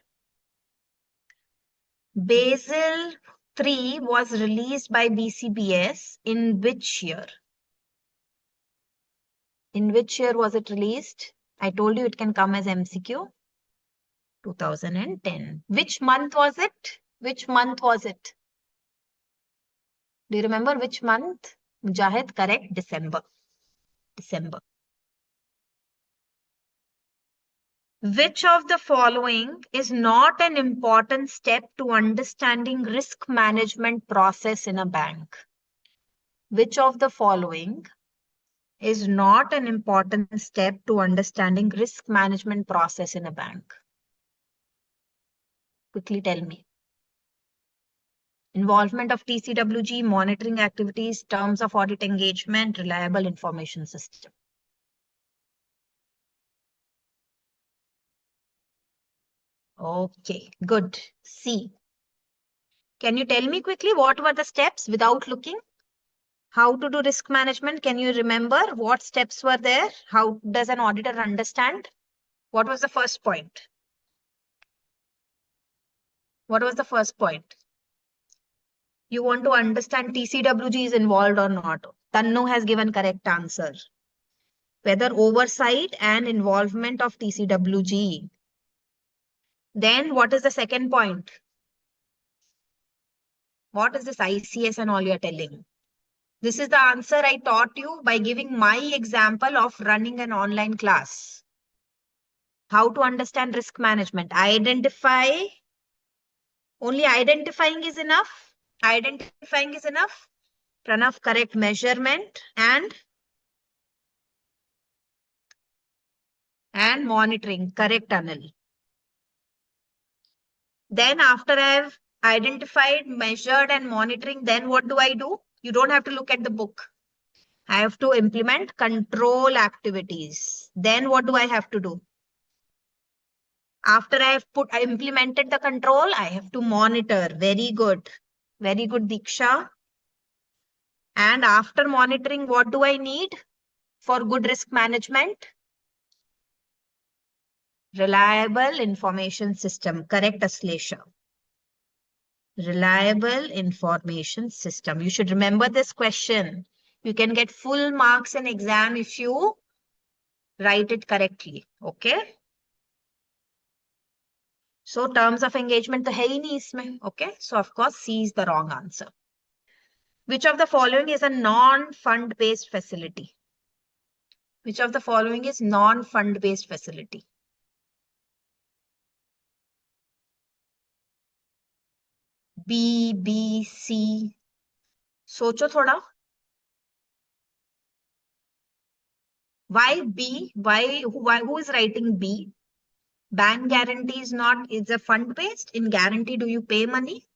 Basel III was released by BCBS in which year? In which year was it released? I told you it can come as MCQ. 2010. Which month was it? Which month was it? Do you remember which month? Mujahid, correct. December. December. Which of the following is not an important step to understanding risk management process in a bank? Which of the following is not an important step to understanding risk management process in a bank? Quickly tell me. Involvement of TCWG, monitoring activities, terms of audit engagement, reliable information system. Okay, good. C. Can you tell me quickly what were the steps without looking? How to do risk management? Can you remember what steps were there? How does an auditor understand? What was the first point? What was the first point? You want to understand TCWG is involved or not. Tannu has given correct answer. Whether oversight and involvement of TCWG. Then what is the second point? What is this ICS and all you're telling? This is the answer I taught you by giving my example of running an online class. How to understand risk management. Identify. Only identifying is enough. Identifying is enough. Pranav, correct measurement and monitoring. Correct, Anil. Then after I've identified, measured and monitoring, then what do I do? You don't have to look at the book. I have to implement control activities. Then what do I have to do? After I implemented the control, I have to monitor. Very good. Very good, Diksha. And after monitoring, what do I need for good risk management? Reliable information system. Correct, Aslesha. Reliable information system. You should remember this question. You can get full marks in exam if you write it correctly. Okay. So terms of engagement तो है ही नहीं इसमें. Okay. So of course C is the wrong answer. Which of the following is a non-fund based facility? Which of the following is non-fund based facility? B, B, C. सोचो थोड़ा. Why B? Who is writing B? Bank guarantee is not, it's a fund based. In guarantee, do you pay money?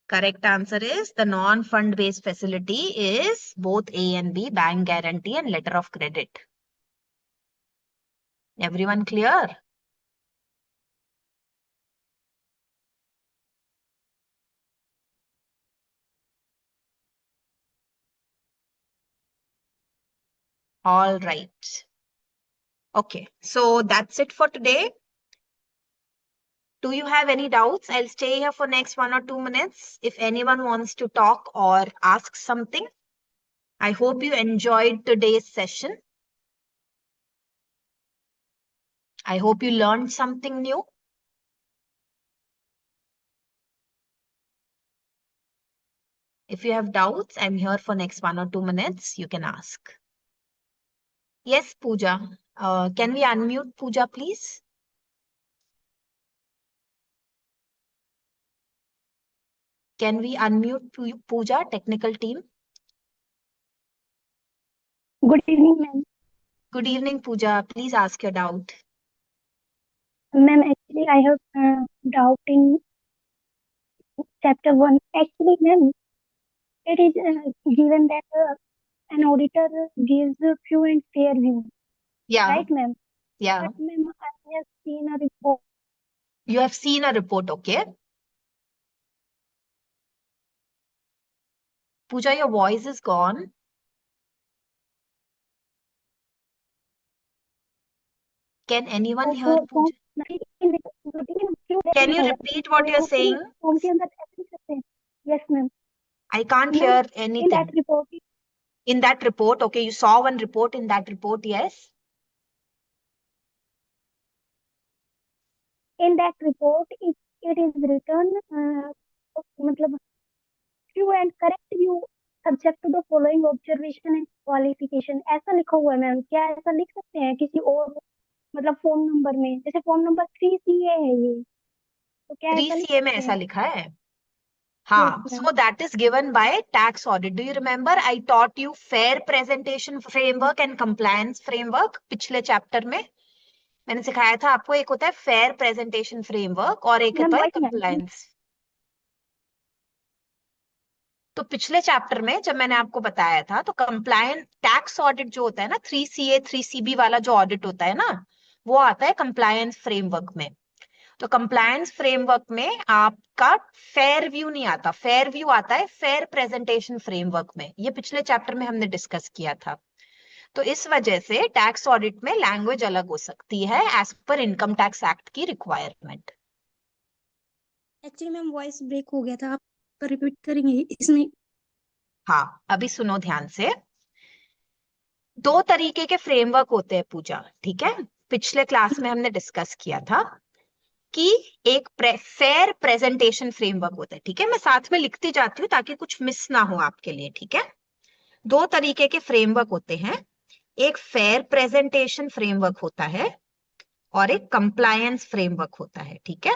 Correct answer is the non-fund based facility is both A and B, bank guarantee and letter of credit. Everyone clear? All right. Okay, so that's it for today. Do you have any doubts? I'll stay here for next 1 or 2 minutes if anyone wants to talk or ask something. I hope you enjoyed today's session. I hope you learned something new. If you have doubts, I'm here for next 1 or 2 minutes. You can ask. Yes, Pooja. Can we unmute Pooja, please? Can we unmute Pooja, technical team? Good evening, ma'am. Good evening, Pooja. Please ask your doubt. Ma'am, actually, I have doubt in chapter 1. Actually, ma'am, it is given that an auditor gives a true and fair view, Yeah, right, ma'am? yeah. But, ma'am, I have seen a report. You have seen a report, okay? Pooja, your voice is gone. Can anyone hear तो Pooja? Can you repeat what you're saying? Form के अंदर ऐसे लिख सकते हैं. Yes, ma'am. I can't Ma'am, hear in that anything. report, In that report, okay, you saw one report in that report, yes? it is written, मतलब true and correct view subject to the following observation and qualification. ऐसा लिखा हुआ है ma'am. क्या ऐसा लिख सकते हैं किसी और मतलब फॉर्म नंबर में? जैसे फॉर्म नंबर 3CA है ये, तो क्या ऐसा लिख 3CA में सकते ऐसा हैं? लिखा है? यस हाँ, ma'am. so that is given by tax audit. Do you remember I taught you fair presentation framework and compliance framework पिछले चैप्टर में? मैंने सिखाया था आपको, एक होता है फेयर प्रेजेंटेशन फ्रेमवर्क और एक मैम होता है वॉइस नहीं आ रही. कंप्लायंस. तो पिछले चैप्टर में जब मैंने आपको बताया था तो कंप्लायंस टैक्स ऑडिट जो होता है ना, 3CA 3CB वाला जो ऑडिट होता है ना, वो आता है कंप्लायंस फ्रेमवर्क में. तो कंप्लायंस फ्रेमवर्क में आपका फेयर व्यू नहीं आता, फेयर व्यू आता है फेयर प्रेजेंटेशन फ्रेमवर्क में. ये पिछले चैप्टर में हमने डिस्कस किया था. तो इस वजह से टैक्स ऑडिट में लैंग्वेज अलग हो सकती है as per income tax act की requirement. Actually ma'am voice break हो गया था. आप रिपीट करेंगे इसमें? हाँ, अभी सुनो ध्यान से. दो तरीके के फ्रेमवर्क होते हैं पूजा, ठीक है? पिछले क्लास में हमने डिस्कस किया था कि एक फेयर प्रेजेंटेशन फ्रेमवर्क होता है, ठीक है? मैं साथ में लिखती जाती हूँ ताकि कुछ मिस ना हो आपके लिए, ठीक है? दो तरीके के फ्रेमवर्क होते हैं. एक फेयर प्रेजेंटेशन फ्रेमवर्क होता है और एक कंप्लायंस फ्रेमवर्क होता है, ठीक है?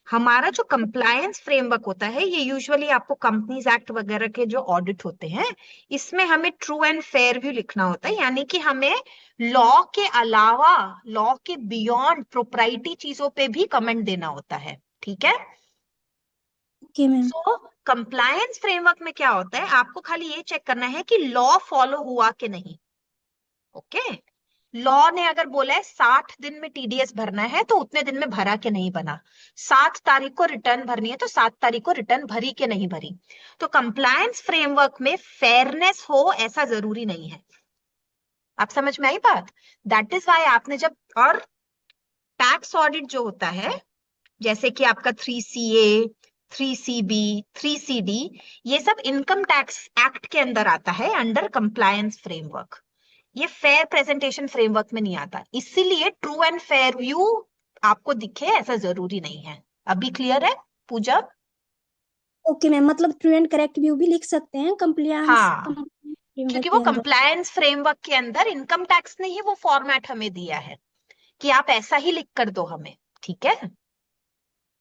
हमारा जो कंप्लायंस फ्रेमवर्क होता है ये यूजुअली आपको कंपनीज एक्ट वगैरह के जो ऑडिट होते हैं इसमें हमें ट्रू एंड फेयर व्यू लिखना होता है, यानी कि हमें लॉ के अलावा, लॉ के बियॉन्ड प्रोप्राइटी चीजों पे भी कमेंट देना होता है, ठीक है? Okay ma'am. So compliance framework में क्या होता है, आपको खाली ये चेक करना है कि लॉ फॉलो हुआ कि नहीं. ओके, लॉ ने अगर बोला है 60 दिन में टीडीएस भरना है तो उतने दिन में भरा के नहीं बना. 7 तारीख को रिटर्न भरनी है तो 7 तारीख को रिटर्न भरी के नहीं भरी. तो कंप्लायंस फ्रेमवर्क में फेयरनेस हो ऐसा जरूरी नहीं है. आप समझ में आई बात? दैट इज वाई आपने जब, और टैक्स ऑडिट जो होता है जैसे कि आपका 3CA 3CB 3CD, ये सब इनकम टैक्स एक्ट के अंदर आता है अंडर कंप्लायंस फ्रेमवर्क. ये फेयर प्रेजेंटेशन फ्रेमवर्क में नहीं आता, इसीलिए ट्रू एंड फेयर व्यू आपको दिखे ऐसा जरूरी नहीं है. अभी क्लियर है पूजा? ओके मैम, मतलब ट्रू एंड करेक्ट व्यू भी लिख सकते हैं कंप्लायंस हाँ, फ्रेमवर्क क्योंकि वो के अंदर. कंप्लायंस फ्रेमवर्क के अंदर इनकम टैक्स ने ही वो फॉर्मेट हमें दिया है कि आप ऐसा ही लिख कर दो हमें, ठीक है?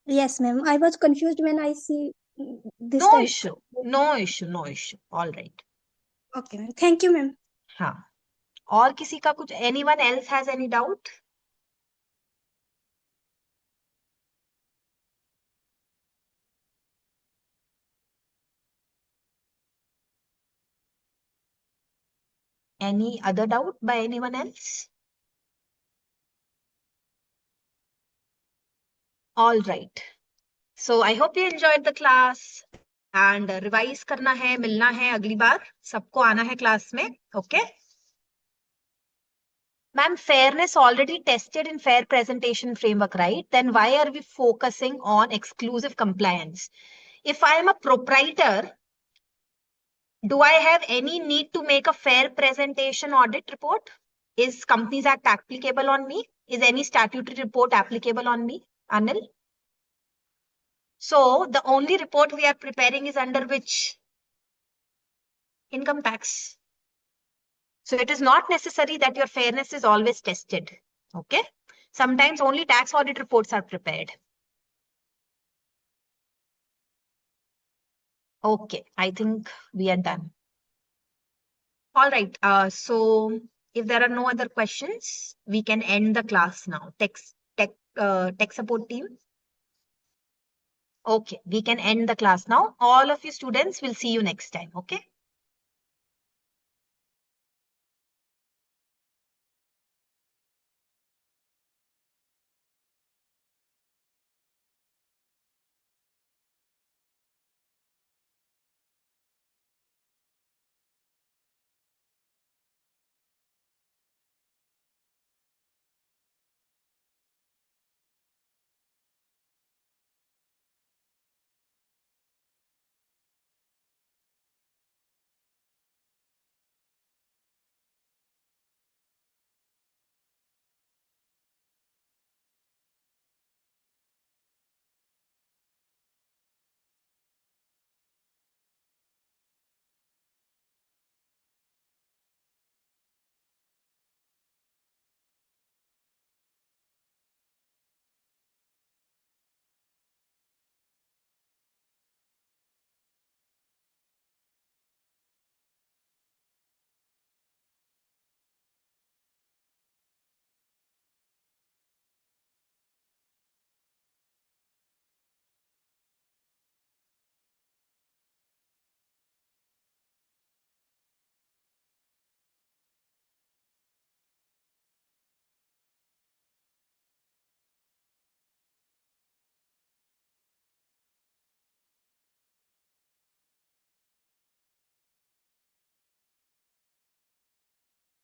Yes, ma'am. I was confused when I see no this type. Issue, no issue, no issue. All right. Okay, ma'am. Thank you, ma'am. हाँ, और किसी का कुछ, anyone else has any doubt? Any other doubt by anyone else? All right. So I hope you enjoyed the class and revise करना है, मिलना है अगली बार, सबको आना है क्लास में. Okay, Ma'am, fairness already tested in fair presentation framework, right? Then why are we focusing on exclusive compliance? If I am a proprietor, do I have any need to make a fair presentation audit report? Is Companies Act applicable on me? Is any statutory report applicable on me, Anil? So the only report we are preparing is under which? Income tax. So it is not necessary that your fairness is always tested. Okay. Sometimes only tax audit reports are prepared. Okay. I think we are done. All right. So if there are no other questions, we can end the class now. Tech support team. Okay. We can end the class now. All of you students will see you next time. Okay.